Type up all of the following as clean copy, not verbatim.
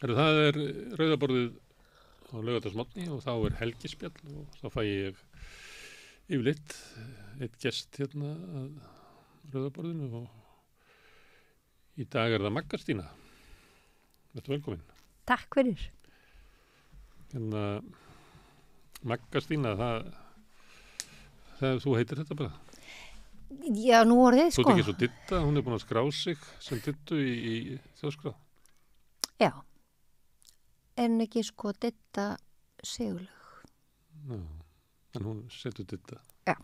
Það rauðaborðið á laugardagsmorgni og þá helgispjall og þá fæ ég yfirleitt eitt gest hérna að rauðaborðinu og í dag það Magga Stína. Þetta velkomin. Takk fyrir. Hérna, Magga Stína, það þú heitir þetta bara? Já, nú orðið, sko. Þú ert ekki svo Didda, hún búin að skrá sig sem Diddu í þjóðskrá. Já. En ekki sko Didda Sigurlaug. Já, en hún setur Didda. Já.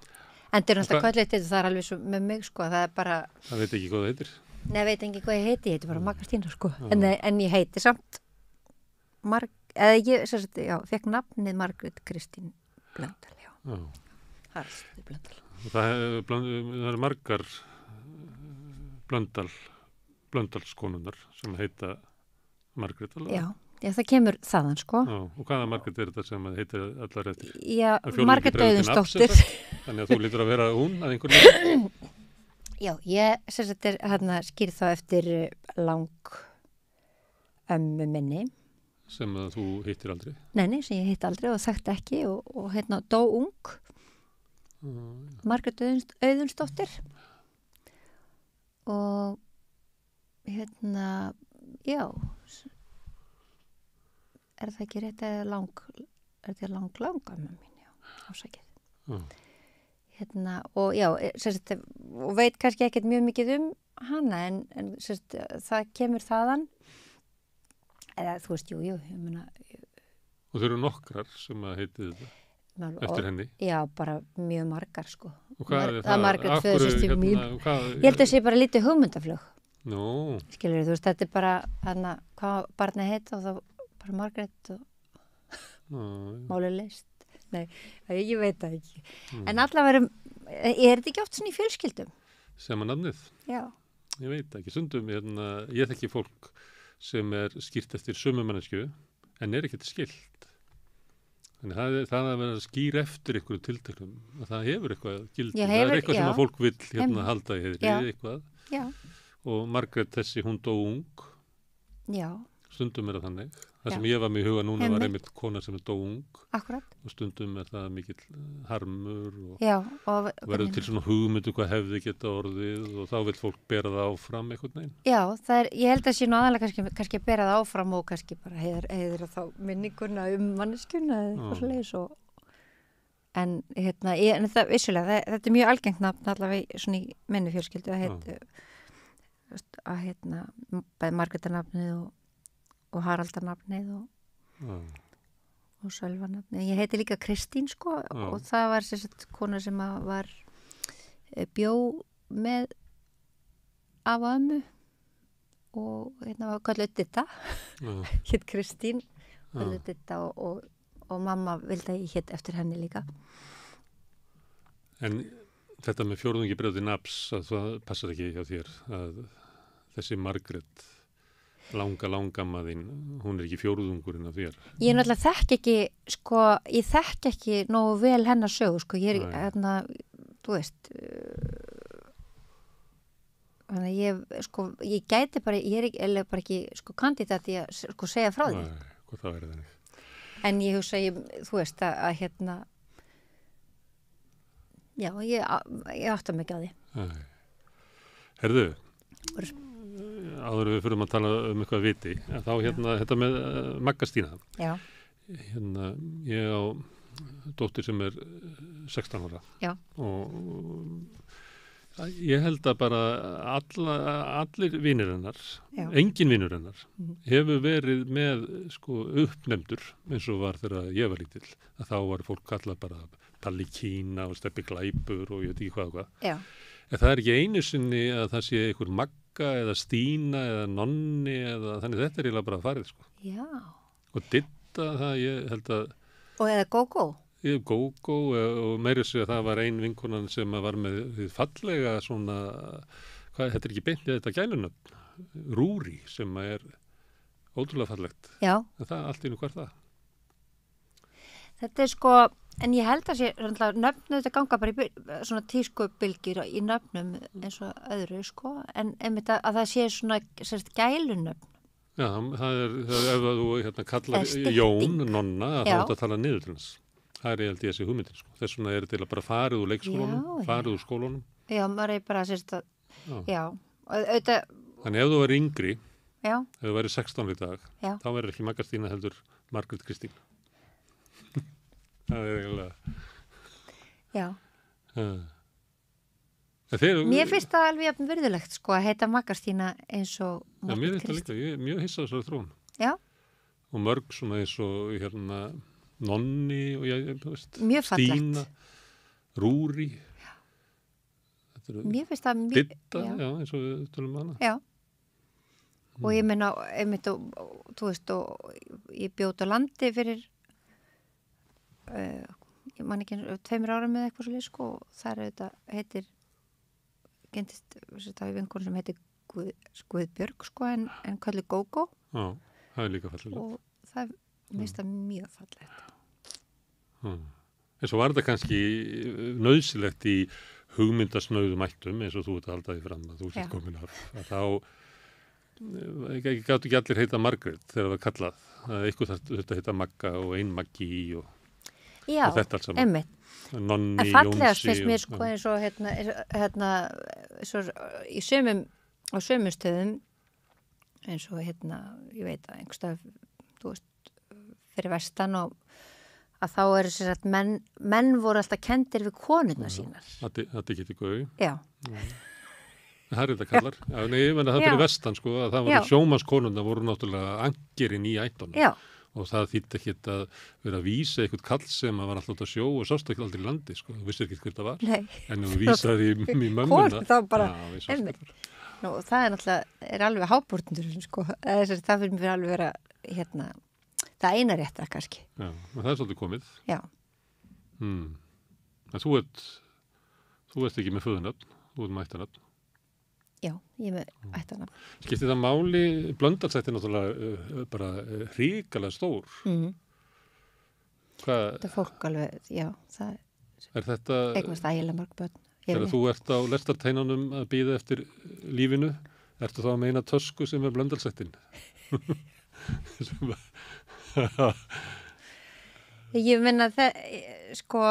En það alltaf kvöldleitt Didda, það alveg svo með mig, sko. Það bara... Það veit ekki hvað það heitir. Nei, veit ekki hvað ég heiti. Ég heiti bara Magga Stína, sko. En ég heiti samt fekk nafnið Margrét Kristín Blöndal, já. Haraldsdóttir Blöndal. Það margar Blöndalskonunnar sem heita Margrét alveg. Já, það kemur þaðan, sko. Já, og hvaða Margrét þetta sem heitir allar eftir? Já, Margrét Auðunsdóttir. Þannig að þú lítur að vera hún að einhvern veginn? Já, ég skýr þá eftir ömmu minni. Sem að þú hittir aldrei? Nei, sem ég hitt aldrei og þekkti ekki og dó ung. Margrét Auðunsdóttir. Og já, er það ekki rétt eða langamma mín, já, ásakið. Og já, og veit kannski ekkert mjög mikið hana en það kemur þaðan. Eða þú veist, jú, ég meina... Og þau eru nokkrar sem að heiti þetta eftir henni? Já, bara mjög margar, sko. Og hvað það? Það Margrét föðursystir mín. Ég held að það sé bara lítið hugmyndaflug. Nú. Skilur þú veist, þetta er bara hvað barnið heita og þá bara Margrét og málið leist. Nei, ég veit það ekki. En allavega er þetta ekki oft svona í fjölskyldum? Sem að nafnið? Já. Ég veit ekki. Stundum, ég þekki fólk sem skýrt eftir sömu mannesku en ekkert skilt. Þannig það að vera skýr eftir einhverju tilteknum að það hefur eitthvað gildi. Það er eitthvað sem að fólk vill halda í heiðri eitthvað. Já. Og Margrét þessi, hún dó ung. Já. Stundum það þannig. Það sem ég var með í huga núna var einmitt kona sem dó ung. Akkurat. Og stundum það mikill harmur og verður til svona hugmyndu hvað hefði geta orðið og þá vil fólk bera það áfram einhvern veginn. Já, ég held að sé nú aðalega kannski bera það áfram og kannski bara heiðra þá minninguna manneskjuna eða eitthvað svoleiðis en það vissulega, þetta er mjög algengt nafn allavega svona í minni fjölskyldu að bæði Margrétarnafnið og Haraldarnafnið og Sölvanafnið. Ég heiti líka Kristín, sko, og það var kona sem var bjó með af ömmu og var kallið Didda. Hitt Kristín, kallið Didda og mamma vildi að ég hitt eftir henni líka. En þetta með fjórðungi breyði nafns, það passar ekki hjá þér að þessi Margrét langamma þín, hún er ekki fjórðungurinn af þér. Ég náttúrulega þekki ekki, sko, ég þekki ekki nógu vel hennar sögu, sko, ég þú veist, þannig ég gæti bara, ég er bara ekki, sko, kandidat í að, sko, segja frá því. Nei, hvað það verið þannig. En ég hugsa, þú veist, að já, ég átta mig ekki á því. Nei. Herðu, áður við fyrir að tala eitthvað viti, en þá þetta með Magga Stína. Já. Ég á dóttir sem er 16 ára. Já. Og ég held að bara allir vinir hennar, engin vinur hennar, hefur verið með sko uppnefndur eins og var þegar ég var lítill. Að þá var fólk kallað bara Palli Kína og Stebbi Glæpur og ég veit ekki hvað. Já. En það er ekki einu sinni að það sé einhver Magga eða Stína eða Nonni eða þannig þetta er eiginlega bara farið, sko. Já. Og Didda, það ég held að... Og eða Gógó? Gógó og meiri sig að það var ein vinkonan sem var með því fallega svona, þetta er ekki beintið þetta gælunöfn, Rúrí sem er ótrúlega fallegt. Já. En það allt í nú hvar það? Þetta er sko... En ég held að sé, nöfnu þetta ganga bara í svona tískubylgjur í nöfnum eins og öðru, sko. En einmitt að það sé svona gælunöfn. Já, það er ef þú hérna kallar Jón, nonna, þá er þetta að tala niður til hans. Það er ég held ég þessi hugmyndin, sko. Þess vegna er til að bara farið úr leikskólanum, farið úr skólanum. Já, maður er bara sérst að, já. Þannig ef þú væri yngri, ef þú væri 16 í dag, þá verður ekki Magga Stína heldur Margrét Kristín. Það er eiginlega... Já. Mér finnst það alveg jafn virðulegt, sko, að heita Magga Stína eins og Margrét Kristín. Já, mér finnst það líka. Ég er mjög hissað þessari þróun. Já. Og mörg svona eins og hérna Nonni og mjög fallegt. Stína, Rúri. Mér finnst það Ditta, já, eins og við tölum hana. Já. Og ég meina, einmitt og, þú veist, og ég bjóð á landi fyrir, ég man ekki 2 ára með eitthvað svolítið, sko, og það heitir, gentist, það er vinkonu sem heitir Guðbjörg, sko, en kallir Gógó. Já, það er líka fallegt. Og það finnst það mjög fallegt. En svo var þetta kannski nauðsilegt í hugmyndasnauðum ættum eins og þú ert að halda því fram að þú sett komin af að þá gátt ekki allir heita Margrét þegar það var kallað að eitthvað þurfti að heita Magga og ein Maggi og þetta allt saman Nonni, en fallegast finnst mér sko eins og hérna svo, á sömum stöðum eins og ég veit að einhverstað þú veist fyrir vestan og að þá eru sér að menn voru alltaf kendir við konurna sínar. Þetta geti góði. Já. Það er þetta kallar. Já, nei, ég menna það fyrir vestan sko að það voru sjómannskonurna voru náttúrulega angirinn í ættunum. Já. Og það þýtti ekki að vera að vísa eitthvað kall sem að var alltaf út að sjó og sást ekki aldrei í landi sko. Þú vissir ekki hver það var. Nei. En þú vísaði í mömmuna. Konu þá bara. Nú, það er náttúrulega alveg hábúrtundur sko. Það fyrir mér alveg vera það eina réttar kannski. Já, það er svolítið komið. Já. En þú ert ekki með föðunöfn, þú ert með ættarnöfn. Já, ég er með ættarnöfn. Skiptir það máli, Blöndalsætt er náttúrulega bara hrikalega stór. Þetta fólk alveg, já, það er þetta... eignast ægilega mörg börn. Þegar þú ert á lestarteinunum að bíða eftir lífinu, ertu þá að meina tösku sem er Blöndalsættin? Ég minna sko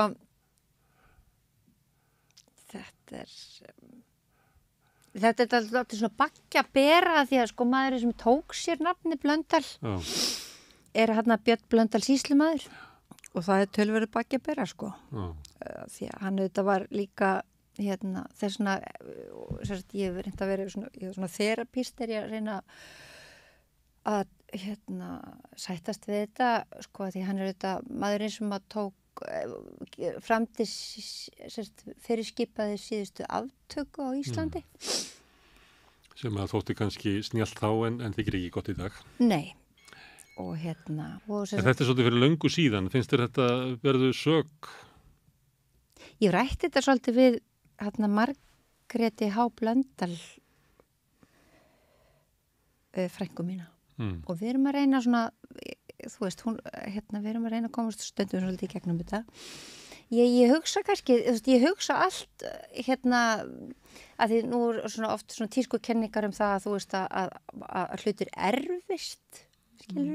þetta er alltaf svona bakki að bera því að sko maður sem tók sér nafni Blöndal er Björn Blöndal sýslumaður og það er tölverið bakki að bera sko því að hann auðvitað var líka þessna ég hef reynd að vera svona þerapist er ég að reyna að sættast við þetta sko því hann er auðvitað maðurinn sem að tók fram til fyrirskipaði síðustu aftöku á Íslandi sem að þótti kannski snjallt þá en þykir ekki gott í dag. Nei og en þetta er svolítið fyrir löngu síðan finnst þér þetta verðu sök? Ég rætti þetta svolítið við Margréti H. Blöndal frænku mína og við erum að reyna svona þú veist, við erum að reyna að komast stundum svolítið í gegnum þetta ég hugsa kannski, ég hugsa allt að því nú er svona oft svona tískukenningar það að þú veist að hlutir erfist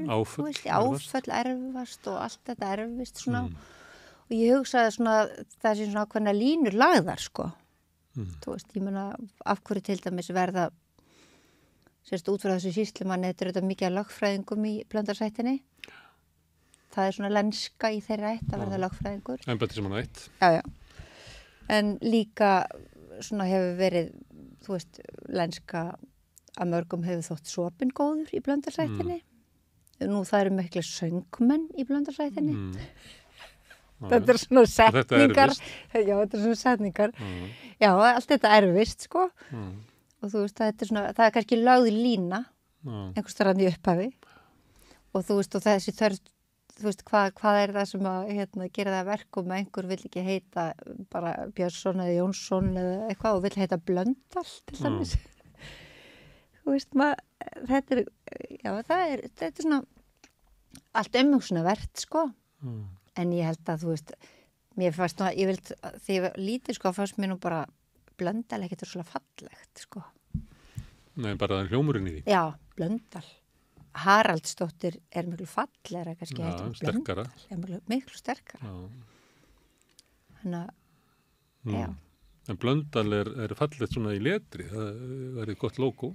áföll erfast og allt þetta erfist svona og ég hugsa svona það sé svona ákveðna línur lagðar sko þú veist, ég meina af hverju til dæmis verða sérst út frá þessu sýslumanni, þetta er þetta mikið að lögfræðingum í Blöndarsættinni. Það er svona lenska í þeirra ætt að verða lögfræðingur. Embætti sem hann ætt. Já. En líka svona hefur verið, þú veist, lenska að mörgum hefur þótt sopingóður í Blöndarsættinni. Nú það eru mikla söngmenn í Blöndarsættinni. Þetta er svona setningar. Já, þetta er svona setningar. Já, allt þetta erfist, sko. Og þú veist, það er kannski lögð lína einhvers þar í upphafi og þú veist, og þessi þörf þú veist, hvað er það sem að gera það verkum að einhver vill ekki heita bara Björnsson eða Jónsson eða eitthvað og vill heita Blöndal til dæmis þú veist, þetta er svona allt umhugsunarvert sko en ég held að þú veist mér fannst nú að því ég lítið sko fannst mér nú bara Blöndal ekkert er svona fallegt, sko. Nei, bara hljómurinn í því. Já, Blöndal. Haraldsdóttir miklu fallegra kannski. Já, sterkara. Miklu sterkara. Þannig að, já. En Blöndal fallegt svona í letri, það verið gott logo.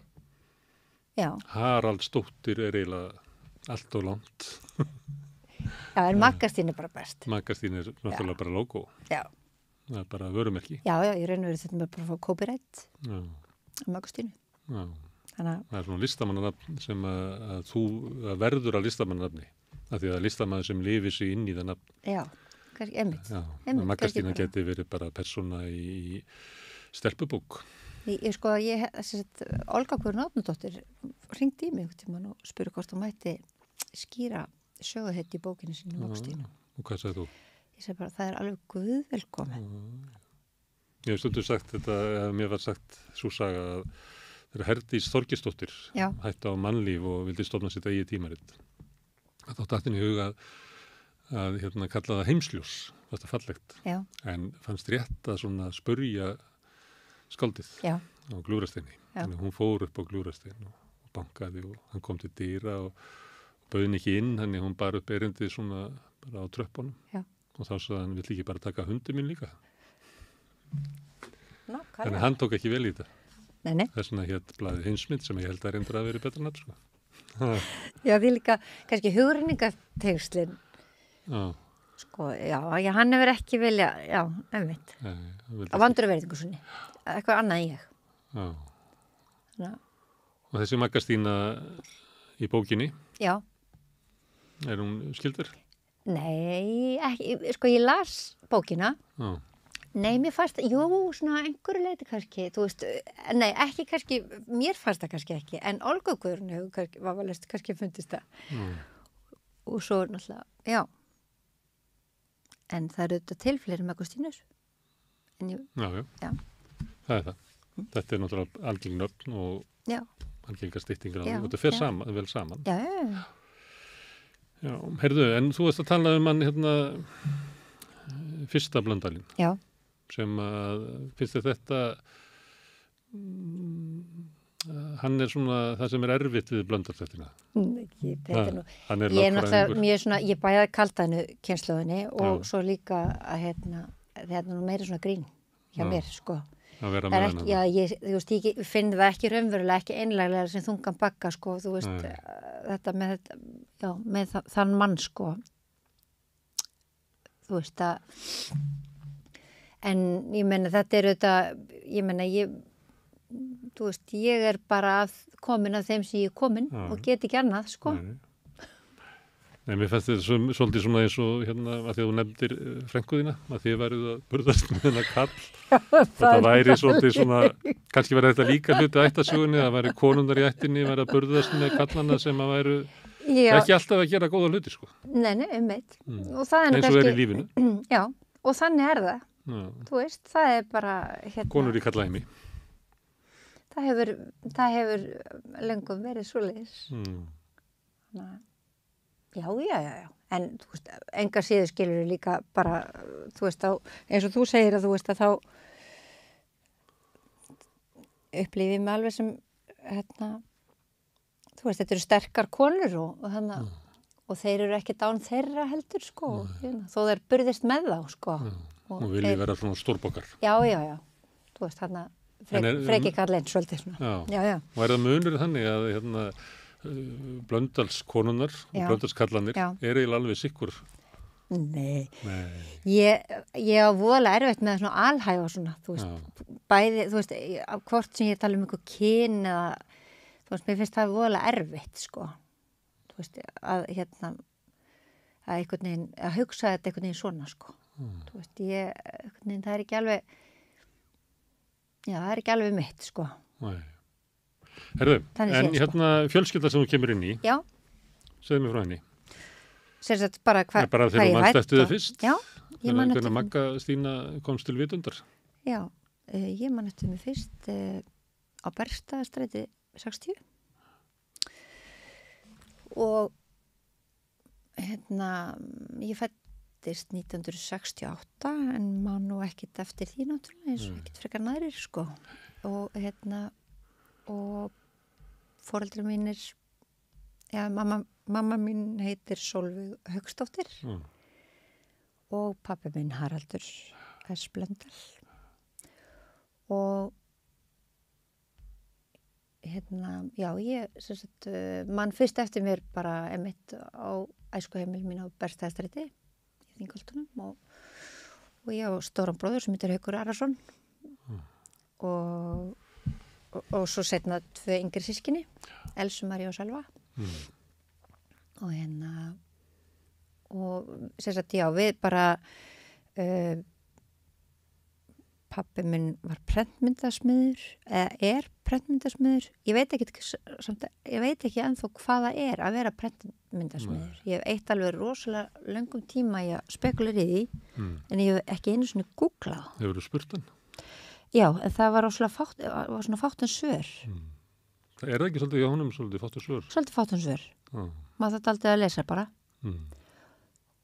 Já. Haraldsdóttir eiginlega allt og langt. Já, en Maggastín bara best. Maggastín náttúrulega bara logo. Já. Það bara vörumerki. Já, ég raun og verið þetta með bara að fá copyright Maggastínu. Já. Þannig það svona listamannanafn sem að þú verður að listamannanafni. Af því að listamaður sem lifir sig inn í það nafn. Já, kannski einmitt. Já, Maggastína geti verið bara persóna í stelpubók. Olga Guðrún Árnadóttir hringdi í mig einhvern tímann og spurði hvort hún mætti skýra söguheitt í bókinu sinni Maggastína. Og hvað sagði þú? Ég segi bara, það alveg guðvelkomin. Ég hef stundu sagt þetta, eða mér var sagt svo saga að þegar Herdís Þorgeirsdóttir hætti á mannlíf og vildi stofna sitt eigið tímaritt. Þá datt henni í huga að kalla það heimsljós, þetta fallegt. Já. En fannst rétt að svona spurja skáldið á Gljúfrasteini. Þannig að hún fór upp á Gljúfrastein og bankaði og hann kom til dyra og bauðin ekki inn, þannig að hún bar upp erindið svona bara á tröppunum. Já. Og þá sagði hann, vill ekki bara taka hundi mín líka? Þannig að hann tók ekki vel í þetta. Nei. Þess vegna hétt blaðið Heimsmynd sem ég held að reynda að vera betra nafn, sko. Já, því líka, kannski hugrenningatengslin. Sko, hann hefur ekki vilja, einmitt. Á vandurverðingu sinni. Eitthvað annað en ég. Og þessi Maggastína í bókinni? Já. Hún skildur? Nei, ekki, sko ég las bókina. Nei, mér fannst, svona einhverju leiti kannski, þú veist, nei, ekki kannski, mér fannst það kannski ekki, en Olga Guðrún hefur kannski fundist það. Og svo náttúrulega, já. En það auðvitað til fleiri Maggastínur. Já. Það það. Þetta náttúrulega algeng nöfn og algengar styttingar og þetta fer vel saman. Já, heyrðu, en þú veist að tala hann fyrsta Blöndalinn. Já. Sem að, finnst þetta, hann svona það sem erfitt við Blöndalsþættina. Hann náttúrulega ég bæði kaldaðinu kynslóðinni og svo líka að þetta meira svona grín hjá mér, sko. Að vera með hennar. Já, ég finn það ekki raunverulega, ekki einlæglega sem þungan bagga, sko, þú veist, þetta með þann mann, sko. Þú veist að, en ég meina þetta auðvitað, þú veist, ég bara komin að þeim sem ég komin og get ekki annað, sko. Nei, mér fannst þetta svolítið svona eins og að því að þú nefndir frænkuðina, að þið værið að burðast með hennar kall. Þetta væri svolítið svona, kannski væri þetta líka hluti ættasögunni, að væri konundar í ættinni, væri að burðast með kallana sem að væri ekki alltaf að gera góða hluti, sko. Nei, einmitt. Eins og er í lífinu. Já, og þannig það. Þú veist, það bara konur í kallaheimi. Það hefur löngum verið svoleiðis. Já. En þú veist, enga síður skilur líka bara, þú veist, eins og þú segir að þú veist að þá upplifið mig alveg sem þú veist, þetta eru sterkar konur og þeir eru ekki dán þeirra heldur, sko, þó þeir burðist með þá, sko. Og vilji vera svona stórbokkar. Já. Þú veist, freki Karlein svolítið svona. Já. Og það munur þannig að Blöndalskonunnar og Blöndalskallanir eiginlega alveg sikkur? Nei. Ég á voðalega erfitt með svona alhæfa og svona, þú veist, bæði, þú veist, hvort sem ég tala um einhver kyn eða, þú veist, mér finnst það voðalega erfitt, sko. Þú veist, að einhvern veginn, að hugsa þetta einhvern veginn svona, sko. Þú veist, það er ekki alveg, það er ekki alveg mitt, sko. Nei. Herðu, en fjölskylda sem þú kemur inn í, segðu mér frá henni. Sérstaklega bara hvað ég Bara þegar þú mannst eftir það fyrst? Já, ég man eftir. Hvernig Maggastína komst til vitundar? Já, ég man eftir mig fyrst á Bergstaðastræti 60. Og ég fættist 1968 en man nú ekkit eftir því náttúrulega, eins og ekkit frekar nærir, sko. Og og foreldrar mínir Já, mamma mín heitir Sólveig Hauksdóttir og pabbi minn Haraldur S. Blöndal. Og já, ég mann fyrst eftir mér bara emitt á æskuheimili mín á Bergstaðastræti í Þingholtunum og ég á stóran bróður sem heitir Haukur Arason og svo seinna 2 yngri systkini, Elsu, María og Sölva. Og og sem sagt, já, við bara pabbi minn var prentmyndasmiður, eða prentmyndasmiður. Ég veit ekki ennþá hvað það að vera prentmyndasmiður. Ég hef eitt alveg rosalega löngum tíma í að spekulera í því, en ég hef ekki einu svona googlað. Hefurðu spurt hann? Já, en það var svona fátt en svör. Það það ekki svolítið hjá honum, svolítið fátt en svör? Svolítið fátt en svör. Maður þetta aldrei að lesa bara.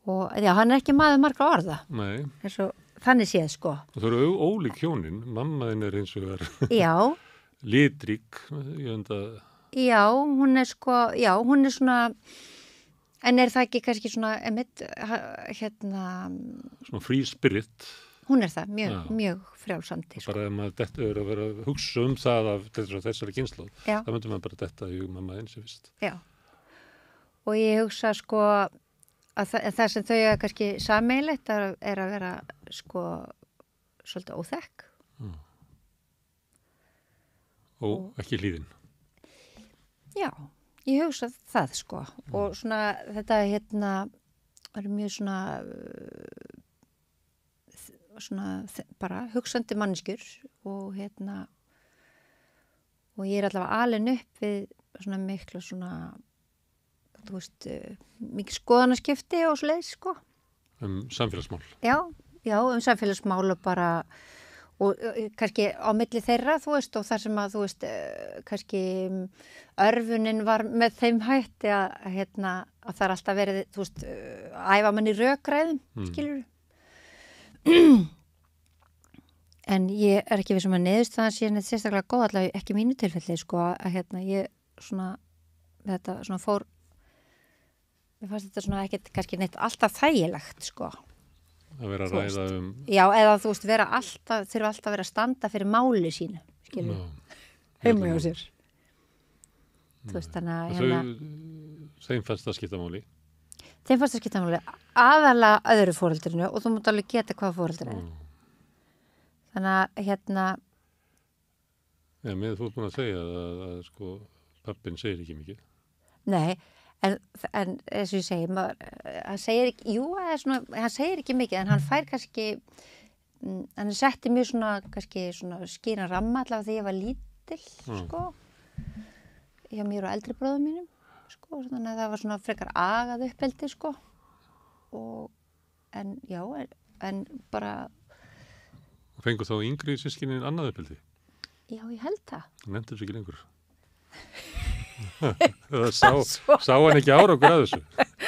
Og já, hann ekki maður margra orða. Nei. Þannig séð, sko. Og það eru ólík hjónin. Mammaðin eins og já. Litrík. Já, hún hún svona, en það ekki kannski svona, svona free spirit. Hún það, mjög frjálsandi. Sko. Bara ef maður dettur að vera að hugsa það af þessari kynslóð, það myndi maður bara detta í mammaðin sem fyrst. Já. Og ég hugsa, sko, að það sem þau kannski sameiginlegt að vera, sko, svolítið óþekk. Og ekki hlýðin. Já, ég hugsa það, sko. Og svona, þetta, er mjög svona bara hugsandi manneskjur og og ég allavega alin upp við svona miklu svona, þú veist, mikið skoðanaskipti og svoleiðis, sko. Samfélagsmál. Já, samfélagsmál og bara, og kannski á milli þeirra, þú veist, og þar sem að, þú veist, kannski örfunin var með þeim hætti að það alltaf verið, þú veist, æfa mann í rökræðum, skilurðu. En ég ekki við sem að neðust það sé neitt sérstaklega góð, allavega ekki mínu tilfelli, sko, að ég svona, þetta svona fór, mér fannst þetta svona ekkert kannski neitt alltaf þægilegt, sko. Að vera að ræða Já, eða þú veist, þurfa alltaf að vera að standa fyrir máli sínu, skilur. Heima hjá sér. Þú veist, þannig að Þeim fannst það skipta máli? Þeim fannst það skipta máli, aðalega öðru foreldrinu og þú mútt alveg geta hvað foreldrinu er. Þannig að Já, með þú búin að segja að sko, pappin segir ekki mikið. Nei, en eins og ég segi, hann segir ekki, hann segir ekki mikið, en hann fær kannski, hann setti mjög svona, kannski svona skýran ramma allavega þegar ég var lítil, sko, hjá mér og eldri bróðum mínum, sko, þannig að það var svona frekar agað uppeldi, sko, en bara. Og fengu þá yngri systkinin annað uppeldi? Já, ég held það. Það nefndir þessu ekki lengur. Það sá hann ekki árangur að þessu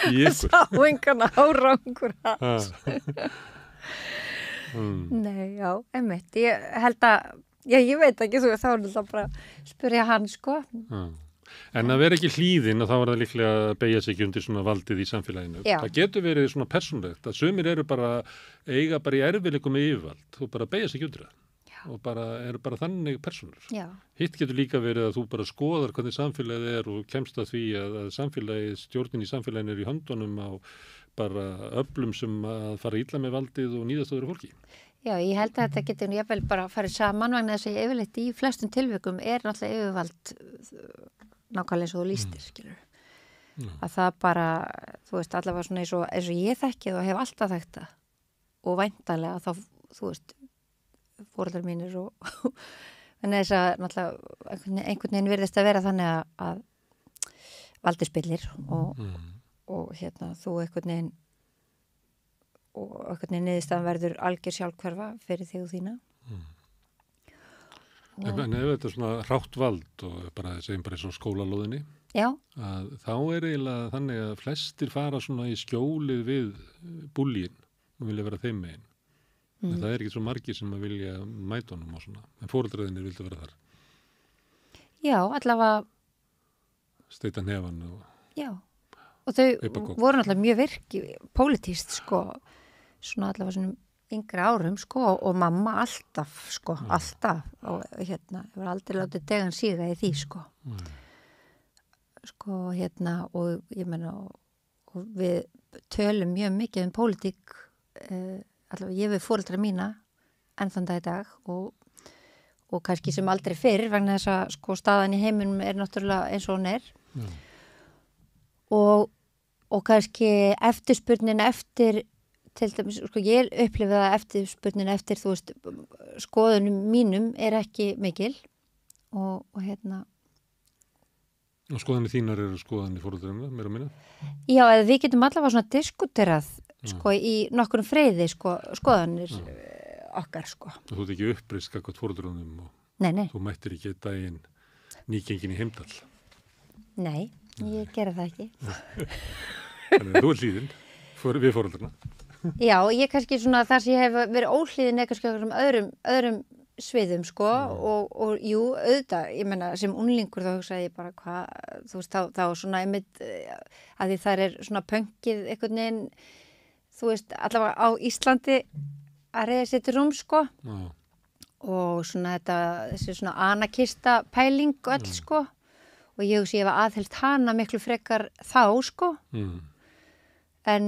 í ykkur. Sá engan árangur að þessu. Nei, já, einmitt. Ég held að, ég veit ekki, þá er þetta bara spyrja hann, sko. En að vera ekki hlýðin og þá er það líklega að beygja sig ekki undir svona valdið í samfélaginu. Já. Það getur verið svona persónlegt að sumir eru eiga bara í erfiðleikum með yfirvald og bara beygja sig ekki undir það. Og eru bara þannig persónur. Já. Hitt getur líka verið að þú bara skoðar hvernig samfélagið og kemst að því að stjórnin í samfélaginu er í höndunum á bara öflum sem að fara illa með valdið og nýðast öðru fólki. Já, ég held að þetta getur jafnvel bara farið saman vegna þess að yfirleitt í flestum tilvikum er náttúrulega yfirvald nákvæmlega eins og þú lýstir, skilur. Að það bara, þú veist, allavega svona eins og ég þekkið og hef alltaf þekkt það og væntanlega þá, þú veist, foreldrar mínir og en þess að náttúrulega einhvern veginn virðist að vera þannig að valdið spillir og þú einhvern veginn niðurstaðan verður algjör sjálfhverfa fyrir þig og þína. En ef þetta er svona hrátt vald og segjum bara eins og skólalóðinni, að þá er eiginlega þannig að flestir fara svona í skjólið við búllín og vilja vera þeim megin. En það er ekki svo margir sem að vilja mæta honum og svona. En foreldraðinir vildu vera þar. Já, allavega. Steita nefan og. Já, og þau voru náttúrulega mjög virki pólitískt, sko, svona allavega svona yngra árum, sko, og mamma alltaf, sko, alltaf, og ég var aldrei látið degan síga í því, sko. Sko, og ég meina, og við tölum mjög mikið pólitík, allavega ég við foreldra mína, enn þann dag í dag, og kannski sem aldrei fyrr, vegna þess að sko staðan í heiminum náttúrulega eins og hún og kannski eftirspurnin eftir, til dæmis, sko ég upplifði að eftirspurnin eftir, þú veist, skoðunum mínum ekki mikil og Og skoðanir þínar eru skoðanir foreldranna, meira minna? Já, eða við getum allavega svona diskuterað, sko, í nokkrum freyði, sko, skoðanir okkar, sko. Þú ert ekki uppreist gagnvart foreldrunum og Nei. Þú mættir ekki daginn nýgengin í Heimdal. Nei, ég gera það ekki. Þannig að þú hlýðin við foreldruna. Já, ég kannski svona þar sem ég hef verið óhlýðin kannski öðrum sviðum, sko, og jú, auðvitað, ég meina, sem unglingur þá hugsaði ég bara hvað, þú veist, þá svona einmitt, að því þar svona pönkið einhvern veginn, þú veist, allavega á Íslandi að reyða sér til rúm, sko, og svona þessi svona anarkista pæling öll, sko, og ég hugsi ég var aðhelst hana miklu frekar þá, sko, en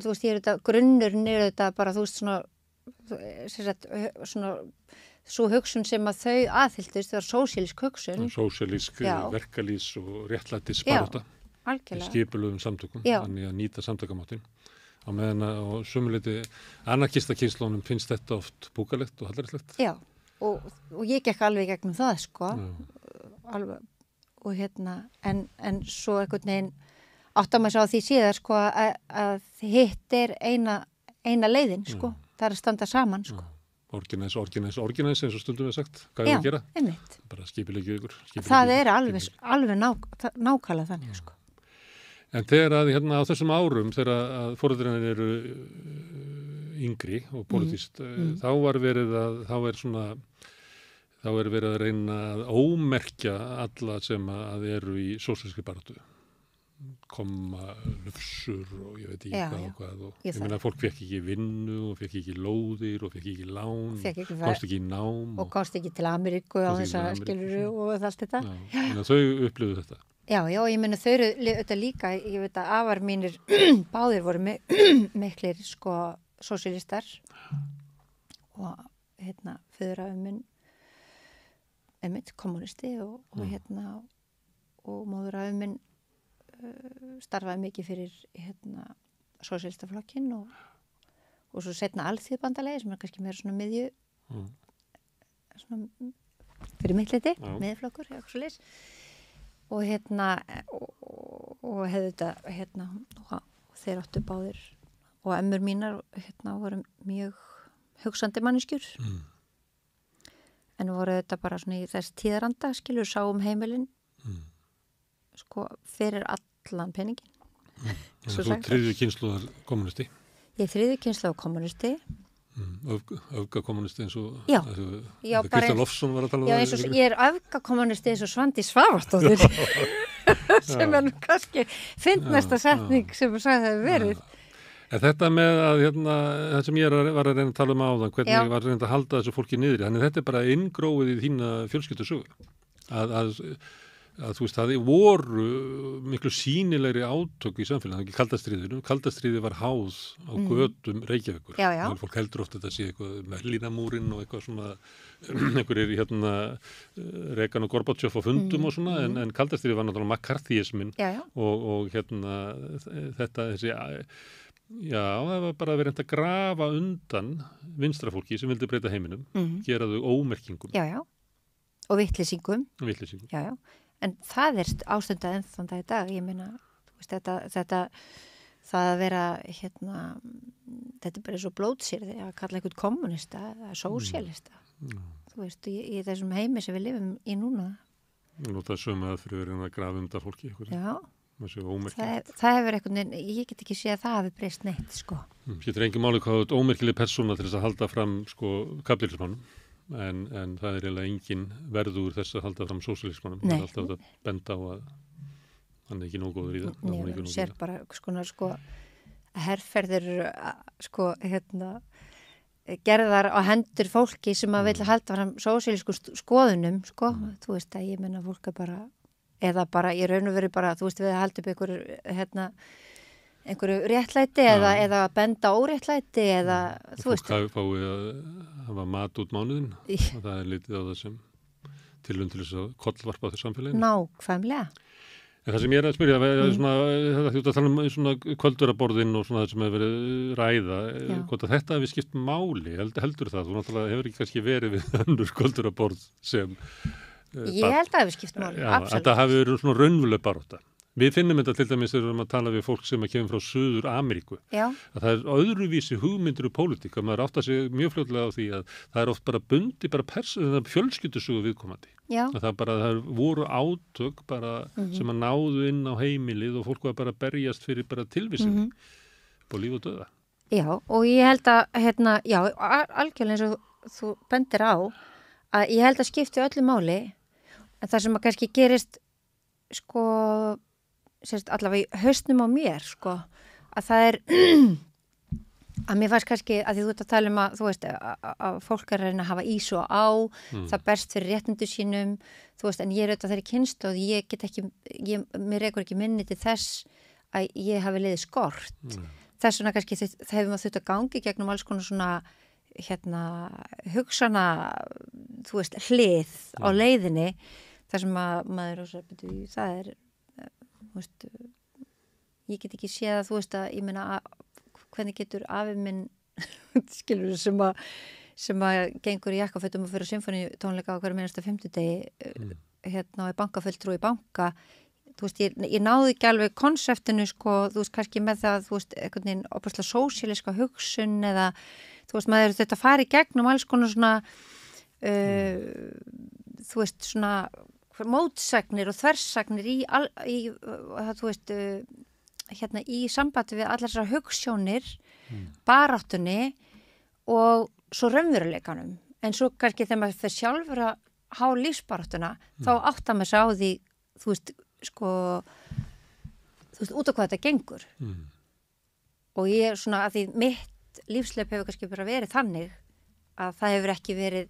þú veist, ég grunnurinn þetta bara, þú veist, svona svo hugsun sem að þau aðhylltust, það var sósíalísk hugsun. Sósíalísk, verkalýs og réttlætis barátta. Algjörlega. Skipulögum samtökum, þannig að nýta samtökamáttin. Á meðan á sumuleyti anarkistakynslónum finnst þetta oft búkalegt og hallærislegt. Já, og ég gekk alveg gegnum það, sko. Alveg, og en svo einhvern veginn áttar maður svo á því síðar, sko, að hitt eina leiðin, sko. Það að standa saman, sko. Organize, eins og stundum við sagt. Hvað er að gera? Einmitt. Bara skipilegja ykkur. Það alveg nákvæmlega þannig, sko. En þegar að á þessum árum, þegar að foreldrar eru yngri og politískt, þá er verið að reyna að ómerkja alla sem að eru í sósíalískri baráttu. Koma lufsur og ég veit ekki hvað og ég meina að fólk fekk ekki vinnu og fekk ekki lóðir og fekk ekki lán, komst ekki í nám og komst ekki til Ameríku á þessa skiluru og allt þetta. Þannig að þau upplifðu þetta. Já, ég meina þau eru þetta líka, ég veit að afar mínir báðir voru miklir, sko, sósíalistar og föðurafi minn einmitt kommunisti og móðurafi minn starfaði mikið fyrir sósíalistaflokkinn og svo seinna alþýðubandalagi sem kannski meira svona miðju svona fyrir mitt leyti, miðflokkur og og hefðu þetta og þeir áttu báðir og ömmur mínar voru mjög hugsandi manneskjur en voru þetta bara svona í þess tíðaranda skilur sáum heimilin sko fyrir allan peningin. Þú þriðju kynslóðar kommunisti? Ég þriðju kynslóðar kommunisti. Öfgakommunisti eins og Kristján Lofsson var að tala um það. Já, ég öfgakommunisti eins og Svandís Svavarsdóttir sem nú kannski fyndnasta setning sem þú sagði það hefur verið. En þetta með að það sem ég var að reyna að tala um áðan, hvernig ég var að reyna að halda þessu fólki niðri, þannig þetta er bara inngróið í þína fjölskyldusögu. Að þú veist, það voru miklu sýnilegri átök í samfélaginu, ekki kaldastríðinu. Kaldastríði var háð á götum Reykjavíkur. Fólk heldur oft þetta sé eitthvað Berlínamúrinn og eitthvað svona, einhverjir Reagan og Gorbachev á fundum og svona, en kaldastríði var náttúrulega McCarthyismin og þessi, það var bara að vera að grafa undan vinstrafólki sem vildi breyta heiminum, gera þau ómerkingum. Og vitleysingum. Já. En það ástundað enn þann dag í dag, ég meina, þú veist, þetta það að vera, þetta er bara svo blótsýrði að kalla einhvern kommunista eða sósíalista, þú veist, í þessum heimi sem við lifum í núna. Nú það sömu aðfyrir að grafa undan fólki. Það hefur einhvern veginn, ég get ekki séð að það hafi breyst neitt, sko. Getur engin máli hvað ómerkileg persóna til þess að halda fram, sko, kapitalismannum. En það er eiginlega engin verður þess að halda fram sósíalismanum. Það er alltaf að benda á að hann er ekki nógu góður í það. Nei, sér bara sko herferðir gerðar á hendur fólki sem að vilja halda fram sósíalísku skoðunum, sko, þú veist að ég menna fólk er bara, eða bara ég raun og veru bara, þú veist við að halda upp einhverju réttlæti eða benda óréttlæti eða, þú veist. Fólk fái að hafa mat út mánuðin og það er litið á það sem tilhund til þess að kollvarpa á þessu samfélaginu. Nákvæmlega. En það sem ég er að spyrja, þetta þú ert að tala um svona kvölduraborðin og svona það sem hefur verið ræða, hvort að þetta hefur skipt máli, heldur það? Þú náttúrulega hefur ekki kannski verið við önnur kvölduraborð sem... Ég held að það hefur skipt máli, absolutt. Þetta hefur verið svona raunveruleg barátta. Við finnum þetta til dæmis þegar við erum að tala við fólk sem kemur frá Suður Ameríku. Já. Að það er öðruvísi hugmyndir og pólitík og maður áttar sig mjög fljótlega á því að það er oft bara bundi, bara fjölskyldusugu viðkomandi. Já. Að það voru átök bara sem að náðu inn á heimilið og fólk var bara að berjast fyrir bara tilvísinni på líf og döða. Já, og ég held að, algjörlega eins og þú bendir á, að ég held að skipti öllu máli, en það sem að kannski gerist, sko, allavega í hausnum á mér, sko, að það er að mér fannst kannski að því þú ert að tala um að þú veist að fólk er að reyna að hafa ís og á það berst fyrir réttindu sínum þú veist, en ég er auðvitað þeirri kynslóð ég get ekki, mér rekur ekki minni til þess að ég hafi liðið skort þess vegna kannski það hefur maður þurft að gangi gegnum alls konar svona hugsana þú veist, hlið á leiðinni þar sem að maður það er þú veist, ég get ekki séð að þú veist að ég meina að hvernig getur afi minn skilur sem að gengur í jakkafötum og fyrir symfóníutónleika á hverju minnasta fimmtudegi á bankafulltrúi í banka þú veist, ég náði ekki alveg konseptinu sko, þú veist, kannski með það þú veist, einhvern veginn opaslega sósíalíska hugsun eða, þú veist, maður þetta fari í gegnum alls konar svona þú veist, svona mótsagnir og þversagnir þú veist í sambandi við allar þessar hugsjónir baráttunni og svo raunveruleikanum en svo kannski þegar maður fyrir sjálfur að há lífsbaráttuna þá áttar maður sig á því þú veist, sko þú veist, út á hvað þetta gengur og ég er svona að því mitt lífsleip hefur kannski bara verið þannig að það hefur ekki verið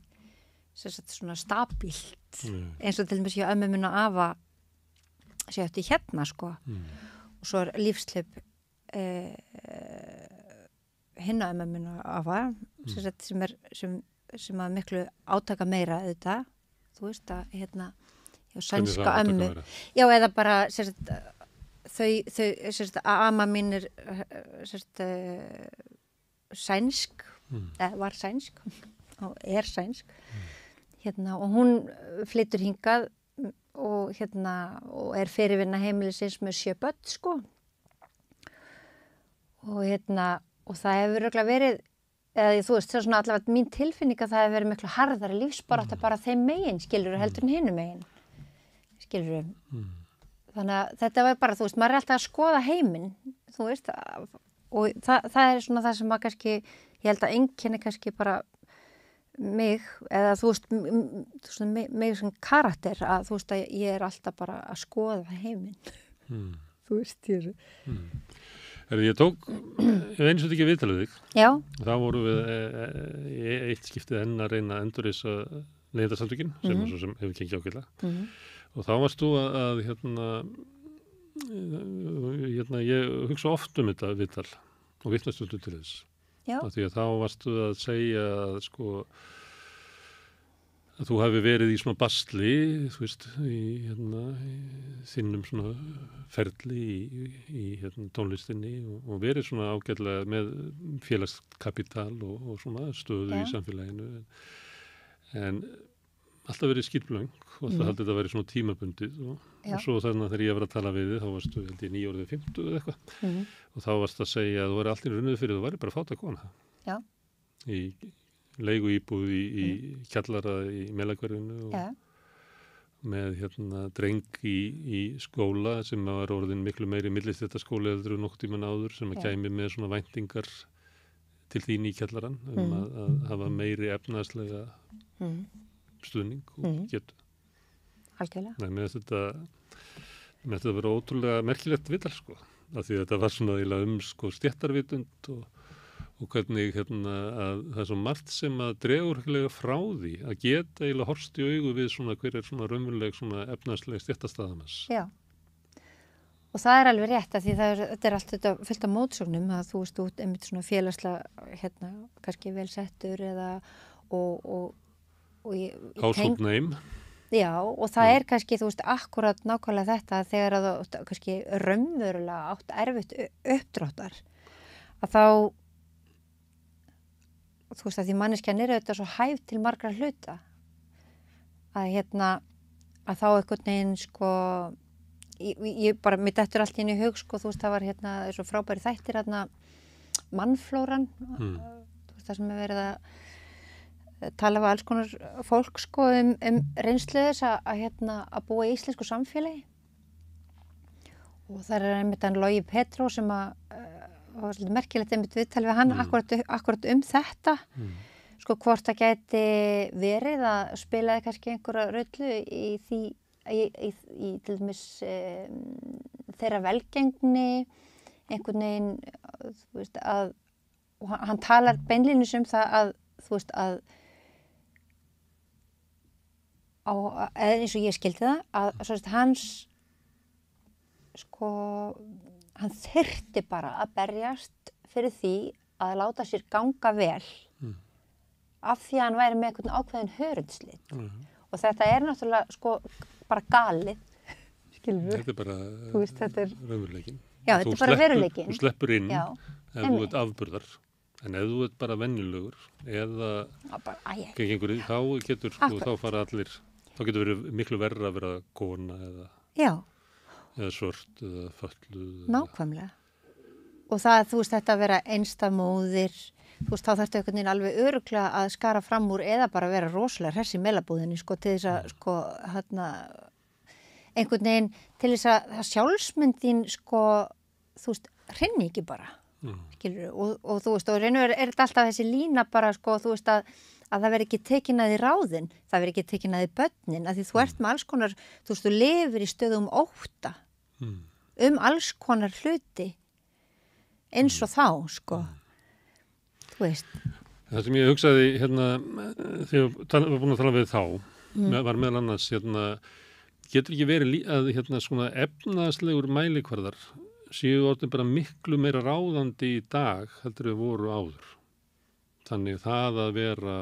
svona stabílt eins og til dæmis ég ömmu minna afa sé eftir hérna sko og svo er lífsleip hinn á ömmu minna afa sem að miklu átaka meira auðvitað, þú veist að hérna já, sænska ömmu já eða bara þau amma mín er sænsk eða var sænsk og er sænsk hérna, og hún flyttur hingað og og er fyrirvinna heimilisins með 7 börn sko og og það hefur örugglega verið eða þú veist, það er svona allavega mín tilfinning að það hefur verið miklu harðari lífsbarátta bara þeim megin, skilurðu, heldur en hinum megin skilurðu þannig að þetta var bara, þú veist, maður er alltaf að skoða heiminn, þú veist og það er svona það sem að kannski ég held að einkenni kannski bara mig, eða þú veist mig sem karakter að þú veist að ég er alltaf bara að skoða heiminn þú veist Ég tók eins og ekki viðtalið þig já þá voru við eitt skiptið enn að reyna að endurreisa Neytendasamtökin sem hefur gengið ágætlega og þá varst þú að ég hugsa oft þetta viðtal og vitnastu til þess því að þá varstu að segja að sko að þú hefði verið í svona basli þú veist í þinnum svona ferli í tónlistinni og verið svona ágætlega með félagskapital og svona stöðu í samfélaginu en alltaf verið skýrblöng og það haldið að verið svona tímabundið og svo þannig að þegar ég var að tala við þið þá varstu held ég 9 orðið 50 eða eitthvað og þá varst að segja að þú væri allir runnið fyrir þú væri bara fáta kona í leigu íbúð í kjallara í Melahverfinu og með dreng í skóla sem var orðin miklu meiri millistéttaskóli heldur en nokkuð tímann áður sem að kæmi með svona væntingar til þín í kjallaran að hafa meiri efnaðslega stuðning og getu. Algjörlega. Nei, með þetta Þetta var ótrúlega merkilegt viðtal sko, af því þetta var svona sko stéttarvitund og hvernig að það svo margt sem að dregur frá því að geta eiginlega horfst í augu við svona hver svona raunveruleg svona efnaðsleg stéttastaðans. Já. Og það alveg rétt að því þetta allt þetta fullt af mótsögnum að þú veist út einmitt svona félagslega kannski vel settur eða og household name. Já, og það kannski, þú veist, akkurat nákvæmlega þetta þegar að það kannski raunverulega átt erfitt uppdráttar að þá þú veist að því manneskjan auðvitað svo hæf til margra hluta að að þá einhvern veginn sko ég bara, mér dettur allt inn í hug sko, þú veist, það var þessu frábæri þættir mannflóran þú veist, það sem verið að tala við alls konar fólk sko reynslu þess að búa í íslensku samfélagi og það einmitt hann Logi Petró sem var svolítið merkilegt einmitt viðtal við hann akkurat þetta sko hvort það gæti verið að spilaði kannski einhverja rullu í því í til dæmis þeirra velgengni einhvern veginn þú veist að og hann talar beinlínis það að þú veist að eins og ég skildi það að svo hans sko hann þyrfti bara að berjast fyrir því að láta sér ganga vel af því að hann væri með einhvern ákveðin hörundslit og þetta náttúrulega sko bara galið skilur þetta bara raunveruleikinn já þetta bara veruleikinn þú sleppur inn ef þú ert afburðar en ef þú ert bara venjulegur eða gengur þá getur sko þá fara allir þá getur verið miklu verra að vera kona eða svört eða fötluð. Nákvæmlega. Og það, þú veist, þetta að vera einstamóðir, þú veist, þá þarftu einhvern veginn alveg örugglega að skara fram úr eða bara vera rosalega hress í melabúðinni, sko, til þess að, sko, einhvern veginn, til þess að sjálfsmyndin, sko, þú veist, hrynni ekki bara, skilur, og þú veist, og reynur þetta alltaf þessi lína bara, sko, þú veist, að það veri ekki tekin að því ráðin, það veri ekki tekin að því börnin, að því þú ert með alls konar, þú veist, þú lifir í stöðum ótta, alls konar hluti, eins og þá, sko, þú veist. Það sem ég hugsaði, þegar við varum búin að tala við þá, var meðal annars, getur ekki verið að, svona efnaðslegur mælikvarðar séu orðin bara miklu meira ráðandi í dag heldur við voru áður. Þannig það að vera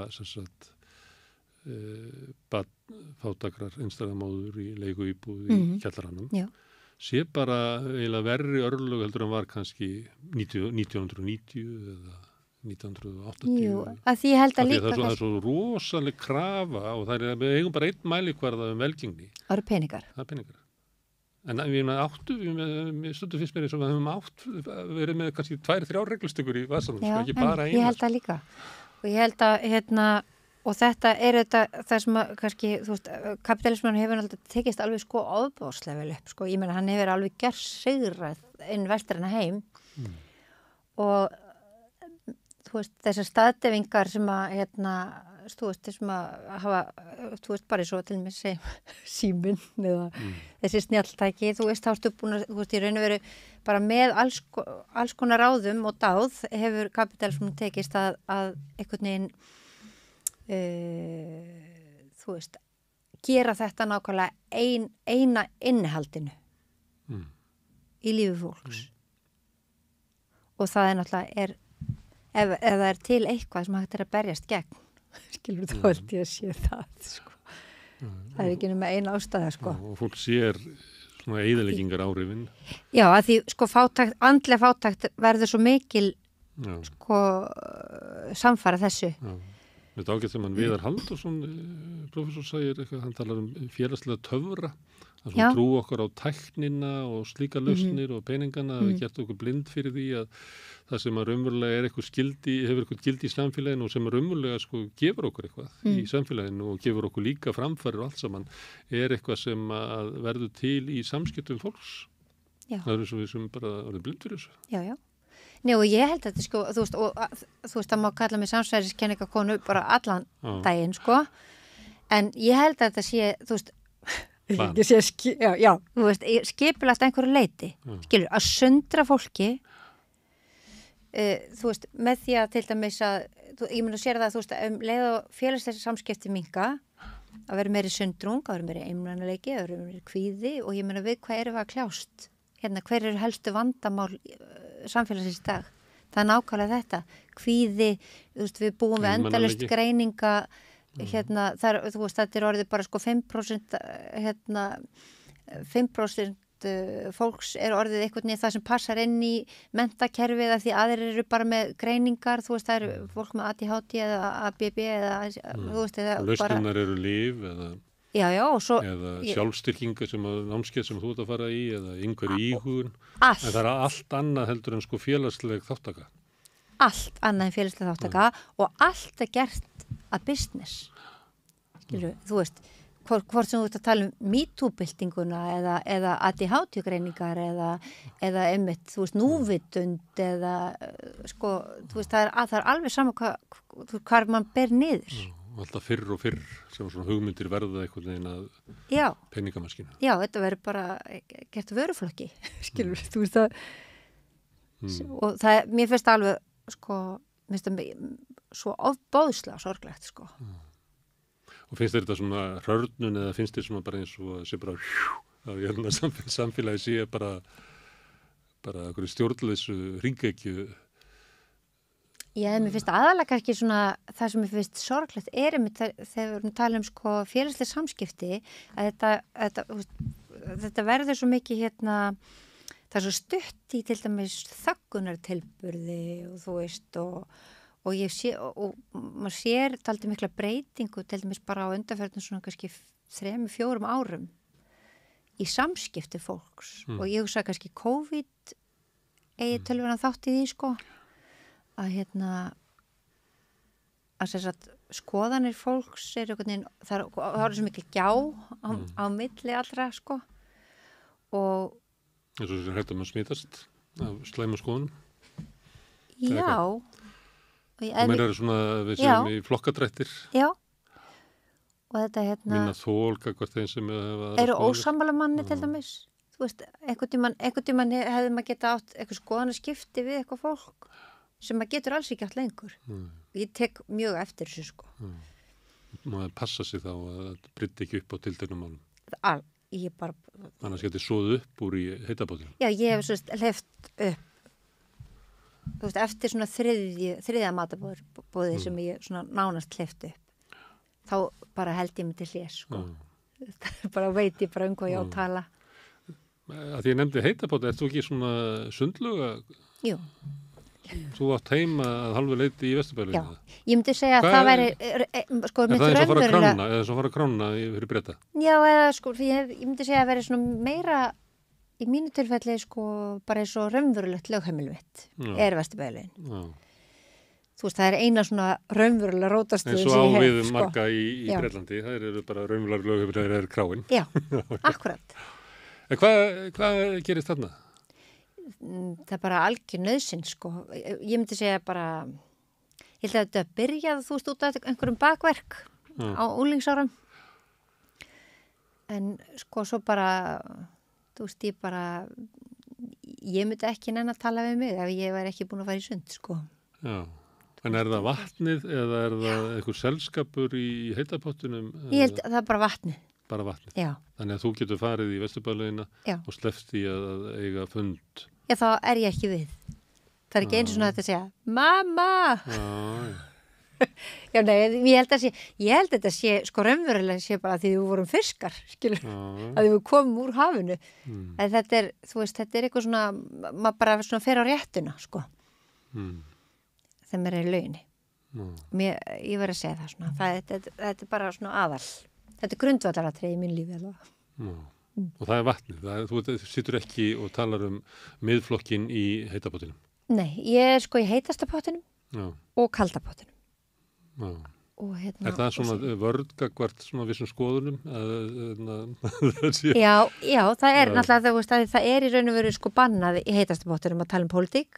fátækrar einstæðamóður í leiguíbúð í kjallaranum sé bara eiginlega verri örlög heldur en var kannski 1990 eða 1980. Jú, að því ég held að líka það er svo rosaleg krafa og það við eigum bara einn mælikvarða velgengni. Það eru peningar. Það er peningar. En við stundum fyrst mér eins og við höfum verið með kannski 2-3 reglustykur í vasanum, sko, ekki bara eina. Já, ég held það líka. Og ég held að, og þetta það sem að kannski, þú veist, kapitalisman hefur alltaf tekist alveg sko ofboðslega vel upp, sko. Ég meina, hann hefur alveg gjörsigrað inn vestræna heim og, þú veist, þessar staðdefingar sem að, þú veist, sem að hafa, þú veist, bara svo til með síminn eða þessi snjalltæki, þú veist, þá ertu búin að, þú veist, í raun og veru bara með alls konar ráðum og dáð hefur kapitalismun tekist að einhvern veginn, þú veist, gera þetta nákvæmlega eina innihaldinu í lífi fólks. Og það náttúrulega ef það til eitthvað sem hægt að berjast gegn, skilur þá held ég að sé það, sko. Það ekki nema eina ástæða, sko. Og fólk sér svona eyðileggingar áhrifin. Já, að því, sko, andlega fátækt verður svo mikil, sko, samfara þessu. Já. Þetta ágætt sem hann Viðar Halldórsson, professor, sagir eitthvað, hann talar félagslega töfra, að trú okkar á tæknina og slíka lausnir og peningana, að við gert okkur blind fyrir því að það sem að raunverulega hefur eitthvað gildi í samfélaginu og sem að raunverulega sko gefur okkur eitthvað í samfélaginu og gefur okkur líka framfærir og allt saman, eitthvað sem að verður til í samskiptum fólks. Já. Það eins og við sem bara orðið blind fyrir þessu. Já, já. Nei, og ég held að þetta, sko, þú veist, það má kalla mig samsæriskenningakonu bara allan daginn, sko, en ég held að þetta sé, þú veist, plan. Já, þú veist, skipulagt einhverju leiti, skilur, að sundra fólki, þú veist, með því að til dæmis að, ég mun að sér það, þú veist, leið og félagslega samskipti minka, að vera meiri sundrung, að vera meiri einmannaleiki, að vera meiri kvíði og ég mun að við hvað erum við að kljást, hérna, hver eru helstu vandamál samfélagsins í dag? Það er nákvæmlega þetta, kvíði, þú veist, við búum við endalaust greininga, hérna, þú veist, þetta er orðið bara sko 5%, hérna, 5% fólks er orðið einhvern veginn það sem passar inn í menntakerfið af því aðrir eru bara með greiningar, þú veist, það eru fólk með ADHD eða ABB eða, þú veist, eða bara... Lausningar eru líf eða... Já, og svo... Eða sjálfstyrkinga sem að námskeið sem þú ert að fara í eða einhverju íhugun. Allt. En það er allt annað heldur en sko félagsleg þáttaka. Allt annað en félagsleg þáttaka og allt er gert að business. Skilju, þú veist, hvort sem þú ert að tala um MeToo-byltinguna eða ADHD-greiningar eða einmitt, þú veist, núvitund eða, sko, þú veist, það er alveg sama hvað mann ber niður. Alltaf fyrr og fyrr sem svona hugmyndir verða einhvern veginn að peningamaskina. Já, þetta verður bara gert vöruflokki, skilur, þú veist það. Og það, mér finnst það alveg, sko, mér finnst það svo ofbóðslega sorglegt, sko. Og finnst þér þetta svona hrörnun eða finnst þér svona bara eins og að sé bara að samfélagi sé bara einhverju stjórnleysu hringekju? Já, mér finnst aðalega kannski svona það sem mér finnst sorglegt einmitt þegar við talum sko félagslega samskipti að þetta verður svo mikið hérna, það er svo stutt í til dæmis þöggunartilburði og þú veist og ég sé og maður sér dálítið mikla breytingu til dæmis bara á undanförnum svona kannski 3-4 árum í samskipti fólks og ég hugsa kannski COVID eigi tölvuna þátt í því sko að hérna að þess að skoðanir fólks er einhvern veginn, það er svo mikil gjá á milli allra sko og eins og þessi hættum að smítast af slæma skoðunum. Já og mér er svona við séum í flokkadrættir. Já og þetta hérna minna þólka hvort þeim sem eru ósammála manni til dæmis þú veist, einhvern tímann hefði maður geta átt eitthvað skoðanaskipti við eitthvað fólk sem maður getur alls ekki átt lengur. Ég tek mjög eftir þessu sko. Maður passa sig þá að það brytti ekki upp á tilteknum málum. Ég bara... Annars getið svoð upp úr í heitabótinu. Já, ég hef svo hleyft upp. Þú veist, eftir svona þriðja matabóði sem ég svona nánast hleyft upp. Þá bara held ég mig til hlés sko. Bara veit ég bara hvað ég á að tala. Að því ég nefndi heitabóti, ert þú ekki svona sundluga? Jú. Þú átt heima að halvu leiti í Vesturbælu? Já, ég myndi segja að það væri sko, er það eins og fara að krána fyrir Breta? Já, eða sko, ég myndi segja að veri svona meira í mínu tilfelli sko bara eins og raunverulegt lögheimili mitt er Vesturbælin. Þú veist, það er eina svona raunverulega rótastuð eins og áviðum marga í Bretlandi, það eru bara raunverulega lögheimili það er kráin. Já, akkurat. En hvað gerist þarna? Það er bara algjör nauðsyn sko. Ég myndi segja bara ég held að þetta byrjaði þú veist út af einhverjum bakverk á unglingsárum en sko svo bara þú veist ég myndi ekki nenn að tala við mig ef ég væri ekki búin að fara í sund sko. Já, en er það vatnið eða er það einhver selskapur í heitapottunum? Ég held að það er bara vatnið. Bara vatnið? Já. Þannig að þú getur farið í Vesturbæluina og sleppt í að eiga fund? Já, þá er ég ekki við. Það er ekki eins og svona þetta að segja, mamma! Já, nei, ég held að þetta sé, sko raunverulega sé bara því við vorum fiskar, skilur, að við komum úr hafinu. En þetta er, þú veist, þetta er eitthvað svona, maður bara svona fer á réttuna, sko. Þegar maður er í lauginni. Ég verð að segja það svona, þetta er bara svona aðal. Þetta er grundvallaratriði í mín lífi alveg. Og það er vatnið. Þú situr ekki og talar miðflokkin í heitapottinum? Nei, ég er sko í heitasta pottinum og kalda pottinum. Og er það svona vörðgagvart svona vissum skoðunum? Já, það er náttúrulega það er í raun og veru sko bannað í heitasta pottinum að tala um pólitík.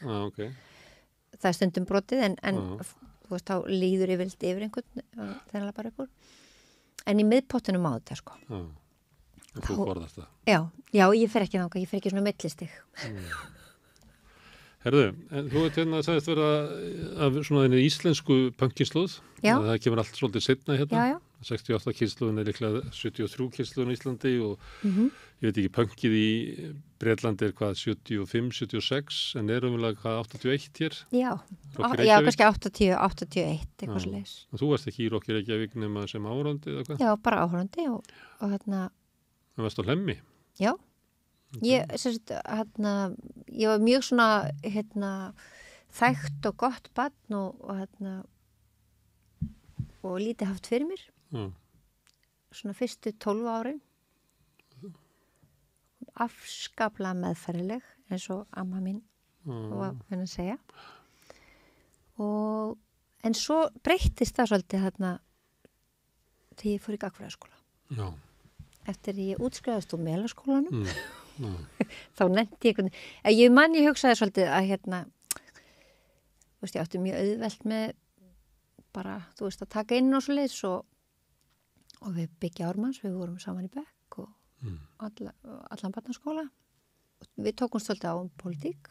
Það er stundum brotið en þú veist, þá líður yfir einhvern, þennan bara ykkur. En í miðpottinum á þetta, sko. og þú borðast það. Já, ég fer ekki þangað, ég fer ekki svona millistig. Herðu, en þú veit hérna að sagðist vera af svona þenni íslensku pönkkynsluð. Það kemur allt svolítið seinna hérna. Já. 68 kynsluðin líklega 73 kynsluðin í Íslandi og ég veit ekki, pönkið í Bretlandi hvað, 75, 76, en umlega hvað, 81 hér? Já, kannski 80, 81, eitthvað svo leis. Og þú varst ekki í Rokki Reykjavík nema sem áhorfandi eða hvað? Já, bara áhorfandi og hérna... Það varst á Hlemmi? Já, ég var mjög svona, þægt og gott barn og lítið haft fyrir mér. Svona fyrstu 12 árin. Afskaplega meðferðileg eins og amma mín var að segja en svo breyttist það svolítið þegar ég fór í gagnfræðaskóla eftir ég útskrifaðist úr Melaskólanum þá nefndi ég hugsaði svolítið að ég átti mjög auðvelt með bara, að taka inn og svoleiðis og við Byggja Ármanns, við vorum saman í bekk allan barnaskóla við tókum svolítið á pólitík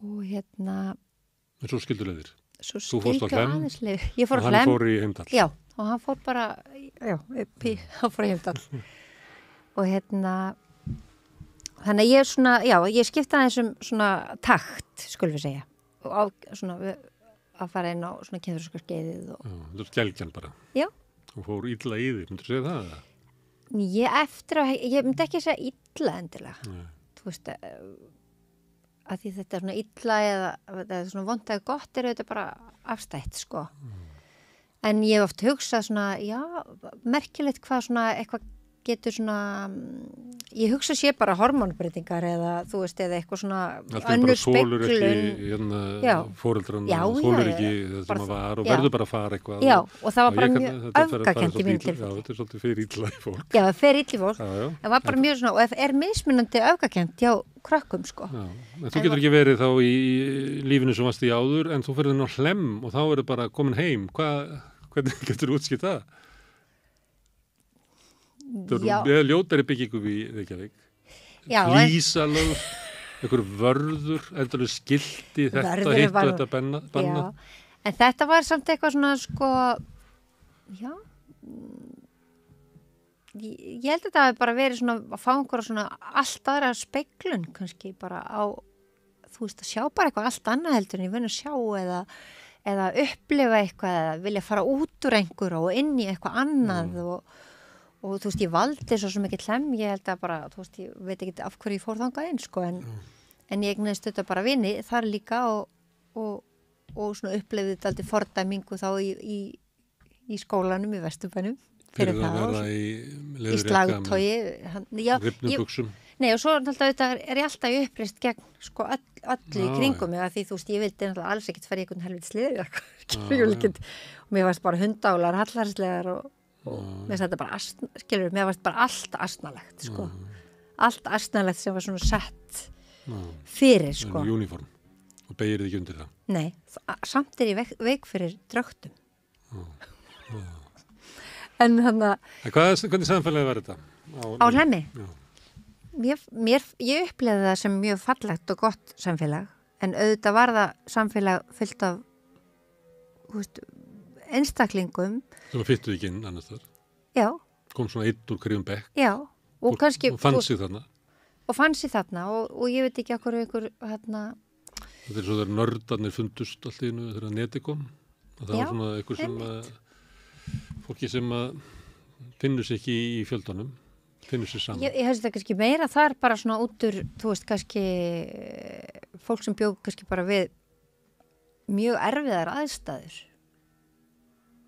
og En svo skildu leiðir Þú fórst á Hlemm og hann fór í Heimdall Já, og hann fór bara hann fór í Heimdall og þannig að ég svona, ég skipta þessum svona takt, skulum við segja og að fara inn á svona kynþroskaskeiðið Þú ert gelgjan bara Já og fór illa í því, myndur þú segja það? Ég myndi ekki segja illa endilega. Þú veist, að því þetta svona illa eða svona vont eða gott þetta bara afstætt, sko. En ég hef oft hugsað svona, merkilegt hvað svona eitthvað getur svona, ég hugsa sé bara hormónbreytingar eða þú veist, eða eitthvað svona önnur speglun. Alltaf bara þólur ekki fóreldrarna, þólur ekki það sem að var og verður bara að fara eitthvað. Já, og það var bara mjög öfgakent í mín tilfelli. Já, þetta er svolítið fyrir illa í fólk. Já, fyrir illa í fólk. Það var bara mjög svona, og er mismunandi öfgakent hjá krökkum, sko. Já, en þú getur ekki verið þá í lífinu sem varst í áður, en þú ferðin á Hlemm og þá er bara komin heim. Hvernig getur þú útskýrt það? Það eru ljótari byggingu í Reykjavík. Flísalög, einhver vörður, endurlega skilti, þetta hitt og þetta banna. En þetta var samt eitthvað svona, sko, ég held að þetta hafi bara verið svona að fá einhverja svona allt aðra speglun kannski bara á, þú veist, að sjá bara eitthvað allt annað heldur en ég vinn að sjá eða upplifa eitthvað eða vilja fara út úr einhverju og inn í eitthvað annað og þú veist, ég valdi svo mikið Hlemm, ég held að bara, þú veist, ég veit ekki af hverju ég fór þangað inn, sko, en ég eignaðist þetta bara vini þar líka og svona upplifði þetta aldrei fordæmingu þá í skólanum í Vesturbænum fyrir það í slagtogi rifnum buxum Nei, og svo þetta er ég alltaf uppreist gegn sko öllu í kringum mig að því þú veist, ég vildi náttúrulega alls ekkert fara í einhvern helvits lið og mér varst bara hundálar, hallarslegar og mér þetta bara, mér varst bara allt asnalegt, sko. Allt asnalegt sem var svona sett fyrir, sko. En uniform, og beigir þið ekki undir það? Nei, samt er ég veik fyrir drögtum. En þannig að... Hvernig samfélagi var þetta? Á Hlemmi? Já. Ég upplifði það sem mjög fallegt og gott samfélag, en auðvitað var það samfélag fyllt af, þú veist, einstaklingum sem að fyttu ekki inn annars þar kom svona einn úr hverjum bekk og kannski og fann sig þarna og ég veit ekki okkur ykkur þetta er svo þegar nördarnir fundust allt í einu þegar neti kom og það var svona ykkur sem fólki sem að finnur sig ekki í fjöldanum finnur sig saman ég hefði þetta kannski meira þar bara svona út úr þú veist kannski fólk sem bjóð kannski bara við mjög erfiðar aðstæður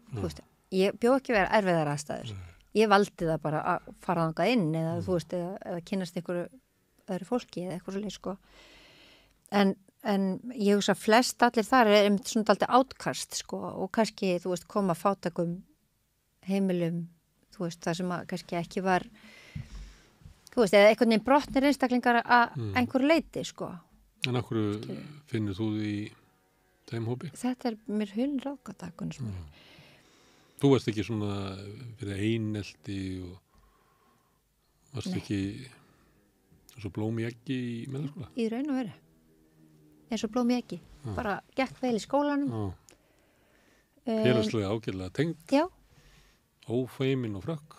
þú veist, ég bjóð ekki vera erfiðar aðstæður. Ég valdi það bara að fara þangað inn eða þú veist, eða kynast einhverju öðru fólki eða eitthvað svolítið, sko. En ég hugsa að flest allir þar er einmitt svona dálítið átkast, sko, og kannski, þú veist, koma fátækum heimilum, þú veist, það sem að kannski ekki var, þú veist, eða einhvern veginn brotnir einstaklingar að einhverju leyti, sko. En af hverju finnur þú því þeim hópi? Þetta er mér hulrákatakunum sem Þú varst ekki svona fyrir einelti og Varst ekki svo blóm í eggi í meðalskóla? Í raun og veru. Eins og blóm í eggi. Bara gekk vel í skólanum. Félagslega ágætlega tengd? Já. Ófeimin og frökk?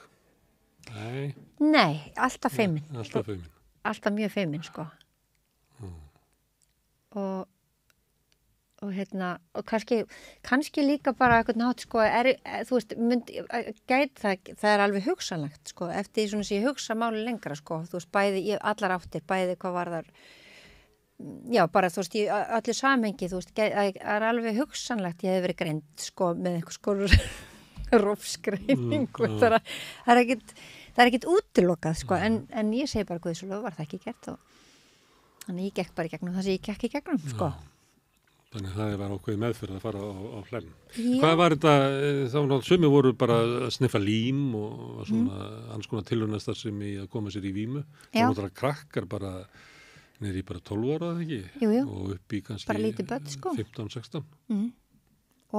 Nei, alltaf feimin. Alltaf feimin. Alltaf mjög feimin, sko. Og kannski líka bara eitthvað nátt, sko, þú veist, það alveg hugsanlegt, sko, eftir því svona sem ég hugsa máli lengra, sko, þú veist, bæði, allar áttir, bæði hvað var þar, já, bara, þú veist, í öllu samhengi, þú veist, það alveg hugsanlegt, ég hef verið greind, sko, með einhvers konar rófsgreiningu, það er ekkit útilokað, sko, en ég segi bara, guðsólof, var það ekki gert, og þannig ég gekk bara í gegnum það sem ég gekk í gegnum, sko. Þannig það var ákveðið meðferð að fara á Hlemm. Hvað var þetta, þá sumir voru bara að sniffa lím og svona alls konar tilraunastar sem í að koma sér í vímu. Það var náttúrulega krakkar bara niður í bara 12 ára, eða ekki? Jú. Og upp í kannski bara lítið börn, sko. 15-16.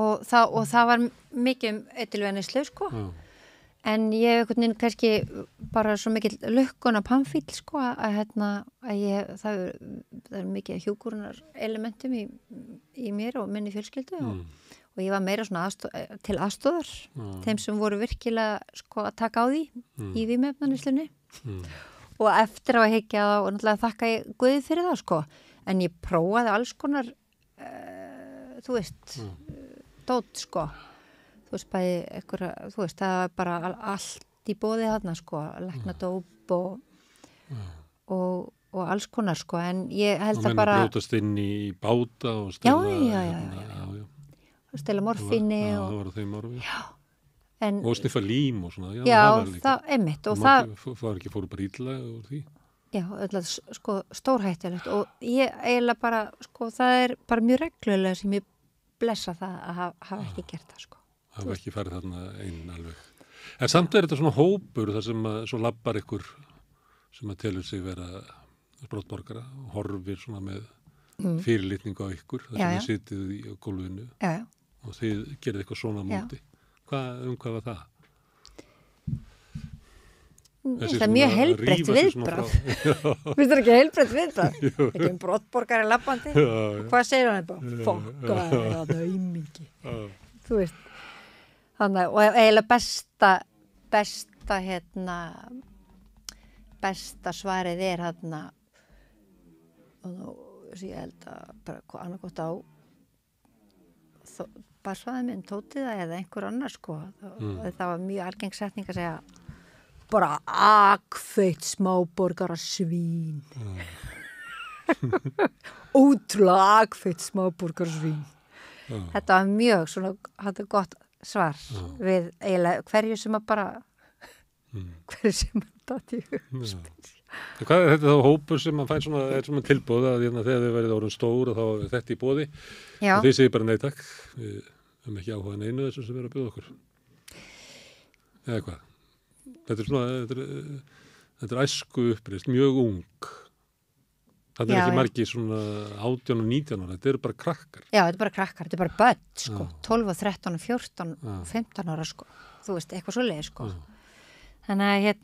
Og það var mikið eitilvenislu, sko. Já. En ég kannski bara svo mikil lukkun á pamfíl, sko, að það er mikið hjúkurunar elementum í mér og minni fjölskyldu og ég var meira svona til aðstóðar þeim sem voru virkilega, sko, að taka á því í vímuefnaneslunni og eftir að hyggja það og náttúrulega þakka ég Guði fyrir það, sko, en ég prófaði alls konar þú veist dót, sko. Þú veist, bæði einhverja, þú veist, það var bara allt í boði þarna, sko, læknadóp og alls konar, sko, en ég held að bara... Og menn brjótast inn í báta og stela... Já. Stela morfíni og... Já, það var þeim morfín. Já. Og sniffa lím og svona. Já, það einmitt, og það... Það fóru bara illa úr því. Já, öll, sko, stórhættulegt og ég eiginlega bara, sko, það er bara mjög reglulega sem ég blessa það að hafa ekki gert það, sko. Það var ekki farið þarna einn alveg. En samt er þetta svona hópur þar sem svo labbar ykkur sem að telur sig vera brottborgara og horfir svona með fyrirlitningu á ykkur þar sem þið sitið í gólfinu og þið gerið eitthvað svona móti. Hvað var það? Það er mjög heilbreytt viðbragð. Finnst það ekki heilbreytt viðbragð? Ekki brottborgari labbandi. Hvað segir hann bara? Fokka, það er aumingi. Þú veist. Þannig, og eiginlega besta svarið er og ég held að bara annarkot á barsfaði minn tótið það eða einhver annar, sko. Það var mjög algeng setning að segja bara akfeitt smáborgara svín. Ótrúlega akfeitt smáborgara svín. Þetta var mjög svona, þetta er gott svar við eiginlega hverju sem að bara hverju sem að dæti í hug. Hvað er þetta þá hópur sem að fæn svona tilboð að þegar þið verið orðin stór og þá er þetta í boði og þið segir bara nei takk, við höfum ekki áhuga neinu þessu sem er að bjóða okkur eða hvað? Þetta er svona, þetta er æsku uppreist, mjög ung. Það er ekki margir svona 18 og 19 ára, þetta eru bara krakkar. Já, þetta er bara krakkar, þetta er bara börn, sko. 12 og 13 og 14 og 15 ára, sko. Þú veist, eitthvað svo leið, sko. Þannig að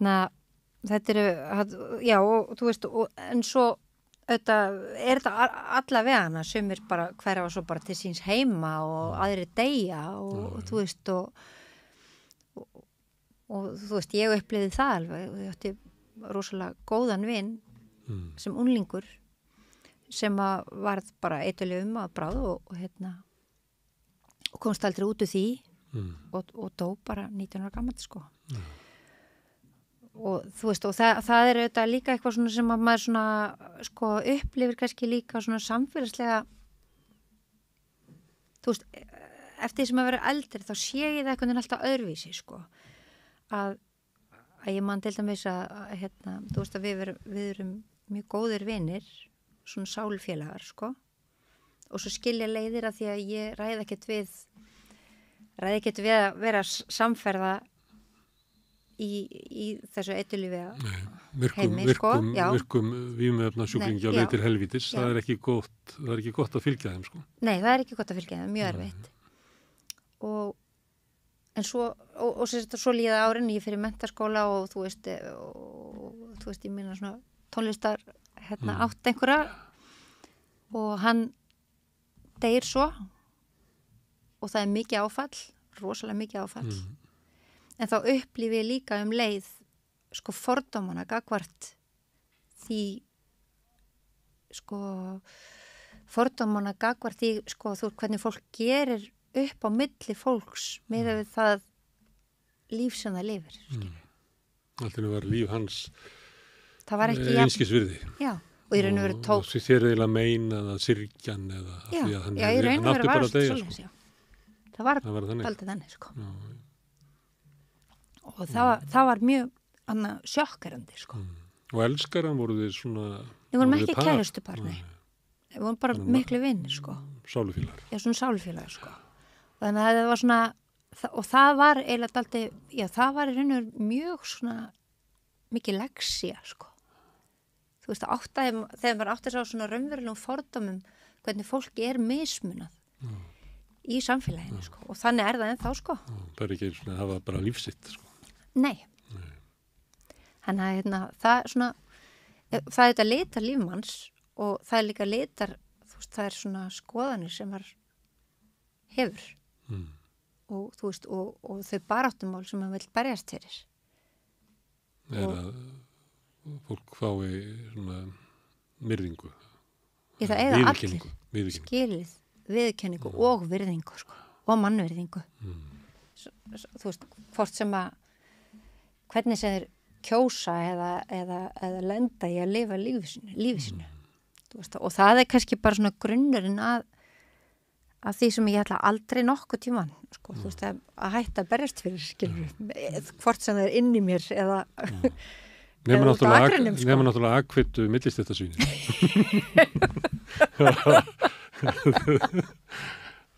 þetta eru, já, og þú veist, en svo er þetta alla vegana, sumir bara hverfa svo bara til síns heima og aðrir deyja og þú veist, og þú veist, ég upplifði það alveg og ég átti rosalega góðan vin sem unglingur sem að varð bara eitthvað að bráð og komst aldrei út úr því og dó bara 19 ára gamall, sko. Og þú veist, og það er auðvitað líka eitthvað svona sem að maður svona, sko, upplifir kannski líka svona samfélagslega, þú veist, eftir því sem að vera eldri þá sé ég það einhvern veginn alltaf öðruvísi, sko, að ég man til dæmis að þú veist að við erum mjög góðir vinir, svona sálfélagar, sko, og svo skilja leiðir að því að ég ræði ekkert við að vera samferða í þessu eitulífi heimi, sko. Virkum vímuefnasjúklingi á leið til helvítis, það er ekki gott að fylgja þeim, sko. Nei, það er ekki gott að fylgja þeim, mjög erfitt. En svo líða árin, ég fyrir menntaskóla og þú veist, og þú veist, ég minna svona tónlistar átt einhverja og hann deyr svo og það er mikið áfall, rosalega mikið áfall en þá upplifi ég líka leið sko fordómana gagvart því sko fordómana gagvart því sko þú hvernig fólk gerir upp á milli fólks með það líf sem það lifir. Alltaf var líf hans það var ekki einskisvirði. Já, og í raun og veru tók. Og þér eiginlega meina eða syrgjan eða já, því að hann í raun og veru var það svoleiðis, já. Það var aldrei þannig, sko. Já. Og það var mjög sjokkerandi, sko. Og elskaran voru þið svona... Við vorum ekki kærustuparni. Við vorum bara miklu vinnir, sko. Sálufélagar. Já, svona sálufélagar, sko. Þannig að það var svona... Og það var eiginlega aldrei... Já, það var í raun og veru mjög svona... Mikið leksía, sko. Þú veist, þegar maður átti sá svona raunverulegum fordómum hvernig fólki er mismunað í samfélaginu, sko. Og þannig er það ennþá, sko. Það er ekki svona að hafa bara lífsitt, sko. Nei. Þannig að það er svona, það er þetta litar lífmanns og það er líka litar, þú veist, það er svona skoðanir sem var hefur og þú veist, og þau baráttumál sem maður vill berjast fyrir. Að fólk fái svona myrðingu. Í það eiga allir skilið viðurkenningu og virðingu, sko, og mannvirðingu. Þú veist, hvort sem að hvernig sem þeir kjósa eða lenda í að lifa lífi sínu. Og það er kannski bara svona grunnurinn að því sem ég ætla aldrei nokkuð tíman, sko, þú veist, að hætta að berjast fyrir, skilur, hvort sem það er inn í mér eða Nefna náttúrulega akkvittu millist þetta svíni.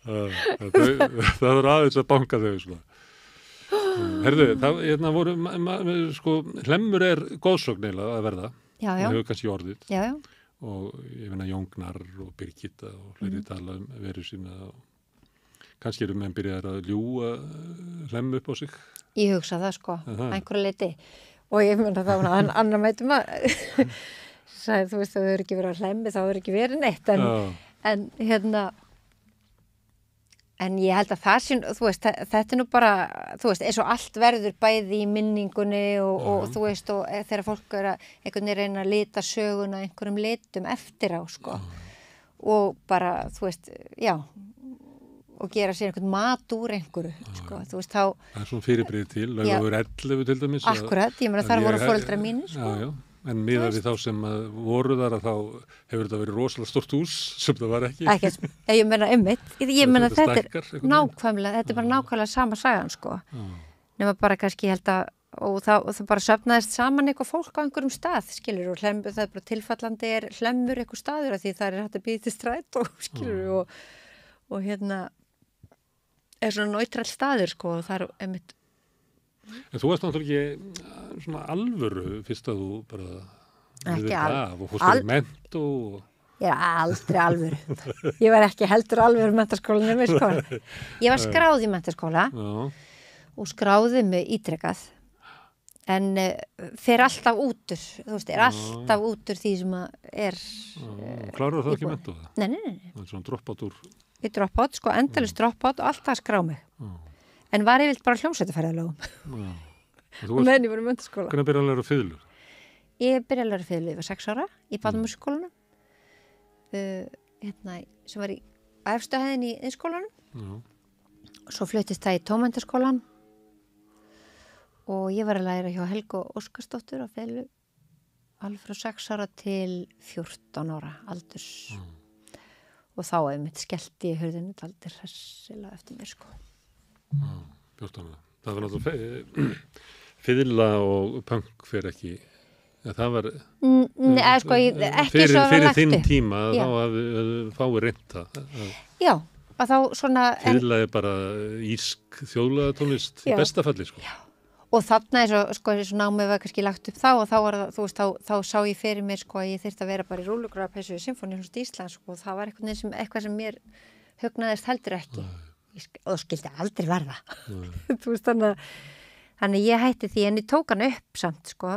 Það er aðeins að banka þau, svona. Herðu, það voru, sko, hlemmur er góðsögn eiginlega að verða. Já. Það hefur kannski orðið. Já. Og ég finna Jóngnar og Birgitta og fleiri tala veru sína og kannski eru menn byrjaðar að ljúga hlemm upp á sig. Ég hugsa það, sko, einhverju leiti. Og ég myndi að það var annar mætum að sagði, þú veist, það hefur ekki verið að hlemmi, þá hefur ekki verið neitt. En ég held að það sé, þú veist, þetta er nú bara, þú veist, eins og allt verður bæði í minningunni og þú veist, og þegar fólk er að einhvern veginn reyna að lita söguna einhverjum litum eftir á, sko. Og bara, þú veist, já, og gera sér einhvern mat úr einhverju, sko, þú veist, þá... Það er svona fyrirbrigði til, lögur 11 til dæmis. Akkurat, ég meina þar voru foreldrar mínir, sko. Já. En miðað við þá sem voru þar að þá hefur þetta verið rosalega stort hús sem það var ekki. Ekki, ég meina einmitt. Ég meina þetta er nákvæmlega, þetta er bara nákvæmlega sama sagan, sko. Nema bara kannski held að, og það bara söfnaðist saman eitthvað fólk á einhverjum stað, skilur, og hlemmur, það er bara tilfallandi hlemmur eitthvað staður af því það er hægt að býða til stræt og skilur, og er svona náttúrulega staður, sko, og það er einmitt. En þú varst náttúrulega ekki svona alvöru fyrst að þú bara ekki og fórstu í menntó Ég er aldrei alvöru. Ég var ekki heldur alvöru menntaskólanum, sko. Ég var skráð í menntaskóla og skráði mig ítrekað en fer alltaf útur, þú veist, alltaf útur því sem er Klárar það ekki menntó það? Nei. Það er svona dropout úr Ég dropout, sko, endalaust dropout og alltaf að skrá mig. En var ég vilt bara hljómsveitaferðalögum. Meðan ég var í menntaskóla. Hvernig byrjaði að læra fiðlu? Ég byrjaði að læra fiðlu, ég var 6 ára í Barnamússkólanum. Sem var í efstu hæðin í iðnskólanum. Svo fluttist það í tónmenntaskólan og ég var að læra hjá Helgu Óskarsdóttur á fiðlu alveg frá 6 ára til 14 ára aldurs. Og þá einmitt skellti ég hurðinu daldir hressilega eftir mér, sko. 14 ára. Það var náttúrulega fiðla og punk fyrir ekki. Það var sko, ekki svo að fyrir þinn tíma þá fáið reynda. Já, að þá svona fiðla er bara írsk þjóðlagatónlist í besta falli, sko. Já. Og þarna sko, námið var kannski lagt upp þá og þá var það, þú veist, þá sá ég fyrir mér, sko, að ég þyrfti að vera bara í rúllugrafapeysu í Sinfóníuhúsi Íslands, sko, og það var eitthvað sem mér hugnaðist heldur ekki. Og það skildi aldrei verða. Þú veist, þannig ég hætti því, en ég tók hann upp samt, sko,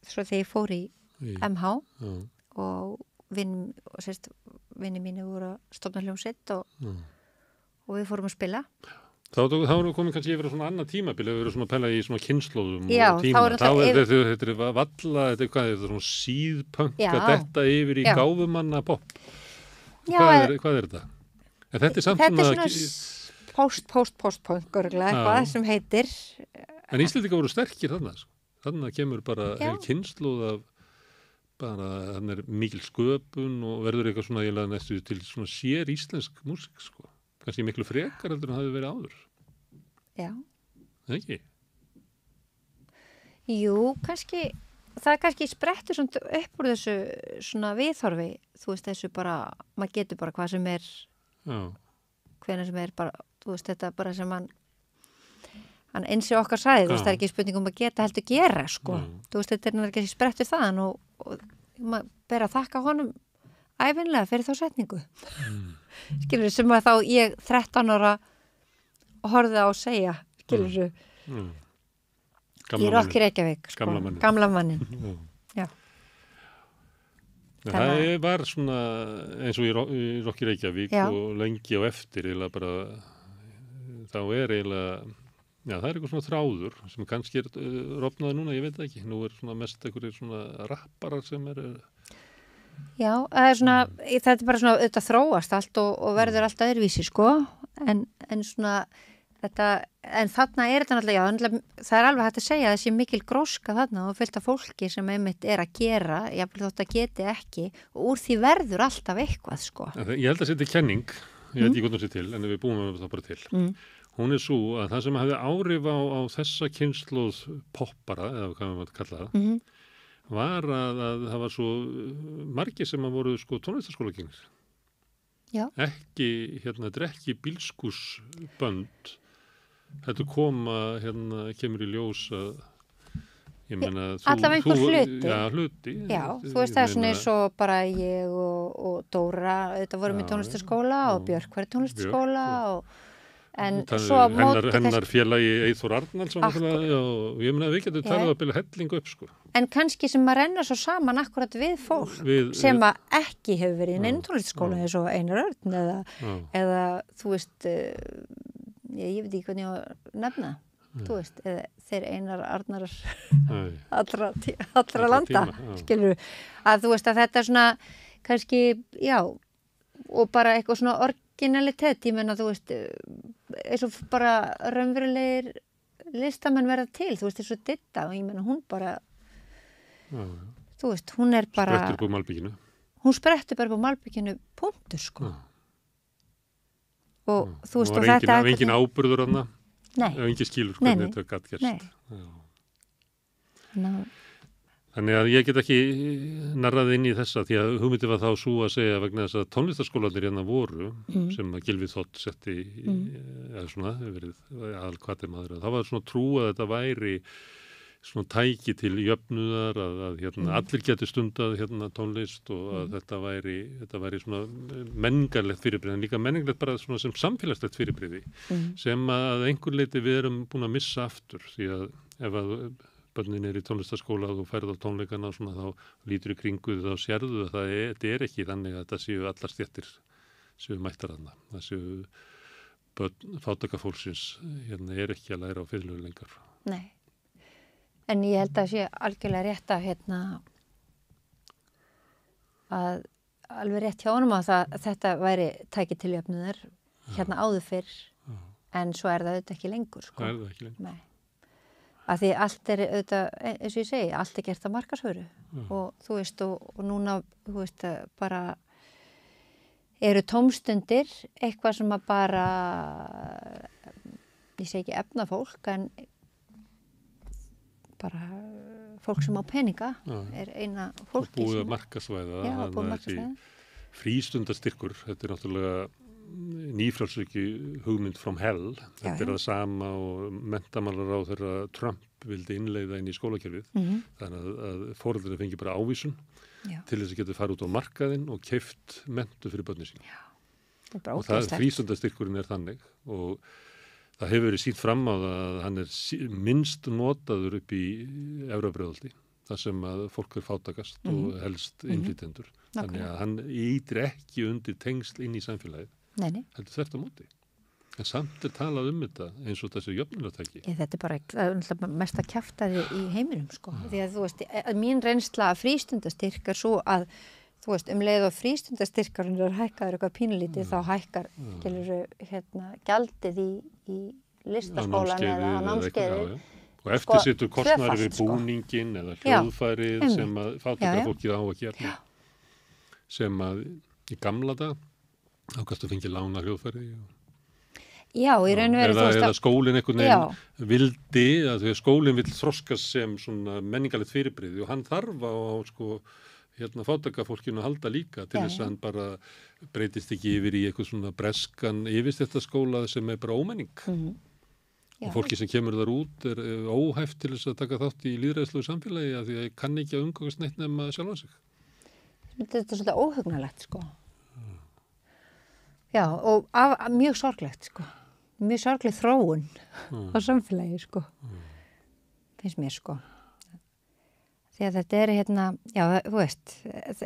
svo þegar ég fór í MH og vinni mínu voru að stofna hljómsveit og við fórum að spila. Þá erum við komið kannski yfir svona annað tímabili, við erum svona að pæla í svona kynnslóðum og tíma. Þetta er valla, þetta er hvað, þetta er svona síðpönka, þetta yfir í gáfumanna pop. Hvað er þetta? En þetta er samt svona post-punk örgulega, eitthvað sem heitir. En Íslendingar voru sterkir þannig. Þannig kemur bara kynnslóð af bara, þannig mikil sköpun og verður eitthvað svona eiginlega næstu til svona sér íslensk músík, sko. Kannski miklu frekar heldur en það hefði verið áður. Já. Ekki? Jú, kannski, það kannski sprettur svona upp úr þessu svona viðhorfi, þú veist, þessu bara, maður getur bara hvað sem er, hvenær sem er bara, þú veist, þetta bara sem hann eins og okkar sagði, þú veist, það er ekki spurning að geta heldur gera, sko. Þú veist, þetta er ekki sprettur þaðan og maður ber að þakka honum ævinlega fyrir þá setningu. Skilur sem að þá ég 13 ára horfði á að segja, skilur í Rock í Reykjavík, sko. Gamla mannin. Já. Það var svona eins og í Rock í Reykjavík og lengi á eftir eiginlega bara þá eiginlega það er eitthvað svona þráður sem kannski rofnaði núna, ég veit það ekki. Nú svona mest einhverjir svona rapparar sem Já, það er svona, þetta er bara svona auðvitað þróast allt og verður allt öðruvísi, sko, en svona þetta, en þarna er þetta náttúrulega, það er alveg hægt að segja að það sé mikil gróska þarna og fullt af fólki sem einmitt er að gera, jafnvel þótt að geti ekki og úr því verður alltaf eitthvað, sko. Ég held að þetta er kenning, ég veit ekki hvað það sé til, en við búum það bara til. Hún er svo að það sem hefði áhrif á þessa kynslóð poppara, eða hvað maður kalla það, var að það var svo margir sem að voru sko tónlistarskólagengir. Já. Þetta er ekki bílskúrsbönd. Þetta kemur í ljós að ég meina allavega einhver hluti. Já, hluti. Já, þú veist það er svona eins og bara ég og Dóra, þetta vorum í tónlistarskóla og Björk var í tónlistarskóla en svo hennar félagi Eyþór Arnaldsson og ég meina við getum talað að byrja hellingu upp, sko. En kannski sem að renna svo saman akkurat við fólk sem að ekki hefur verið í neinu tónlistarskóla eins og Einar Örn eða þú veist ég veit ekki hvernig ég á að nefna þú veist, eða þeir Einar Arnarar allra landa skilur að þú veist að þetta er svona kannski, já og bara eitthvað svona originalitet, ég menna þú veist eins og bara raunverulegir listamenn verða til, þú veist eins og Didda og ég menna hún bara þú veist, hún er bara sprettur upp á malbyggjunu hún sprettur bara upp á malbyggjunu punktur, sko og þú veist og þetta og engin áburður hana og engin skilur hvernig þetta gætt gerst þannig að ég get ekki narrað inn í þessa því að hugmyndi var þá svo að segja vegna þess að tónlistarskólanir hérna voru sem að Gylfi Þótt setti eða svona, verið aðalkvati maður það var svona trú að þetta væri svona tæki til jöfnuðar að allir geti stundað tónlist og að þetta væri svona menningarlegt fyrirbrigði en líka menningarlegt bara svona sem samfélagslegt fyrirbrigði sem að einhver leiti við erum búin að missa aftur því að ef að börnin í tónlistarskóla og þú færð á tónleikana svona þá lítur í kringu þá sérðu að þetta er ekki þannig að þetta séu allar stéttir séu mættar þarna það séu börn fátæka fólksins er ekki að læra á fiðlu lengur. Nei. En ég held að sé algjörlega rétt að alveg rétt hjá honum að þetta væri tæki til jöfnuðar áður fyrr en svo er það auðvitað ekki lengur, sko. Það er það ekki lengur. Nei. Að því allt er auðvitað, eins og ég segi, allt er gert að markaðsvöru og þú veist og núna, þú veist, bara eru tómstundir eitthvað sem að bara ég segi ekki efna fólk en bara fólk sem á peninga er eina fólki sem búið að markaðsvæða frístundastyrkur, þetta er náttúrulega nýfrjálsöki hugmynd from hell þetta er það sama og menntamálaráðherra Trump vildi innleiða inn í skólakerfið þannig að foreldrar fengi bara ávísun til þess að geta farið út á markaðinn og keypt menntun fyrir börnin sín og það frístundastyrkurinn er þannig og það hefur verið sýnt fram á það að hann er minnst notaður upp í Efra-Breiðholti þar sem að fólk fátækast og helst innflytjendur. Þannig að hann ýtir ekki undir tengsl inn í samfélagið. Nei. Heldur þvert á móti. En samt talað þetta eins og þessi jöfnunartæki. Þetta bara mesta kjaftaði í heiminum, sko. Því að þú veist, mín reynsla af frístundastyrk svo að, þú veist, leið og frístundastyrkarinn hækkaður eitthvað pínulítið, þá hækkar gjaldið í listaskólan eða námskeiði. Og eftir situr kostnaður við búningin eða hljóðfærið sem að fátækra fólkið á að gera. Sem að í gamla dag ákast að fengi lána hljóðfærið. Já, í raun og veru eða skólinn einhvern veginn vildi, að því að skólinn vill þroskast sem svona menningarlegt fyrirbrigði og hann þarf á fátækafólkinu að halda líka til þess að hann bara breytist ekki yfir í eitthvað svona breskan yfirstjættaskóla sem bara ómenning. Og fólki sem kemur þar út óhæft til þess að taka þátt í lýðræðislegu samfélagi að því að ég kann ekki að umgangast neitt nema sjálfan sig. Þetta er svolítið óhugnalegt, sko. Já, og mjög sorglegt, sko. Mjög sorgleg þróun á samfélagi, sko. Finnst mér, sko. Því að þetta já, þú veist,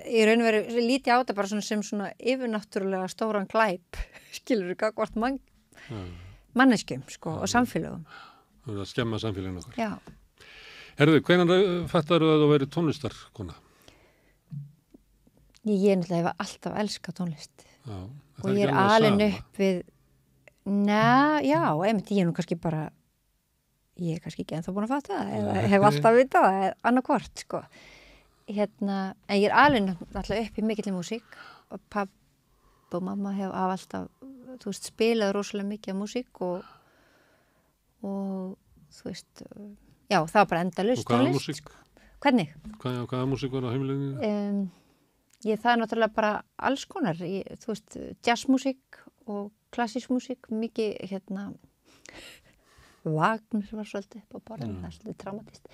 í raun og veru líti á þetta bara sem svona yfirnáttúrulega stóran glæp, skilur gagnvart manneskjum, sko, og samfélögum. Það er að skemma samfélaginu okkar. Já. Herðu, hvenær fattaru að þú verið tónlistarkona? Ég náttúrulega hef alltaf elskað tónlist. Já. Og ég alin upp við, einmitt, ég kannski bara, ég kannski ekki ennþá búin að fatta það, eða hef alltaf vitað það, annarkvort, sko. En ég alin alltaf upp í mikilli músík og pappa og mamma hef alltaf, þú veist, spilað rosalega mikið af músík og þú veist, já, það var bara endalaust tónlist. Og hvaða músík? Hvernig? Hvaða músík var á heimilinu? Það er náttúrulega bara alls konar, þú veist, jazzmúsík og klassísk músík, mikið, Wagner var svolítið upp á borðinu, það er svolítið traumatist.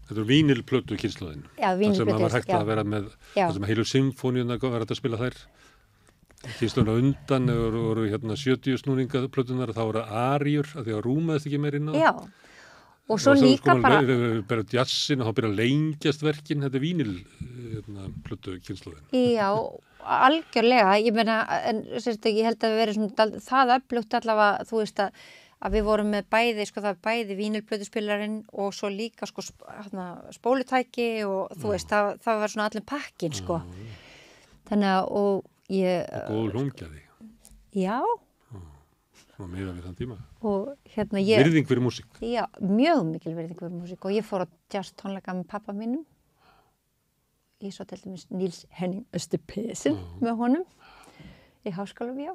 Þetta er vínilplötu kynslóðin. Já, vínilplötu. Það sem var hægt að vera með, það sem heilu symfóníuna var hægt að spila þær. Kynslóðina undan voru 70 snúningaplötunar, þá voru aríur, af því að rúmaðist ekki meir inn á. Já. Og svo líka bara jazzin og þá byrja að lengjast verkin, þetta er vínilplötu kynslóðin. Já, algjörlega, ég meina, ég held að við verið það öflugt allavega, þú veist að við vorum með bæði, sko, það bæði vínilplötuspilarinn og svo líka, sko, spólutæki og þú veist, það var svona allir pakkin, sko. Þannig að, og ég... Góð hlungjaði. Já. Svona meira við þann tíma. Og ég... Virðing fyrir músík. Já, mjög mikil virðing fyrir músík og ég fór á jazz tónleika með pappa mínum. Ég svo til dæmis Níls Henning Østepesen með honum í Háskólabíó.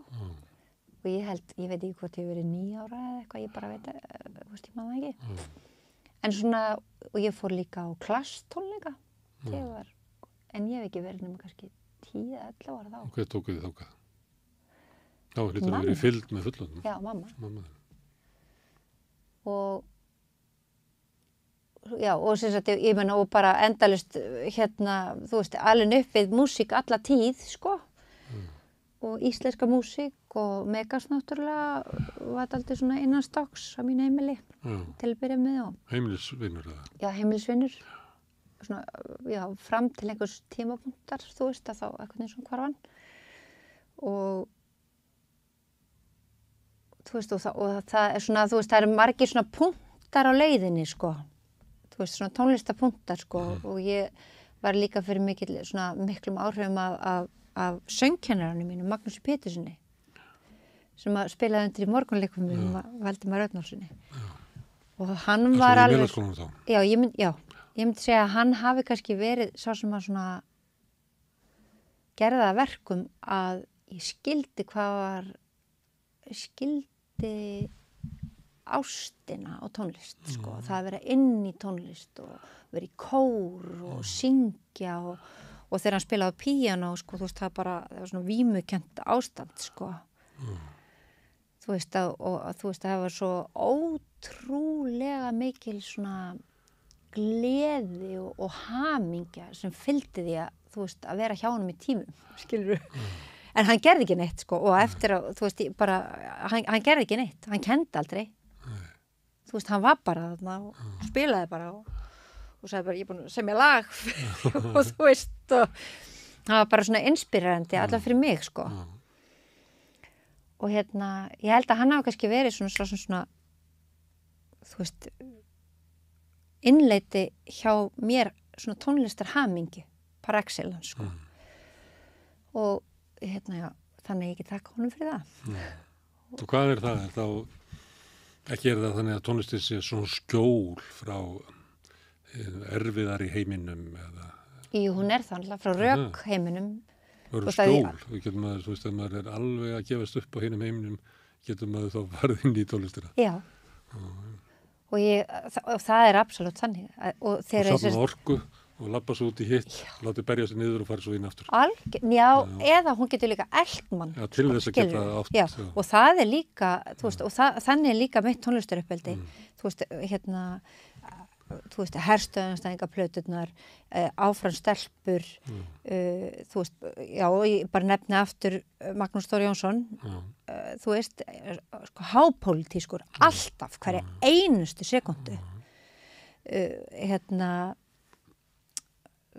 Og ég veit ekki hvort ég verið 9 ára eða eitthvað, ég bara veit ég maður það ekki. En svona, og ég fór líka á klasstónleika. En ég hef ekki verið nema kannski 10-11 ára þá. Og hvað tókuð þið þákað? Já, hlýtur að verið fylgd með fullorðnum. Já, mamma. Og sem sagt, ég meina, og bara endalaust, þú veist, alin upp við músík alla tíð, sko. Og íslenska músík og Megas náttúrulega var aldrei svona innanstokks á mínu heimili til að byrja með. Heimilisvinur eða? Já, heimilisvinur. Svona, já, fram til einhvers tímapunktar, þú veist, að þá eitthvað eins og hvarfan. Og þú veist, og það er svona, þú veist, það eru margir svona punktar á leiðinni, sko. Þú veist, svona tónlistapunktar, sko. Og ég var líka fyrir miklum áhrifum af söngkennaranum mínu, Magnúsi Pétursinni, sem spilaði undir í morgunleikum með Valdimar Örnólfssyni. Og hann var alveg... Það er í Melaskólanum þá? Ég myndi segja að hann hafi kannski verið sá sem að svona gerða verkum að ég skildi ástina á tónlist, sko. Það að vera inn í tónlist og vera í kór og syngja og þegar hann spilaði á píanó, sko, þú veist, það var svona vímukent ástand, sko. Þú veist, það var svo ótrúlega mikil svona gleði og hamingja sem fylgdi því að, þú veist, að vera hjá honum í tímum, skilurðu. En hann gerði ekki neitt, sko, og eftir að, þú veist, bara, hann gerði ekki neitt, hann kendi aldrei. Þú veist, hann var bara þarna og spilaði bara og sagði bara, ég er búin að semja lag og þú veist, og það var bara svona inspirerandi allavega fyrir mig, sko. Og ég held að hann hafa kannski verið svona þú veist, innleiti hjá mér svona tónlistarhamingju par excellence, sko. Og já, þannig ég get þakka honum fyrir það. Og hvað er það? Ekki er það þannig að tónlistin sé svona skjól frá erfiðar í heiminum eða... Jú, hún er það alltaf frá rök heiminum. Það eru skjól. Þú getur maður, þú veist, ef maður er alveg að gefast upp á hinum heiminum, getur maður þá farið inn í tónlistina. Já. Og það er absolutt þannig. Og safna orku og labba svo út í hitt, láti berja sig niður og fara svo inn aftur. Eða hún getur líka eltmann. Já, til þess að geta átt. Já, og það er líka, þú veist, og þannig er líka mitt tónlistaruppeldi. Þú veist, herstöðanstæðingaplöturnar, áfram stelpur, þú veist, já, ég bara nefni aftur Magnús Þór Jónsson, þú veist, sko, hápólitískur, alltaf, hverja einustu sekundu.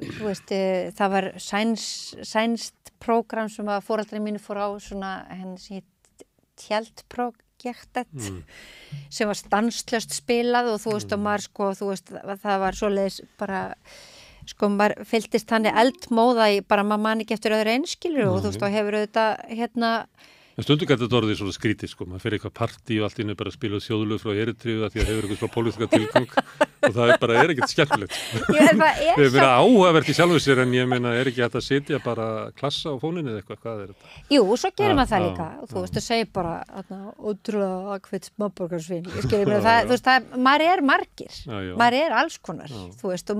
Þú veist, það var sænst prógram sem að foreldrar mínu fór á, svona, tjaldprógram, sem var stanslaust spilað og þú veist, og maður sko, þú veist, það var svoleiðis bara, sko, maður fylltist þannig eldmóða í bara maður man ekki eftir öðru einskilur og þú veist, og hefur auðvitað, En stundum gæti þetta orðið svona skrítið, sko, maður fyrir eitthvað partí og allt í einu bara að spila þjóðlög frá Eritríu því að hefur eitthvað svona pólitíska tilgang og það bara ekkert skemmtilegt. Við erum verið áhugavert í sjálfu sér en ég meina, ekki hægt að sitja bara klassa á fóninni eða eitthvað, hvað er þetta? Jú, svo gerir maður það líka og þú veist, það segir bara, ótrúlega akvitt smáborgarsvin, þú veist, maður margir, maður alls konar, þú veist, og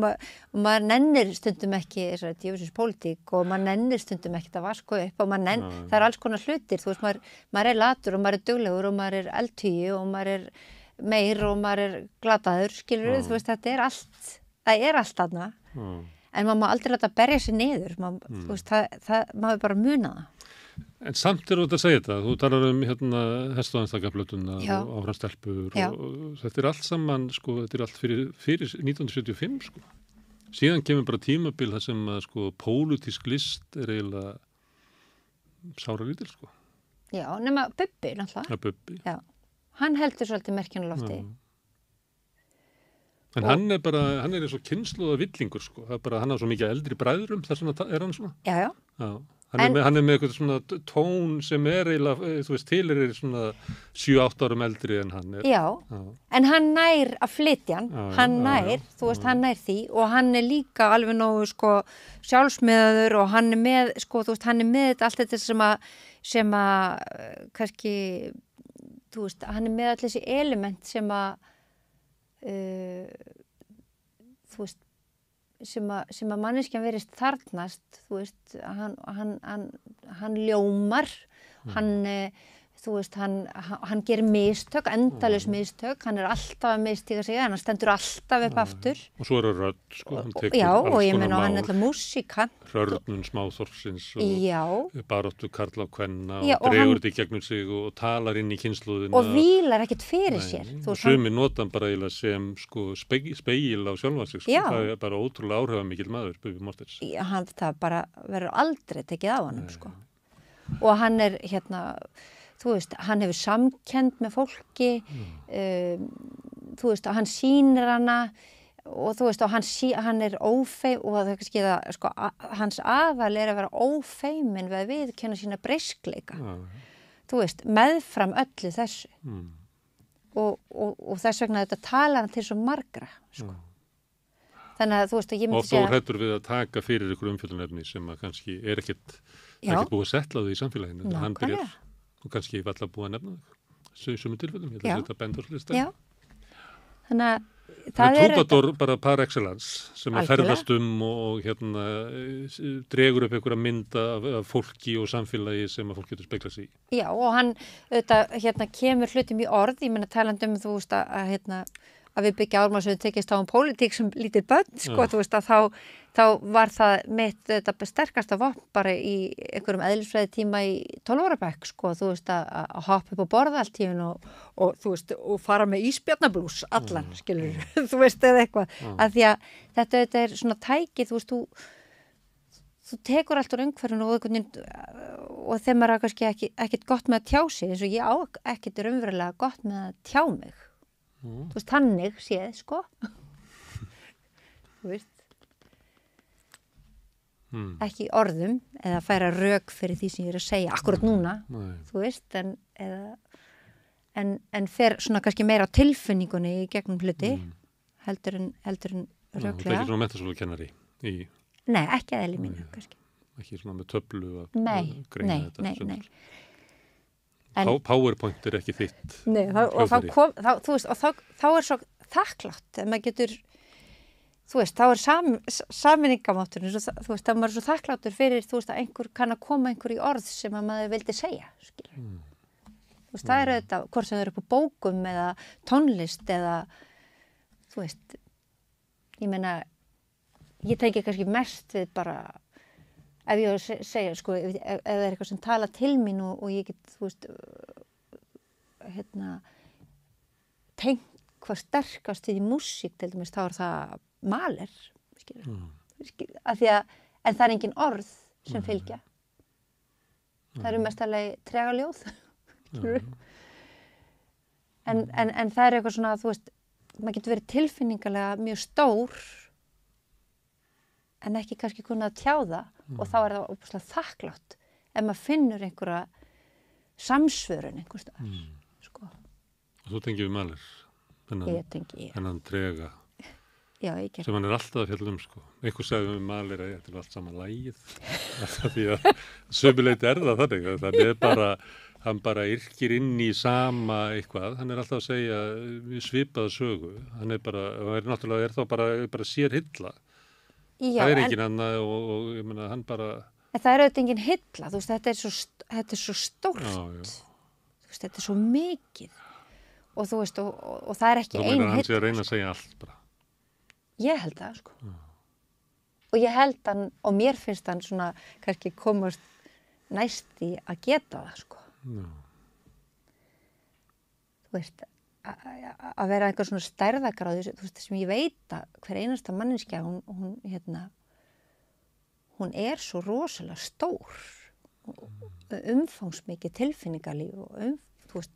maður nennir stundum ekki þessari djöfusins pólitík og maður nennir stundum ekki að vaska upp og það er alls konar hlutir, þú veist, maður latur og maður duglegur og maður eldhugi og maður meir og maður glataður, skilur þú veist, það er allt þarna, en maður má aldrei láta berja sig niður, þú veist, maður bara muna það. En samt er þetta að segja þetta, þú talar hestöðanstæðingaplötuna og áfram stelpur og þetta er allt saman, sko, þetta er allt fyrir 1975, sko. Síðan kemur bara tímabil þar sem að, sko, pólitísk list er eiginlega sáralítil, sko. Já, nema Bubbi, náttúrulega. Ja, Bubbi. Já, hann heldur svolítið merkjana lofti. En hann er eins og kynslóða villingur, sko. Það er bara, hann har svo mikið eldri bræðrum, þess vegna er hann svona. Já. Hann er með eitthvað svona tón sem er eiginlega, þú veist, til er svona 7-8 árum eldri en hann er. Já, en hann nær að flytja hann nær, þú veist, hann nær því og hann er líka alveg nógu, sko, sjálfsmiðaður og hann er með, sko, þú veist, hann er með allt þetta sem að kannski, þú veist, hann er með allir þessi element sem að þú veist, sem að manneskjan verist þarnast, þú veist, hann ljómar, hann, þú veist, hann gerir mistök, endalaus mistök, hann er alltaf að mistíka sig, hann stendur alltaf upp aftur. Og svo er það rödd, sko, hann tekur já, og ég meina, hann er alltaf músíkant. Hrörnun smáþorsins og baráttu karla og kvenna og dregur þetta í gegnum sig og talar inn í kynslóðina. Og vílar ekkert fyrir sér. Og sumir nota hann bara sem, sko, spegil á sjálfan sig, sko. Það er bara ótrúlega áhrifamikill maður, Bubbi Morthens. Já, það bara verður aldrei tekið á hann, sko. Og hann er, þú veist, hann hefur samkennd með fólki, þú veist, og hann sýnir hana og þú veist, og hann er ófeim og það er kannski það, sko, hans aðal er að vera ófeimin við að viðurkenna sína breyskleika. Þú veist, meðfram öllu þessu. Og þess vegna þetta talar hann til svo margra, sko. Þannig að, þú veist, ég myndi segja... Og hræddur við að taka fyrir ykkur umfjöllunarefni sem að kannski er ekkert búið að setla þau í samfélaginu. Nákvæmlega. Og kannski ég var alltaf búið að nefna þau sumum tilfellum, ég ætla að setja bendarslista. Já, þannig að það er Trúbador bara par excellence sem að ferðast og dregur upp einhverja mynd af fólki og samfélagi sem að fólk getur speglað sig í. Já, og hann kemur hlutum í orð, ég meina talandi þú veist að að við byggja Ármannsson tekist á pólitík sem lítið börn, sko, þú veist að þá var það mitt þetta sterkasta vopn bara í einhverjum eðlisfræði tíma í 12 ára bekk, sko, þú veist að hoppa upp á borða allt tíun og þú veist, og fara með ísbjarnablús allan, skilur, þú veist, eða eitthvað, að því að þetta er svona tæki, þú veist, þú tekur allt úr umhverfinu og þeim er það kannski ekkit gott með að tjá sig, eins og ég á ekkit raunverulega gott með að tjá mig. Þú veist, þannig séð, sko. Þú veist. Ekki orðum eða færa rök fyrir því sem ég er að segja akkurat núna, þú veist, en fer svona kannski meira á tilfinningunni í gegnum hluti, heldur en röklega. Það er ekki svona menntaskólakennari í... Nei, ekki að eðli mínu, kannski. Ekki svona með töflu að greina þetta. Nei. PowerPoint er ekki þitt. Nei, og þá er svo þakklátt ef maður getur, þú veist, þá er sammenningamáttur, þú veist, þá er maður svo þakkláttur fyrir, þú veist, að einhver kann að koma einhver í orð sem að maður vildi segja, skilur. Þú veist, það er auðvitað, hvort sem það eru upp á bókum eða tónlist eða, þú veist, ég meina, ég tengi kannski mest við bara, ef ég segja, sko, ef það er eitthvað sem tala til mín og ég get, þú veist, tengt hvað sterkast í músík, til dæmis, þá er það Mahler, skilur, af því að, en það er engin orð sem fylgja. Það eru mest alveg trega ljóð, skilur. En það er eitthvað svona, þú veist, maður getur verið tilfinningalega mjög stór, en ekki kannski kunna að tjá það og þá er það óbúslega þakklátt ef maður finnur einhverja samsvörun einhvers staðar, sko. Og þú tengir við Mahler, þennan trega, sem hann er alltaf að fjalla sko. Einhver sagði með Mahler að þetta er allt saman lagið, því að sömuleyti er það þannig, þannig er bara, hann bara yrkir inn í sama eitthvað, hann er alltaf að segja svipaða sögu, hann er bara, náttúrulega er þá bara sér hylla. Já, það er engin annað og ég meina, hann bara... En það er auðvitað engin hylla, þú veist, þetta er svo stórt, þú veist, þetta er svo mikið og þú veist, og það er ekki ein hylla. Þá meina hann sé að reyna að segja allt bara. Ég held það, sko. Og ég held hann, og mér finnst hann svona, kannski komast næst í að geta það, sko. Þú veist, að vera einhver svona stærðagráð, þú veist, sem ég veit að hver einasta manneskja, hún er svo rosalega stór, umfangsmikið tilfinningalíf og þú veist,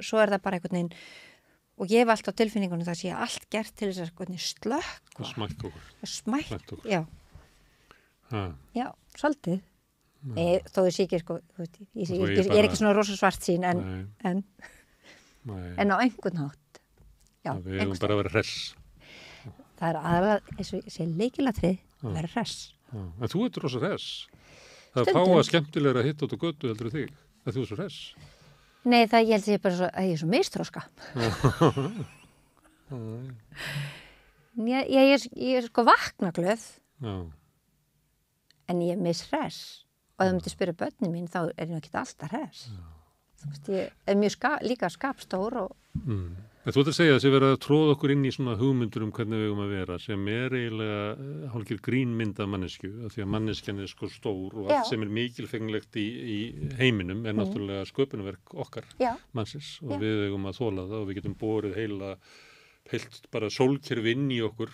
svo er það bara einhvern veginn, og ég hef alltaf á tilfinningunum það sé allt gert til þess að slökk og smætt okkur. Já, svolítið. Þó ég sé ekki, sko, ég er ekki svona rosa svart sín, en á einhvern hátt. Já, við hefum bara að vera hress. Það er aðalega, eins og ég sé leikilatrið, að vera hress. En þú ert rosa hress. Það er fáa skemmtilegra að hitta út á götu heldur þig, að þú er svo hress. Nei, það ég held að ég bara að ég er svo mistróska. Ég er sko vaknaglöð, en ég er mishress. Og ef þú myndir spyrja börnin mín, þá er ég ekki alltaf hress. Þú veist, ég er mjög líka skapstór og... En þú ert að segja að þessi verið að tróða okkur inn í svona hugmyndur hvernig við eigum að vera, sem er eiginlega hálfgeir grínmynd af manneskju, af því að manneskjan er sko stór og allt sem er mikilfenglegt í heiminum er náttúrulega sköpunarverk okkar mannsins og við eigum að þola það og við getum borið heilt bara sólkerfi inn í okkur.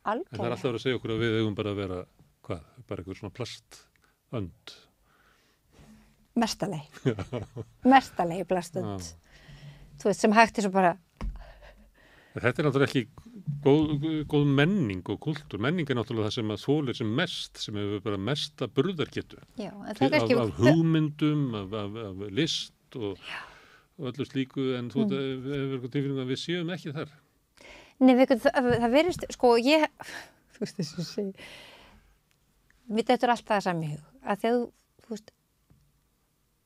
Algjörlega. En það er alltaf að segja okkur að við eigum bara að vera, bara eitthvað svona plastönd. Mestalegi plastönd. Þú veist, sem hægt er svo bara... Þetta er náttúrulega ekki góð menning og kultúr. Menning er náttúrulega það sem að þolir sem mest, sem hefur bara mesta burðargetu. Já, en það er ekki... Af hugmyndum, af list og öllu slíku, en þú hefur tilfinningu að við séum ekki þar. Nei, það verðist, sko, þú veist þess að segja, þetta er alltaf það sami hug, að þegar þú veist,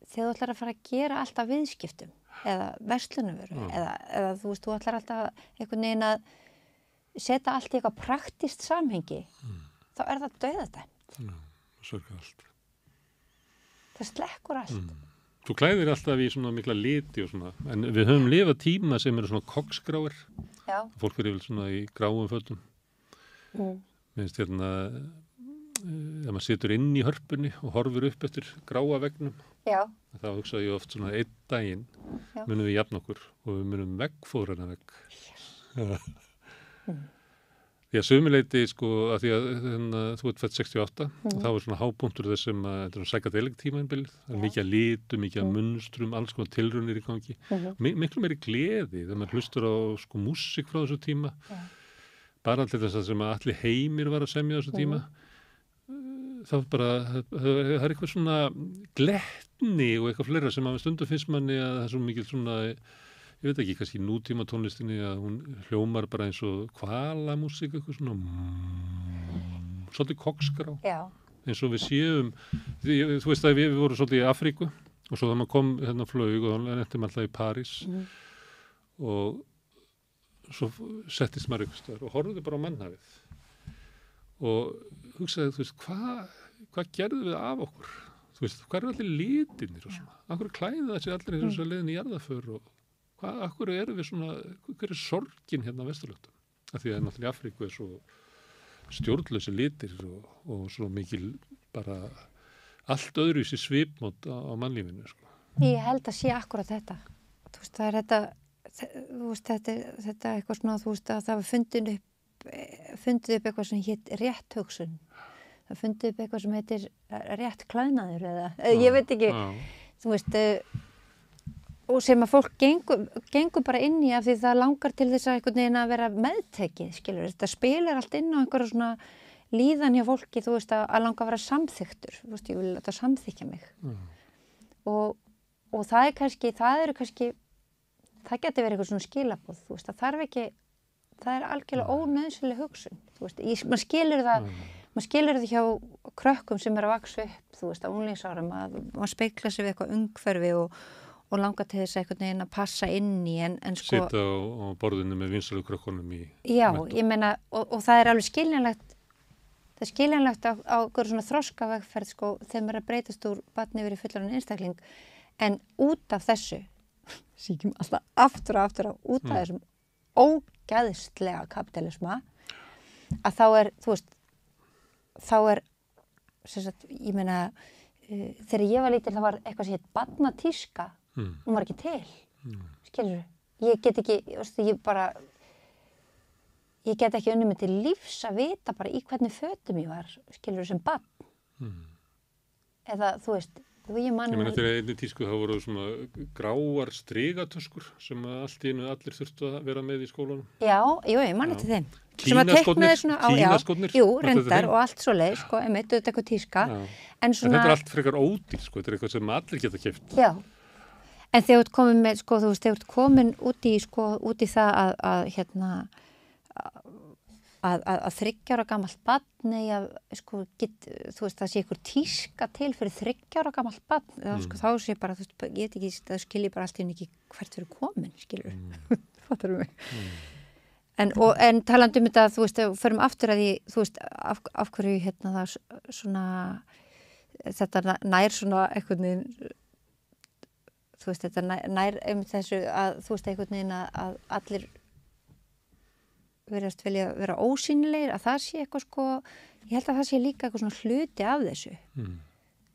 þegar þú ætlar að fara að gera alltaf viðskiptum, eða verslunarvöru, eða þú veist, þú ætlar alltaf einhvern veginn að setja allt í eitthvað praktískt samhengi, þá er það dauðadæmt. Það sorgar allt. Það slekkur allt. Þú klæðir alltaf í svona mikla liti og svona, en við höfum lifað tíma sem eru svona koksgráir. fólk vel svona í gráum fötum. Minnst ef maður situr inn í hörpunni og horfir upp eftir gráa veggnum, þá hugsa ég oft svona einn daginn munum við jafna okkur og við munum veggfóðra hana vegg. Því að sömuleyti, að því að þú ert fædd 68, þá er svona hápunktur þessum að þetta er psychedelic tímainbilið, það er mikið að litum, mikið að munstrum, alls konar tilraunir í gangi, miklu meiri gleði þegar maður hlustur á músík frá þessu tíma, bara allir þess að sem að allir heimir var að semja þessu tíma, það er eitthvað svona glettni og eitthvað fleira sem að stundum finnst manni að það er svo mikil svona, ég veit ekki, kannski nútíma tónlistinni að hún hljómar bara eins og kvalamúsík, eitthvað svona svolítið kokkskrá, eins og við séum, þú veist að við vorum svolítið í Afríku og svo þegar maður kom flög og hann eftir maður alltaf í París og svo settist maður einhvers staðar og horfði bara á mannhafið og hugsaði, þú veist, hvað gerðum við af okkur? Þú veist, hvað eru allir litirnir og svona? Akkur klæða þessi allir eins og leiðin í jarðaför og akkur eru við svona, hver er sorgin hérna á Vesturlöndum? Af því að náttúrulega í Afríku er svo stjórnlausi litir og svo mikil bara allt öðru í sér svipmót á mannlífinu, Ég held að sé akkurat þetta. Þú veist, það er þetta eitthvað svona, þú veist, að það var fundið upp eitthvað sem hétt rétt hugsun. Það fundið upp eitthvað sem heitir rétt klæðnaður eða ég veit ekki, þú veist, og sem að fólk gengur bara inn í af því það langar til þess að einhvern veginn að vera meðtekið, skilur. Þetta spilar allt inn á einhverja svona líðan hjá fólki, þú veist, að langa að vera samþyktur, þú veist, ég vil þetta samþykja mig. Og það eru kannski, það geti verið eitthvað svona skilabóð, þú veist, það er algjörlega ónauðsynleg hugsun, þú veist, maður skilur það hjá krökkum sem að vaksa upp, þú veist, á unglingsárum, að maður speikla sig við eitthvað umhverfi og langar til þess einhvern veginn að passa inn í en Sita á borðinu með vinsælu krökkunum í Já, ég meina, og það er alveg skiljanlegt á einhverju svona þroskavegferð, þegar maður er að breytast úr barni yfir í fullorðinn einstakling, en út af þessu, síkjum alltaf aftur á, út af þessum ógæðslega kapitalisma, að þá er, þú veist, sem sagt, ég meina, þegar ég var lítil, það var eitthvað sem heit barnatíska, hún var ekki til, skilurðu, ég get ekki, ég get ekki unnið mig til lífs að vita bara í hvernig fötum ég var, skilurðu, sem barn, eða, þú veist, ég meina þegar einni tísku þá voru svona gráar strigatöskur sem allt í einu allir þurftu að vera með í skólanum. Já, ég man eftir þeim. Kínaskotnir. Jú, reyndar og allt svo leið, einmitt, þetta eitthvað tíska. En þetta er allt frekar ódýr, þetta er eitthvað sem allir geta keypt. Já, en þegar þú ert komin með, þú veist, þegar þú ert komin út í það að 3 ára gamalt barn þú veist, það sé ykkur tíska til fyrir 3 ára gamalt barn þá sé bara, þú veist, ég veit ekki það skilji bara allt í henni ekki hvert fyrir komin skilur, fattar við mig en talandi þetta, þú veist, förum aftur að því, þú veist, af hverju það svona þetta nær svona einhvern veginn þú veist, þetta nær þessu að, þú veist, einhvern veginn að allir verðast vilja vera ósýnilegir, að það sé eitthvað ég held að það sé líka eitthvað svona hluti af þessu.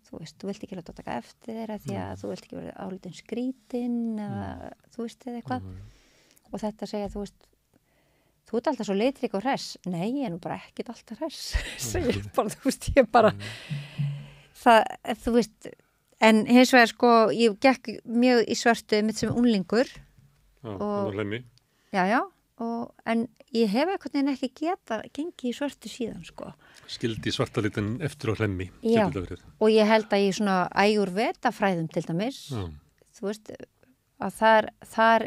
Þú veist, þú vilt ekki láta taka eftir þeirra því að þú vilt ekki vera álítinn skrítinn eða þú veist, eða eitthvað. Og þetta segja, þú veist, þú ert alltaf svo litrík og hress. Nei, ég er nú bara ekkert alltaf hress. Segir bara, þú veist, ég bara það, þú veist, en hins vegar, ég gekk mjög í svörtu mitt sem unglingur. Og hlemmi. Já. En ég hef einhvern veginn ekki gengið í svörtu síðan, Skildi svartalitin eftir á hlemmi. Já, og ég held að ég svona Ayurveda-fræðum til dæmis, þú veist, að þar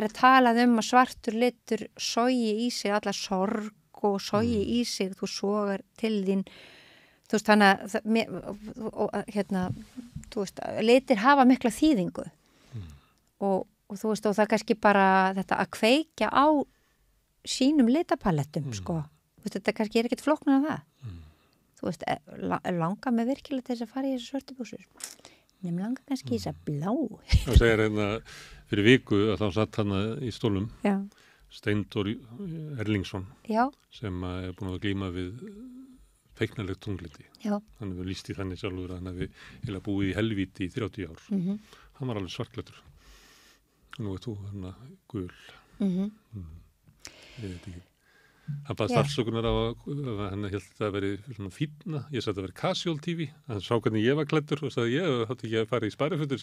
er talað að svartur litur sogi í sig alla sorg og sogi í sig, þú sogar til þín, þú veist, þannig að, þú veist, litir hafa mikla þýðingu og þú veist, og það er kannski bara þetta að kveikja á sínum litapalettum, Þú veist, þetta kannski ekkert flóknar af það. Þú veist, langar mig virkilega til þess að fara í þessu svörtu buxur. Nefnum langar kannski í þess að blá. Það segir fyrir viku að þá satt hann í stólum Steindór Erlingsson Já. sem er búin að glíma við feiknarlegt tunglindi. Já. Hann hefur lýst í þannig sjálfur að hann hefði búið í helvíti í 30 ár. Hann var alveg svartklæddur. Nú þú hann gul. Ég veit ekki. Hann baðst afsökunar á að hann held að það veri svona fínna. Ég sagði að það veri casual TV. Hann sá hvernig ég var klæddur og sagði ég þátti ekki að fara í sparifötur.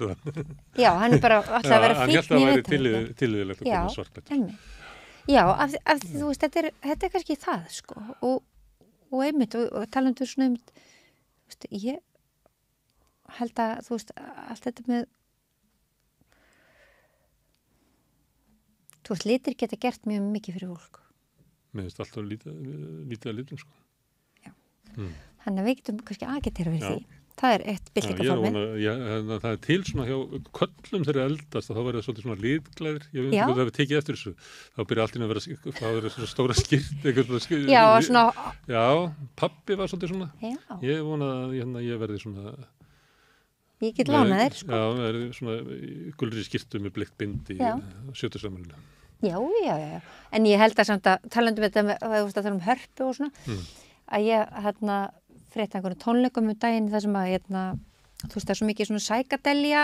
Já, hann er bara alltaf að vera fínn. Hann held að það væri tilviðilegt að koma svartklæddur. Já, af því þú veist, þetta er kannski það, sko. Og einmitt, og talandu svona ég held að, þú veist, allt þetta með, þú veist, litir geta gert mjög mikið fyrir fólk. Mér finnst alltaf lítið að litum, sko. Já. Þannig að við getum kannski aðgetera fyrir því. Það er eitt byltingaformið. Það er til svona hjá köllum þegar eldast og þá verður það svolítið svona litklæðir. Ég veit ekki hvað það hefur tekið eftir þessu. Þá byrja allt inn að vera svona stóra skýrt. Já, svona. Já, pabbi var svolítið svona. Já. Ég vona að ég verði svona. Ég get lánað þér, sko. Já, verði svona gulri skýrtu með bleikt bindi í sjötusamælinu. Já. En ég held að samt að talandi um þetta, það er hörpu og svona, að ég frétta einhverjum tónleikum daginn þar sem að, þú veist, það er svo mikið svona sækadelja,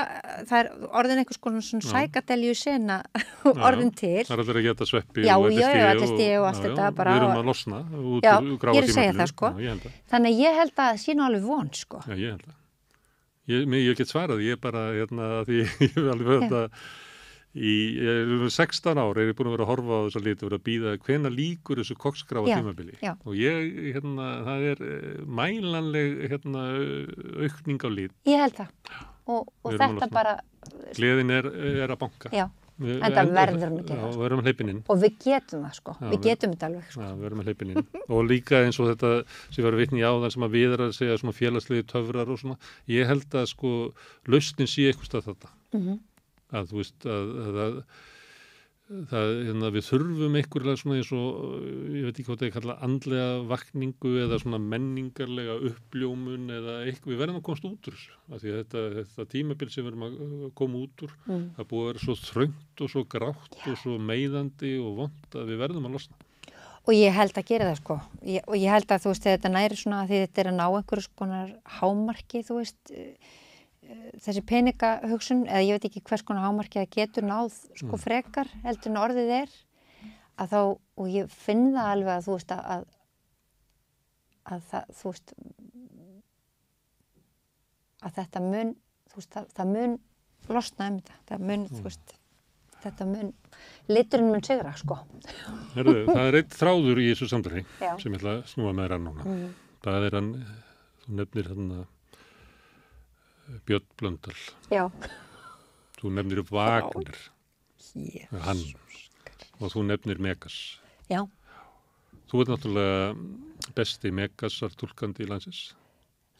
það er orðin einhvers konar svona sækadelju sena orðin til. Það er allir að geta sveppi og LSD og allt þetta. Við erum að losna út úr gráa tímabilinu. Ég er að segja það, sko. Þannig að ég held að það sé nú alveg von, sko. Já, ég held að. Ég get svarað, ég bara, því ég hef alveg höfð þetta í 16 ár er ég búin að vera að horfa á þessa liti og vera að býða hvenær líkur þessu koksgráa tímabili og ég, það er mælanleg aukning á lit. Ég held það og þetta bara gleðin er að banka. Já, en það verður að gera. Já, við verðum að hleypin inn. Og við getum það, sko. Við getum þetta alveg, sko. Já, við verðum að hleypin inn. Og líka eins og þetta sem var vitni á það sem að við að segja svona félagslegi töfrar og svona. Ég held að sko lausnin sé eitthvað stað þetta. Að þú veist að við þurfum einhverlega svona eins og ég veit ekki hvað það er kallað andlega vakningu eða svona menningarlega uppljómun eða eitthvað, við verðum að komast út úr þessu af því að þetta tímabil sem við erum að koma út úr, það búið að vera svo þröngt og svo grátt og svo meiðandi og vont að við verðum að losna. Og ég held að gera það, sko. Og ég held að þú veist, þetta næri svona því þetta er að ná einhverjum konar hámarki, þú veist, þessi peningahugsun, eða ég veit ekki hvers konar hámarki það getur náð sko frekar heldur en orðið er að þá, og ég finn það alveg að þú veist að það, þú veist að þetta mun, þú veist, það mun losna þetta, það mun, þú veist þetta mun, liturinn mun sigra, sko. Herðu, það er einn þráður í þessu samtali sem ég ætla að snúa með þér núna. Það er hann, þú nefnir hann Björn Blöndal. Já. Þú nefnir Wagner. Hann. Og þú nefnir Megas. Já. Þú ert náttúrulega besti Megasar túlkandi í landsins.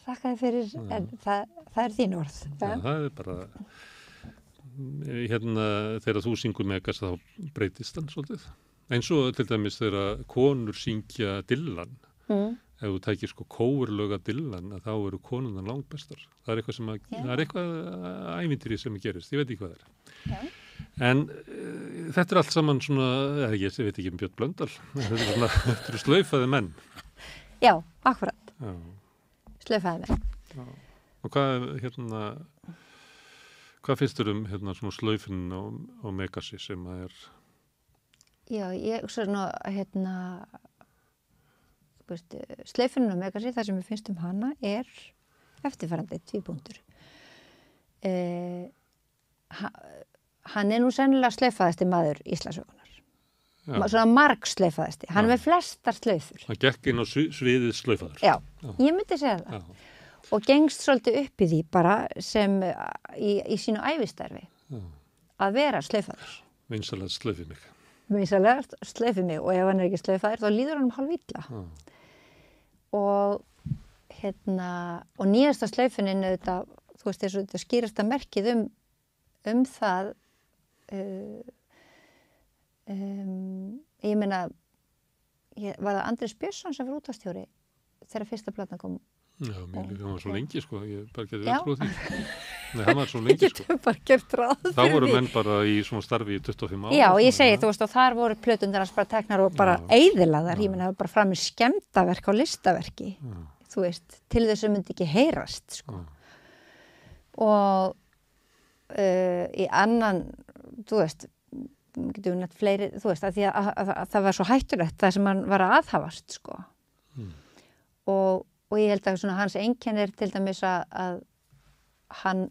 Þakka þér fyrir, en það er þín orð. Já, það er bara, þegar þú syngur Megas þá breytist hann svolítið. Eins og til dæmis þegar konur syngja Dylan. Ef þú tækir sko kóverlöga Dylan þá eru konundan langbestar. Það er eitthvað sem það er eitthvað ævintýri sem gerist, ég veit ekki hvað það er. Já. En þetta er allt saman svona, ég veit ekki Björn Blöndal, þetta eru slaufaði menn. Já, akkurat. Já. Slaufaði menn. Já. Og hvað finnst þér svona slaufinn á Megasi sem það er? Já, ég svona, slaufunin á Megasi, það sem ég finnst hana er eftirfarandi, 2 punktur. Hann er nú sennilega slaufaðasti maður Íslandssögunar. Svona margslaufaðasti. Hann er með flestar slaufur. Hann gekk inn á sviðið slaufaður. Já, ég myndi segja það. Já. Og gengst svolítið upp í því bara sem í sínu ævistarfi að vera slaufaður. Vinsalega slaufið mig. Vinsalega slaufið mig og ef hann er ekki slaufaður þá líður hann hálf illa. Og og nýjasta slaufunin auðvitað, þú veist, þetta skýrasta merkið um það ég meina var það Andrés Björnsson sem var útvarpsstjóri þegar fyrsta platan kom Já, hann var svo lengi sko, ég bara getið vel trúið því. Nei, hann var svo lengi sko. Ég get bara gert ráð fyrir því. Þá voru menn bara í svona starfi í 25 ára. Já, ég segi, þú veist, og þar voru plötundir hans bara teknar og bara eyðilaðar. Ég meina, það var bara fram með skemmtaverk á listaverki, þú veist, til þess að myndi ekki heyrast, sko. Og í annan, þú veist, getum við nefnt fleiri, þú veist, að því að það var svo hættulegt það sem hann var að aðhafast, sko. Og ég held að svona hans einkenni til dæmis að hann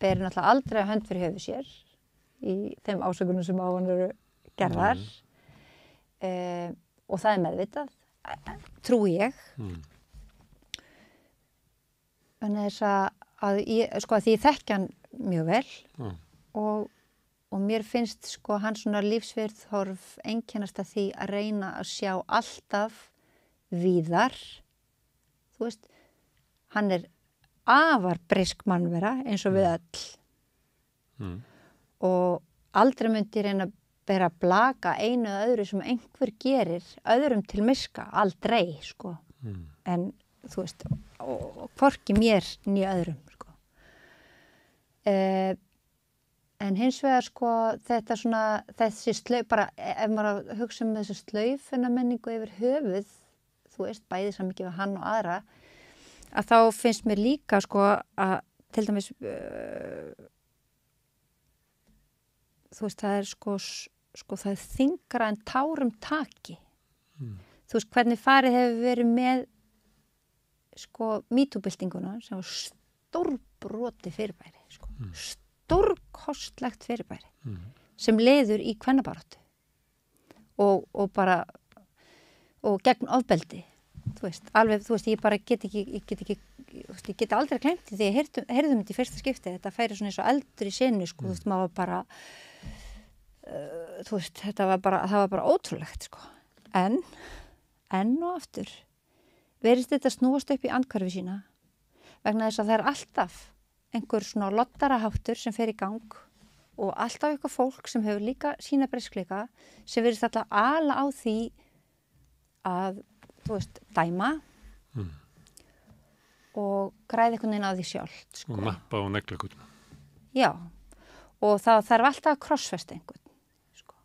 ber náttúrulega aldrei hönd fyrir höfuð sér í þeim ásökunum sem á hann eru gerðar. Og það meðvitað, trúi ég. Þannig þess að því ég þekki hann mjög vel og mér finnst sko hans svona lífsviðhorf einkennast að því að reyna að sjá alltaf víðar. Þú veist, hann afar brisk mannvera eins og við öll. Og aldrei myndi reyna að bera blaka einu eða öðru sem einhver gerir öðrum til miska, aldrei sko. En þú veist, og hvorki mér né öðrum sko. En hins vegar sko þetta svona, þessi slauf, bara ef maður hugsa þessi slaufunamenningu yfir höfuð, þú veist, bæði samvikið við hann og aðra, að þá finnst mér líka sko að til dæmis þú veist, það það þyngra en tárum taki. Þú veist, hvernig farið hefur verið með sko MeToo-byltinguna sem var stórbroti fyrirbæri, sko. Stórkostlegt fyrirbæri sem leiður í kvennabaráttu og bara og gegn ofbeldi, þú veist, alveg, þú veist, ég bara get aldrei glemt því ég heyrðum þetta í fyrsta skipti, þetta færi svona eins og eldur í senu, sko, þú veist, maður bara þú veist, það var bara ótrúlegt, sko, en og aftur verðist þetta snúast upp í andhverfi sína vegna þess að það er alltaf einhver svona loddaraháttur sem fer í gang og alltaf eitthvað fólk sem hefur líka sína breyskleika sem verðist alltaf ala á því að, þú veist, dæma og græði einhvern veginn á því sjálft, sko. Og nappa og negla einhvern. Já, og það þarf alltaf að krossfesta einhvern, sko.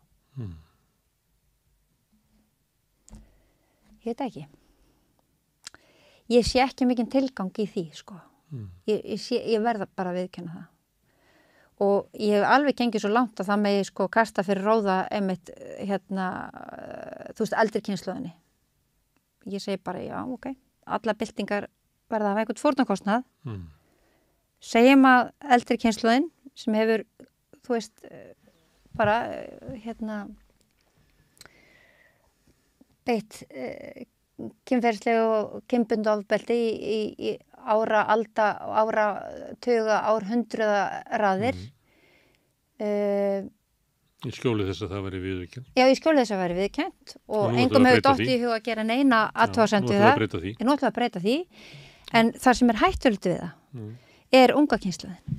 Ég veit ekki. Ég sé ekki mikinn tilgang í því, sko. Ég verða bara að viðurkenna það. Og ég hef alveg gengið svo langt að það megi, sko, kasta fyrir róða einmitt, þú veist, eldri kynslóðinni. Ég segi bara, já, ok, alla byltingar verða að hafa einhvern fórnarkostnað. Segjum að eldri kynslóðin sem hefur, þú veist, bara, beitt kynferðislegu og kynbundnu ofbeldi í áratuga, árhundruða raðir. Í skjóli þess að það væri viðurkennt. Já, í skjóli þess að það væri viðurkennt og engum hefur dottið í huga að gera neina athugasemd við það. Nú ætlum við að breyta því. En það sem er hættulegt við það er unga kynslóðin.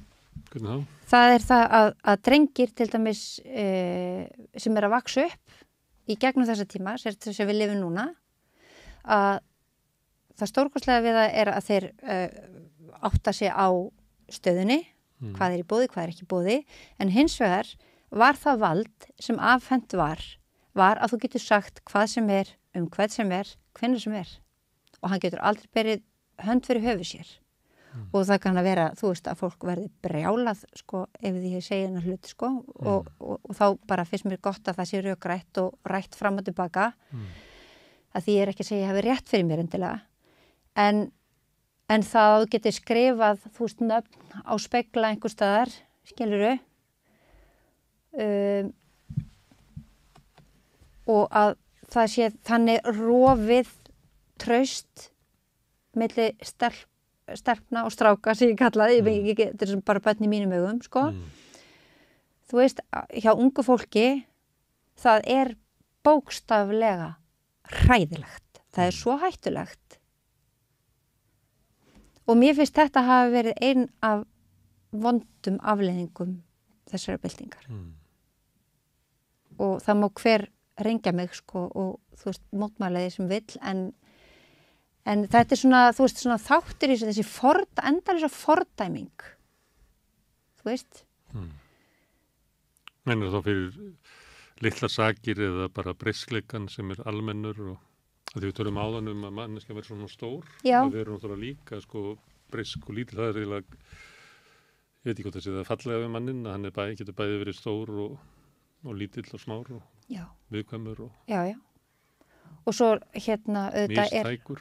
Hvernig þá? Það er það að drengir til dæmis sem er að vaksa upp í gegnum þessa tíma, sem við lifum núna, að það stórkostlega við það er að þeir átta sig á stöðunni, hvað er í boði, hvað er ekki í boði, en hins vegar var það vald sem afhent var að þú getur sagt hvað sem er, hvern sem er, hvenær sem er. Og hann getur aldrei berið hönd fyrir höfuð sér. Og það kann að vera, þú veist, að fólk verði brjálað, sko, ef því ég segi hennar hluti, sko, og þá bara finnst mér gott að það sé rökrætt og rætt fram og tilbaka. Að því ég er ekki að segja að ég hafi rétt fyrir mér endilega. En það að þú getur skrifað, þú veist, nöfn á spegla einhver staðar, skilurðu, og að það sé þannig rofið traust milli stelpna og stráka sem ég kallaði, þetta er bara börn í mínum augum, sko. Þú veist, hjá ungu fólki, það er bókstaflega hræðilegt. Það er svo hættulegt. Og mér finnst þetta hafa verið einn af vondum afleiðingum þessara byltingar. Og það má hver rengja mig, sko, og þú veist, mótmæla því sem vill, En þetta svona, þú veist, svona þáttur í þessi endalisa fordæming. Þú veist? Meinar þá fyrir litla sakir eða bara briskleikan sem almennur og að því við tölum áðan að manneskja verður svona stór. Já. Við erum náttúrulega líka sko brisk og lítil. Það eiginlega, ég veit ekki hvort það sé það fallega við mannin að hann getur bæði verið stór og lítill og smár og viðkvæmur og... Já. Og svo mistækur.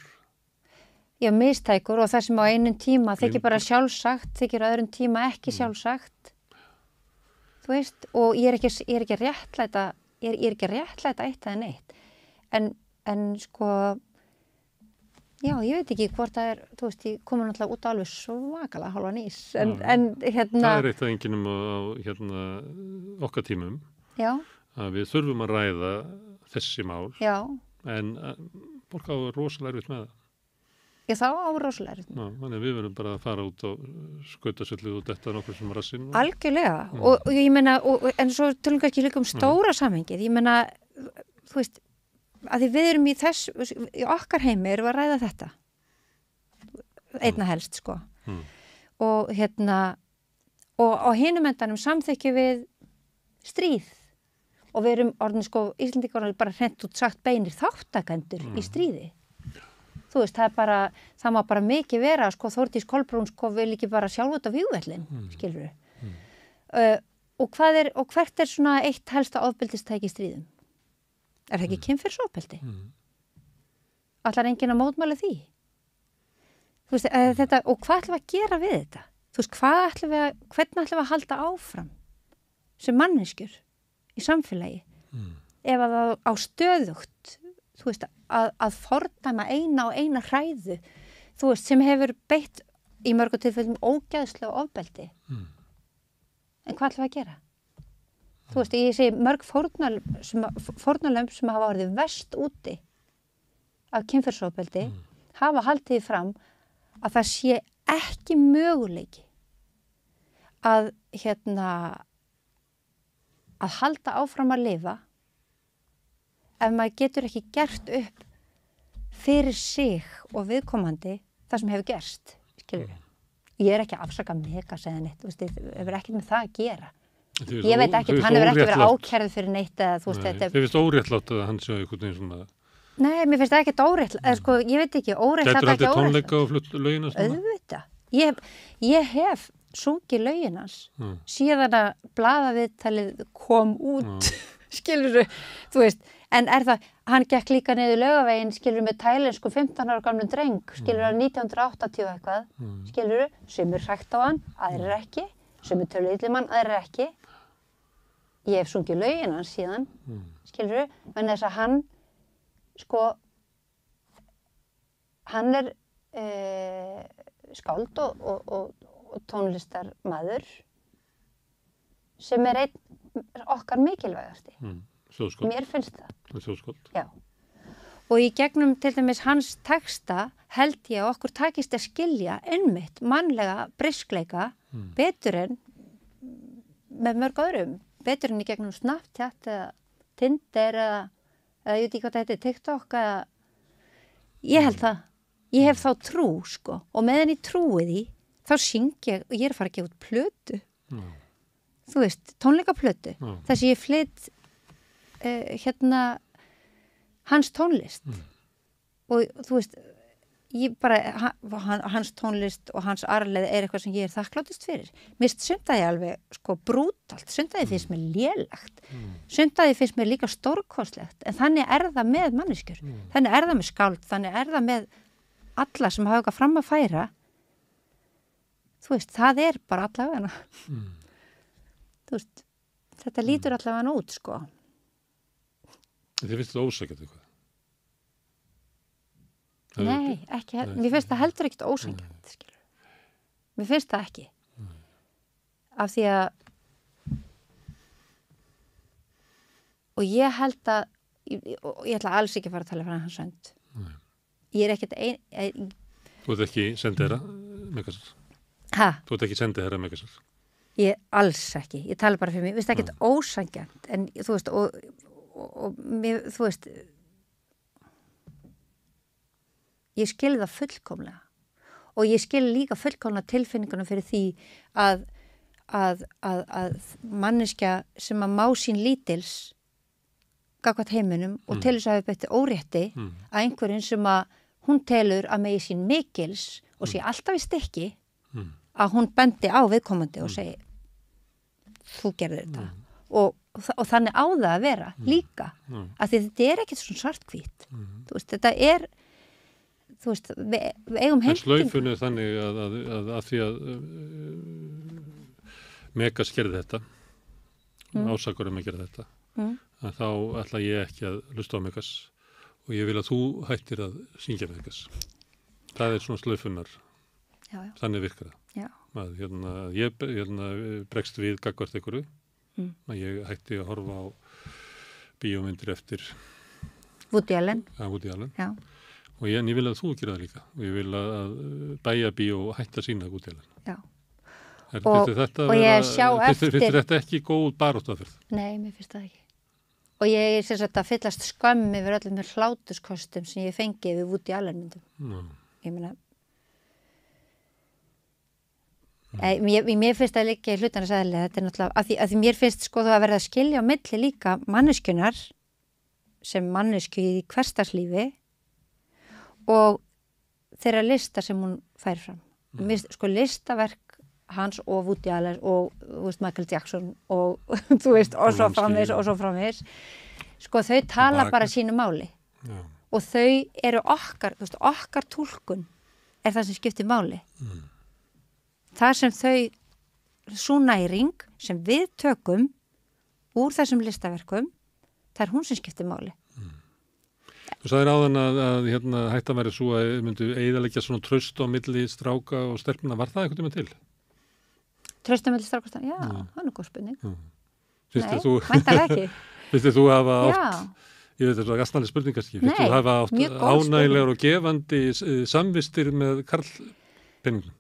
Já, mistækur og það sem á einum tíma þykir bara sjálfsagt, þykir á öðrum tíma ekki sjálfsagt. Þú veist, og ég er ekki að réttlæta eitt eða neitt. En sko, já, ég veit ekki hvort það þú veist, ég komur náttúrulega út á alveg svakalega hálfan ís. En Það eitt af enginum á okkar tímum. Já. Að við þurfum að ræða þessi mál. Já. En fólk á rosalega erfitt með það. Já, þá á rosalega erfitt. Þannig að við verðum bara að fara út á skautasöllu og detta nokkur sem rassinn. Algjörlega. Og ég meina, en svo tölum kannski líka stóra samhengið. Ég meina, þú veist, að því við erum í okkar heimi erum við að ræða þetta. Einna helst, sko. Og og á hinum endanum samþykki við stríð. Og við erum orðin, sko, Íslendingar bara hreint út sagt beinir þáttakendur í stríði. Þú veist, það má bara mikið vera, sko, Þórdís Kolbrún, sko, vil ekki bara sjálf út á vígvellin, skilur við. Og hvert er svona eitt helsta ofbeldistæki í stríðum? Er það ekki kynferðisofbeldi? Ætlar enginn að mótmæla því? Þú veist, og hvað ætlum við að gera við þetta? Þú veist, hvernig ætlum við að halda áfram sem manneskjur í samfélagi? Ef að það á stöðugt, þú veist, að fordæma eina hræðu, þú veist, sem hefur beitt í mörgu tilfellum ógeðslega ofbeldi. En hvað ætlum við að gera? Þú veist, ég segi mörg fórnarlömb sem hafa orðið verst úti af kynferðisofbeldi hafa haldið fram að það sé ekki möguleiki að halda áfram að lifa ef maður getur ekki gert upp fyrir sig og viðkomandi það sem hefur gerst, skilur við. Ég er ekki að afsaka Megas eða neitt, þú veist, það hefur ekkert með það að gera. Ég veit ekki, hann hefur ekki verið ákærður fyrir neitt eða, þú veist, þetta... Þið finnst óréttlátt að hann sé einhvern veginn svona... Nei, mér finnst það ekkert óréttlátt, eða sko, ég veit ekki, óréttlátt ekki óréttlátt. Gætur hann tónleika og flutt lögina svona? Auðvitað. Ég hef sungið löginans síðan að blaðaviðtalið kom út, skilur þú veist, en er það, hann gekk líka niður Laugaveginn, skilur með tælensku 15 ára gamlum dreng, skilur 1980 eitthvað, skilur sumir hrækt á hann, aðrir ekki, sumir töluðu illa um hann, aðrir ekki. Ég hef sungið lögin hans síðan, skilur en þess að hann, sko, hann er skáld og tónlistarmaður sem er einn okkar mikilvægasti. Þjóðskáld. Mér finnst það. Þjóðskáld. Já. Og í gegnum til dæmis hans texta held ég að okkur takist að skilja einmitt mannlega briskleika betur en með mörg öðrum. Betur en í gegnum Snapchat eða Tinder eða ég veit ekki hvað þetta er, TikTok eða ég held það. Ég hef þá trú, sko. Og meðan ég trúi því, þá syng ég og ég er að fara að gefa út plötu. Þú veist, tónleikaplötu. Þessi ég flytt hans tónlist og þú veist ég bara, hans tónlist og hans arfleið er eitthvað sem ég er þakklátust fyrir. Mér finnst það alveg sko brútalt, það finnst mér lélegt, það finnst mér líka stórkostlegt, en þannig er það með manneskjur, þannig er það með skáld, þannig er það með alla sem hafa eitthvað fram að færa. Þú veist, það er bara allavega þú veist, þetta lítur allavega út, sko. Þið finnst þetta ósækjandi eitthvað? Nei, ekki, mér finnst það heldur ekkert ósækjandi, skilur. Mér finnst það ekki. Af því að og ég held að ég ætla alls ekki að fara að tala fyrir hans hönd. Ég er ekkert Þú ert ekki sendiherra Megasar? Hæ? Þú ert ekki sendiherra Megasar? Ég alls ekki, ég tala bara fyrir mig. Mér finnst það ekkert ósækjandi, en þú veist, og mér, þú veist ég skil það fullkomlega og ég skil líka fullkomlega tilfinningunum fyrir því að manneskja sem að má sín lítils gagnvart heiminum og telur þess að hafa betið órétti að einhverjum sem að hún telur að megi sín mikils og sé alltaf í stykki að hún bendi á viðkomandi og segi þú gerðir þetta og þannig á það að vera líka af því þetta er ekkert svona svartkvít þú veist, þetta er þú veist, við eigum heimtingu slaufunni er þannig að því að Megas gerði þetta ásakar að gera þetta að þá ætla ég ekki að hlusta á Megas og ég vil að þú hættir að syngja Megas það er svona slaufunnar þannig virkar það að ég bregst við gagnvart einhverju að ég hætti að horfa á bíómyndir eftir Woody Allen og ég vil að þú gera það líka og ég vil að bæja bíó og hætta að sína Woody Allen og ég sjá eftir finnst þetta ekki góð baráttaferð? Nei, mér finnst það ekki og ég er að fyllast skömm yfir öllum með hlátuskostum sem ég fengi við Woody Allen myndum ég meina mér finnst það líka í hlutarnas eðli þetta er náttúrulega, að því mér finnst sko það að verða að skilja á milli líka manneskjunar sem mannesku í hversdagslífi og þeirra lista sem hún fær fram sko listaverk hans og Woody Allen og Michael Jackson og þú veist og svo framvegis sko þau tala bara sínu máli og þau eru okkar túlkun er það sem skiptir máli það sem svo næring sem við tökum úr þessum listaverkum, það er hún sem skiptir máli. Þú sagðir áðan að hættan væri svo að myndu eyðileggja svona traust á milli stráka og stelpna. Var það einhvern tímann til? Traust á milli stráka og stelpna? Já, það er nú góð spurning. Nei, mæntar ekki. Finnst þú hafa átt, ég veit þetta var gastnæli spurning kannski, finnst þú hafa átt ánægilegar og gefandi samvistir með karlpenningum?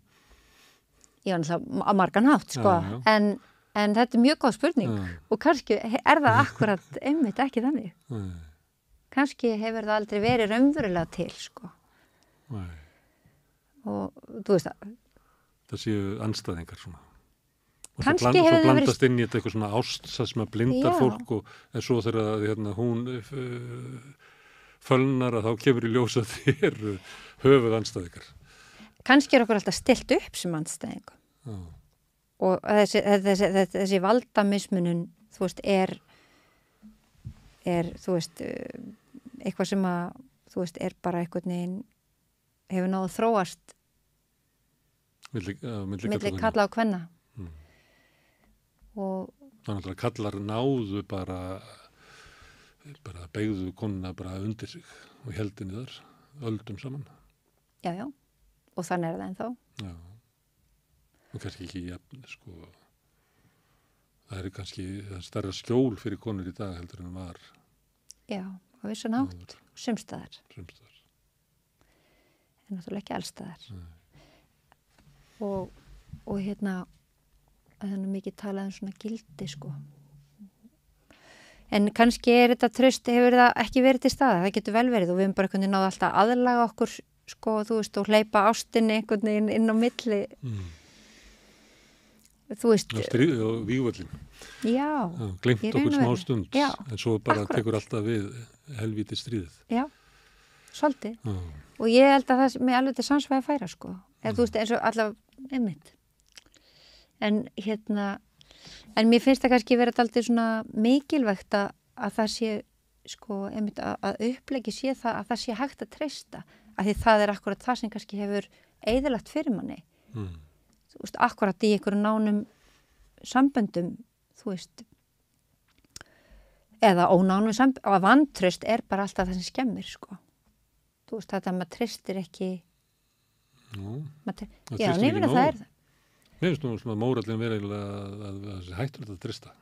Já, náttúrulega á margan hátt, sko, en þetta er mjög góð spurning og kannski er það akkurat einmitt ekki þannig. Kannski hefur það aldrei verið raunverulega til, sko. Og þú veist það. Það séu andstæðingar svona. Kannski hefur það verið... Svo blandast inn í þetta eitthvað svona ást sem að blindar fólk og en svo þegar hún fölnar að þá kemur í ljós að þér höfuð andstæðingar. Kannski okkur alltaf stilt upp sem andstæðingum. Og þessi valdamismunum, þú veist, er þú veist, eitthvað sem að, þú veist, er bara einhvern veginn, hefur náðu þróast milli kalla og kvenna. Og þannig að kallar náðu bara beygðu konuna bara undir sig og heldinni þar, öldum saman. Já, og þannig er það ennþá. Já. Og kannski ekki jafn, sko, það er kannski stærra skjól fyrir konur í dag heldur en var. Já, á vissu nátt, sumstaðar. En náttúrulega ekki allstaðar. Og það er mikið talað um svona gildi, sko. En kannski er þetta traust, hefur það ekki verið til staða, það getur vel verið og við höfum bara einhvern veginn náðu alltaf aðlaga okkur, sko, þú veist, og hleypa ástinni einhvern veginn inn á milli. Þú veist og vígvöllin glemt okkur smá stund en svo bara tekur alltaf við helvíti stríðið svolítið og ég held að það með alveg til samsvæði að færa sko þú veist eins og allavega einmitt en en mér finnst það kannski verið alltaf svona mikilvægt að það sé sko einmitt að uppleggi sé það að það sé hægt að treysta af því það er akkurat það sem kannski hefur eyðilagt fyrir manni þú veist, akkurat í einhverjum nánum samböndum, þú veist, eða ónánum samböndum, og vantraust er bara alltaf það sem skemmir, sko. Þú veist, þetta maður treystir ekki... Já, nefnir það er það. Mér finnst nú svona mórallin verið að hættur þetta að treysta,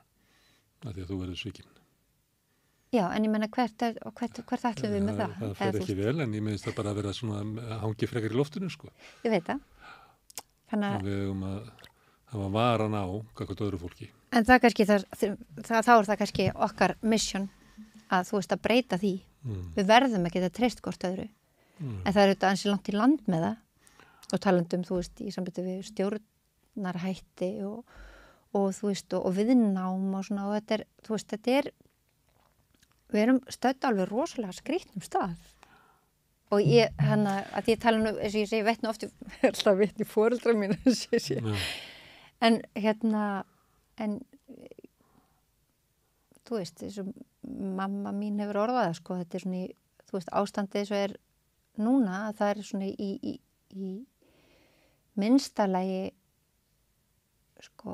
af því að þú verður svikinn. Já, en ég menna hvert ætlum við með það? Það fer ekki vel, en ég meðist það bara að vera svona hangi frekar í loftinu, sko. Ég veit það. Og við höfum að hafa varan á kakvart öðru fólki. En það kannski, þá er það kannski okkar mission að þú veist að breyta því. Við verðum að geta treyst hvort öðru. en það auðvitað ansi langt í land með það og talandum, þú veist, í sambandi við stjórnarhætti og þú veist, og viðnám og svona, og þetta er, þú veist, við erum stödd alveg rosalega skrýtnum stað og ég, að ég tala eins og ég segi, veit nú oft alltaf vitni foreldra mín en en þú veist, eins og mamma mín hefur orðað sko, þetta er svona í, þú veist, ástandið eins og er núna, það er svona í minnsta lagi sko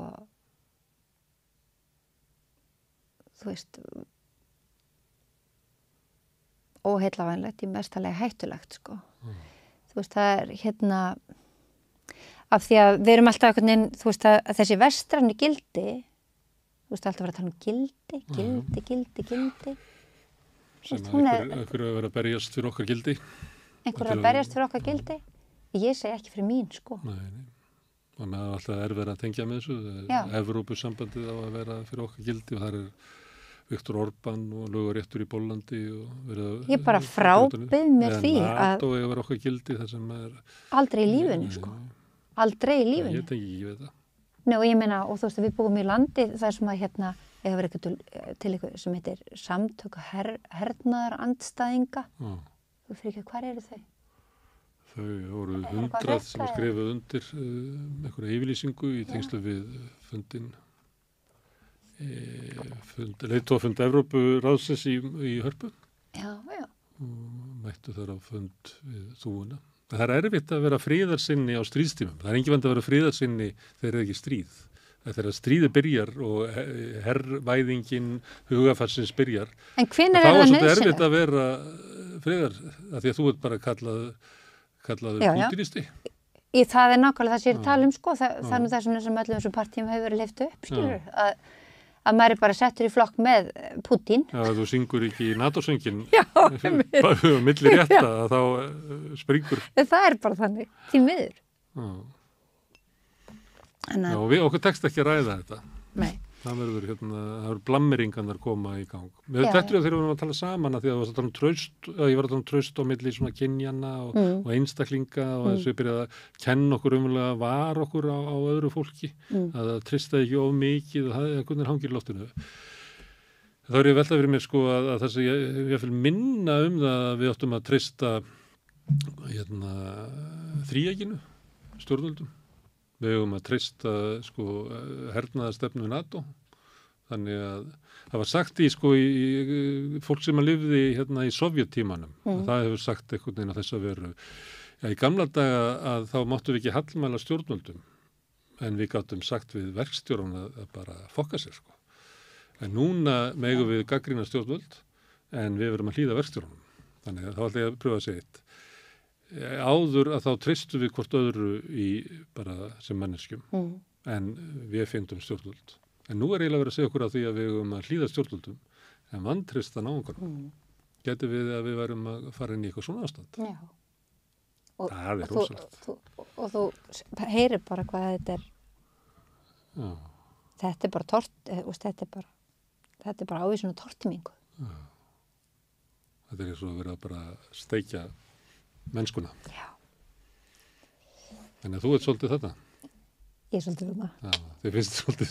þú veist óheillavænlegt, í mesta lagi hættulegt sko. Þú veist, það er af því að við erum alltaf einhvern veginn, þú veist, að þessi vestrænu gildi, þú veist, alltaf að vera að tala um gildi sem að einhverju að vera að berjast fyrir okkar gildi einhverju að berjast fyrir okkar gildi ég segi ekki fyrir mín sko. Nei. Og með alltaf verið að tengja með þessu Evrópusambandið á að vera fyrir okkar gildi og það Viktor Orbán og löguréttur í Póllandi ég bara frábið mér því að NATO er að vera okkar gildi þar sem aldrei í lífinu sko aldrei í lífinu ég tengi ekki við það Nei, og ég meina, og þú veist að við búum í landi það sem að eða verið eitthvað til eitthvað sem heitir samtök hernaðar andstæðinga þú fyrir ekki, hvar eru þau? Þau voru 100 sem skrifuð undir einhverja yfirlýsingu í tengslu við fundin leiðtogafund Evrópuráðsins í Hörpu. Já. Og mættu þar á fund við þúfuna. Það er erfitt að vera friðarsinni á stríðstímum. Það er engin vandi að vera friðarsinni þegar það er ekki stríð. Þegar stríði byrjar og herrvæðingin hugafarsins byrjar. En hvenær er það nauðsynlegt? Þá er erfitt að vera friðar, af því að þú ert bara kallaður pútinisti. Það er nákvæmlega það sem ég er að tala um, sko. Það er nú þessum öllum þessum partíum hefur verið lyft upp, skilur, að maður er bara settur í flokk með Putin. Já, þú syngur ekki í NATO-söngin milli rétta að þá springur. Það er bara þannig, því miður. Já, okkur tekst ekki að ræða þetta. Nei. Það verður blammeringarnar koma í gang. Þetta er þegar við varum að tala saman að því að það var að tala um traust, ég var að tala um traust á milli svona kynjanna og einstaklinga og þess að við byrjaði að kenna okkur umverulega var okkur á öðru fólki, að það tristaði ekki of mikið og það er hvernig hangir í loftinu. Þá er ég veltað fyrir mér sko að það sem ég vil minna um það að við áttum að trista þríeykinu, stjórnvöldum. Við höfum að treysta sko hernaðarstefnu NATO. Þannig að það var sagt í fólk sem að lifði í Sovjettímanum. Það hefur sagt einhvern veginn að þess að veru. Í gamla daga að þá máttum við ekki hallmæla stjórnvöldum. En við gátum sagt við verkstjóran að bara fokka sér sko. En núna megum við gagnrýna stjórnvöld en við verum að hlýða verkstjóranum. Þannig að þá ætla ég að pröfa að segja eitt. Áður að þá treystum við hvort öðru bara sem manneskjum en við fengum stjórnvöld. En nú er eiginlega verið að segja okkur að því að við höfum að hlýða stjórnvöldum en vantreysta náunganum. Gæti við að við værum að fara inn í eitthvað svona ástand. Já. Það er rosalegt. Og þú heyrir bara hvað þetta er. Já. Þetta er bara þetta er bara ávísun og tortimingu. Já. Þetta er eins og verið að bara steikja mennskuna. Já. Þannig að þú ert svolítið þetta. Ég er svolítið þetta. Já, þið finnst svolítið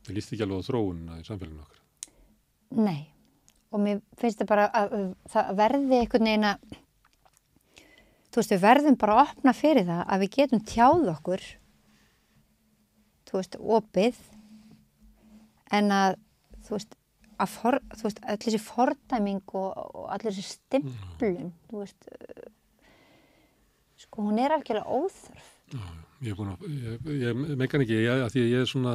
þið líst ekki alveg á þróunina í samfélaginu okkar. Nei. Og mér finnst það bara að það verði einhvern veginn að þú veist, við verðum bara að opna fyrir það að við getum tjáð okkur þú veist, opið en að þú veist, allir þessi fordæming og allir þessi stimplun þú veist sko, hún er algjörlega óþörf. Já, ég meikar ekki að því að ég er svona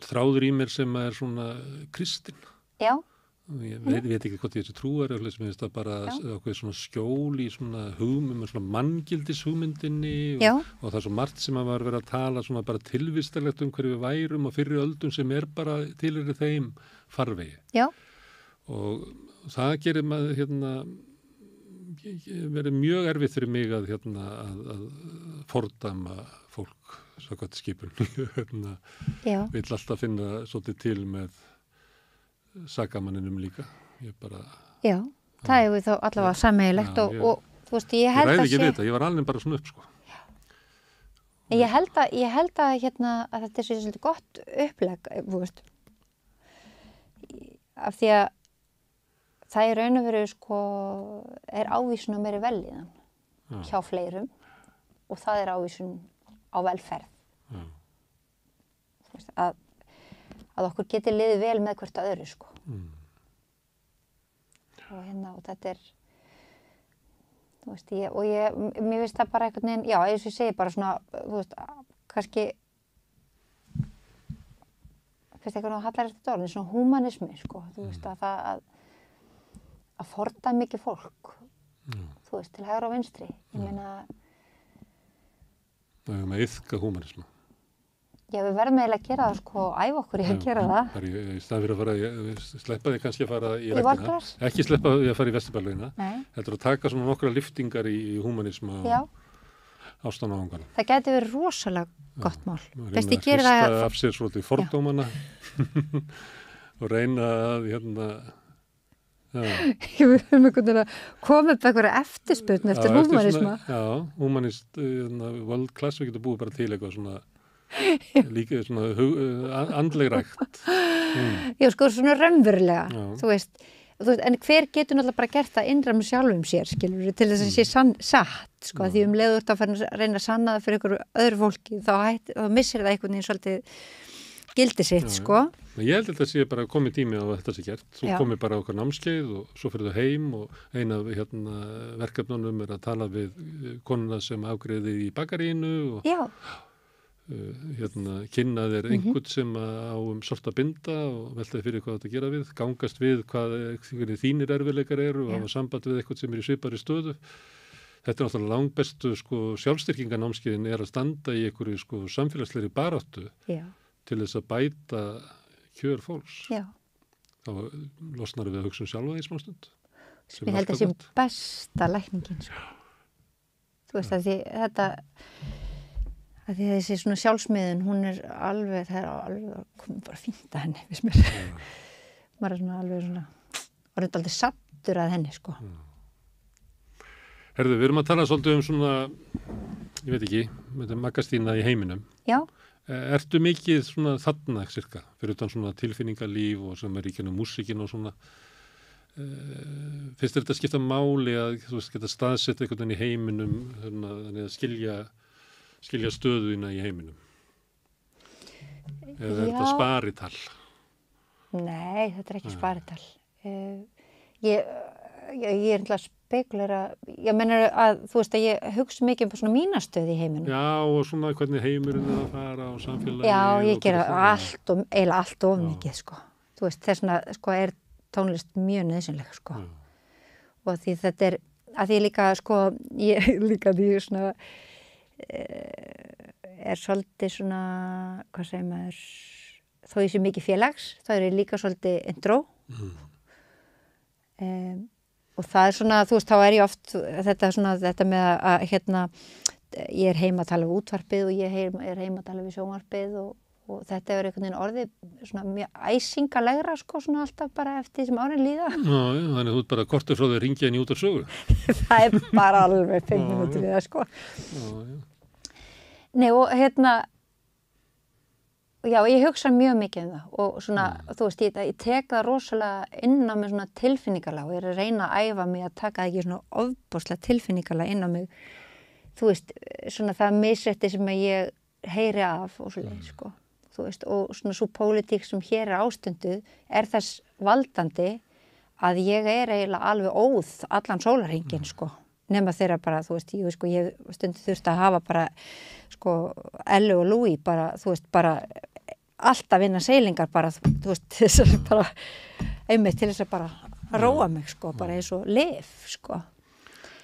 þráður í mér sem er svona kristinn. Já. Ég veit ekki hvort ég er trúar eða sem finnst það bara ákveð svona skjól í svona svona manngildishugmyndinni og það er svo margt sem að var verið að tala svona bara tilvistarlegt hverju við værum á fyrri öldum sem er bara tilheyrir þeim farvegi. Já. Og það gerir maður verið mjög erfitt fyrir mig að fordæma fólk samkvæmt skipun. Vill alltaf finna svolítið til með sakamanninum líka. Ég bara... Já, það hefur þá allavega sammeigilegt og þú veist, ég held að ég ræði ekki við þetta, ég var alveg bara svona upp, sko. Ég held að hérna, að þetta sé svolítið gott upplegg, þú veist, af því að það í raun og veru, sko, er ávísun á meiri velíðan hjá fleirum og það er ávísun á velferð. Þú veist, að okkur geti liðið vel með hvert að öðru, sko. Og hérna, og þetta er, þú veist, mér finnst það bara einhvern veginn, já, eins og ég segi bara svona, þú veist, kannski, finnst eitthvað nú hallar eftir orðin, svona humanismi, sko, þú veist, að fordæma mikið fólk, þú veist, til hægra og vinstri, ég meina... Það er með yfka humanisma. Já, við verðum eiginlega að gera það, sko, æfa okkur í að gera það. Bara í staðan fyrir að fara, sleppa þig kannski að fara í ræktina. Ekki sleppa þig að fara í Vesturbælaugina. Heldur að taka svona nokkra lyftingar í humanisma og ástan á ángana. Það gæti verið rosalega gott mál. Reyna að hrista af sér svolítið fordómana og reyna að, hérna... Við höfum einhvern veginn að koma upp eitthvað eftirspurn eftir humanisma. Já, humanist, world class, við getum búið bara til eitthvað svona líka svona andleg rækt. Já, sko, svona raunverulega, þú veist, en hver getur náttúrulega bara gert það innra með sjálfum sér, skilur við, til þess að sé satt, sko, því leiður þetta að fara að reyna að sanna það fyrir einhverju öðru fólki, þá missir það einhvern veginn svolítið gildi sitt, sko. Ég held að þetta sé bara komið tími á að þetta sé gert. Svo komið bara okkar námskeið og svo fyrir þau heim og eina af verkefnunum er að tala við konuna sem afgreiði í bakarínu og kynna þér einhvern sem á sorta binda og veltaði fyrir hvað þetta gera við, gangast við hvað þínir erfiðleikar eru og hafa samband við eitthvað sem er í svipari stöðu. Þetta er náttúrulega langbestu, sko, sjálfstyrkingarnámskeiðin er að standa í einhverju, sko, samfélagslegri baráttu til þess að bæta kjör fólks. Já. Þá losnar við að hugsa sjálfa í smá stund. Ég held að það sé besta lækningin, sko. Þú veist að því þetta... Því að þessi svona sjálfsmiðun, hún er alveg, það er alveg, komið bara fínt að henni, viss mér. Maður er svona alveg svona, orðið aldrei sattur að henni, sko. Herðu, við erum að tala svolítið svona, ég veit ekki, með Maggastína í heiminum. Já. Ertu mikið svona þarna, cirka, fyrir utan svona tilfinningalíf og sem er í kynna músíkin og svona, finnst þetta skipta máli að þú veist, geta staðsett einhvern veginn í heiminum, þannig að skilja stöðuna í heiminum? Eða er þetta sparital? Nei, þetta er ekki sparital. Ég er alltaf spekulera, ég meina að þú veist að ég hugsa mikið um svona mína stöð í heiminum. Já, og svona hvernig heimurinn er að fara á samfélagi. Já, ég gera eiginlega allt of mikið, sko. Þú veist, þess vegna, sko, er tónlist mjög nauðsynleg, sko. Og því þetta er, að því líka, sko, því svona, er svolítið svona, hvað segir maður, þó ég sé mikið félags, þá er ég líka svolítið intro og það er svona, þú veist, þá er ég oft þetta með að hérna, ég er heima að tala við útvarpið og ég er heima að tala við sjónvarpið og þetta er einhvern veginn orðið svona mjög æsingalegra, sko, svona alltaf bara eftir því sem árin líða. Já, þannig þú ert bara kortur frá þau ringja henni út af sögu. Það er bara alveg 5 minútur í það, sko. Já. Nei, og hérna, já, ég hugsa mjög mikið um það og svona, þú veist, ég tek það rosalega inn á mig svona tilfinningalega og ég er að reyna að æfa mig að taka ekki svona ofboðslega tilfinningalega inn á mig, þú veist, svona það misrétti sem ég heyri af og svo leið, sko. Þú veist, og svona svo pólitík sem hér er ástunduð er þess valdandi að ég er eiginlega alveg óð allan sólarhringinn, sko, nema þeirra bara, þú veist, ég stundu þurfti að hafa bara, sko, Ellu og Louis bara, þú veist, bara alltaf vinna seilingar bara, þú veist, þess að bara einmitt til þess að bara róa mig, sko, bara eins og lyf, sko.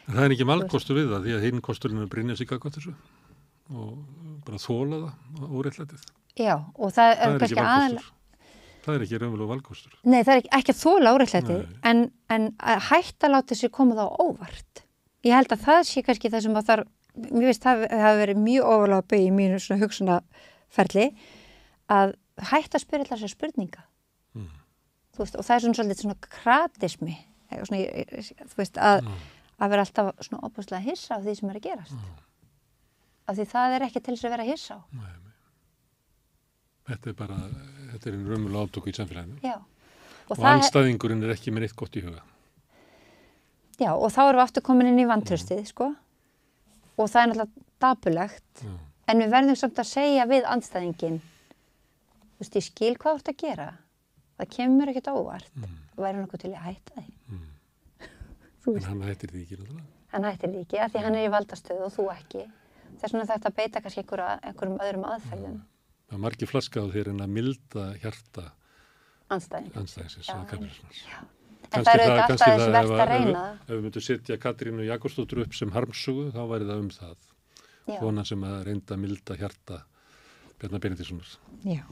Það er ekki valkostur við það, því að hinn kosturinn er að brynja sig gagnvart þessu og bara þola það óréttlætið. Já, og það er kannski aðalega. Það er ekki raunverulega valkostur. Nei, það er ekki að þola óréttlætið, en að hætta að láta sér koma það á óvart. Ég held að það sé kannski það sem að þar, mér veist það hafi verið mjög ofalega beig í mínu svona hugsunarferli, að hætta að spyrja þessar spurninga. þú veist, og það er svolítið svona kratismi, svona, þú veist, að vera alltaf svona opaslega hissa á því sem er að gerast. Af því það er ekki til þess að vera hissa á. Nei. Þetta er bara, þetta er einn raunverulega átöku í samfélaginu. Já. Og andstæðingurinn er ekki með neitt gott í huga. Já, og þá erum við aftur komin inn í vantraustið, sko. Og það er náttúrulega dapurlegt. En við verðum samt að segja við andstæðinginn, þú veist, ég skil hvað þú ert að gera. Það kemur ekkert óvart. Væri nokkuð til að hætta því. En hann hættir því ekki, náttúrulega. Hann hættir því ekki, af því hann er í valdastöðu og þú ekki. Þess vegna þetta beita kannski einhverjum öðrum aðferðum. Það er margir flaska á þér en að milda hjarta andstæðingsins að kapitalismans. En það er auðvitað alltaf þess verðt að reyna það. Ef við myndum setja Katrínu Jakobsdóttur upp sem harmsugu, þá væri það það. Konan sem að reynda að milda hjarta Bjarna Benediktssonar. Já.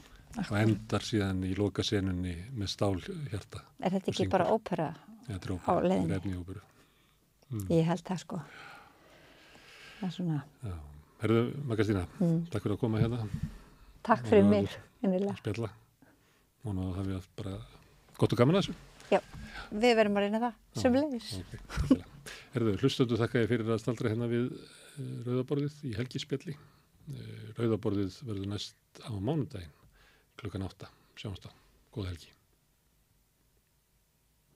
Og endar síðan í lokasenunni með stál hjarta. Er þetta ekki bara ópera á leiðinni? Refni óperu. Ég held það, sko. Það er svona. Já. Herðu, Magga-Stína, takk fyrir að koma hérna. Takk fyrir mér, innilega. Spjalla. Og nú hafum við bara gott og gaman að þessu. Já, við verðum að reyna það, sömuleiðis. Okay, herðu, hlustendur, þakka ég fyrir að staldra hérna við Rauðaborðið í helgispjalli. Rauðaborðið verður næst á mánudaginn klukkan 8. Sjáumst þá. Góða helgi.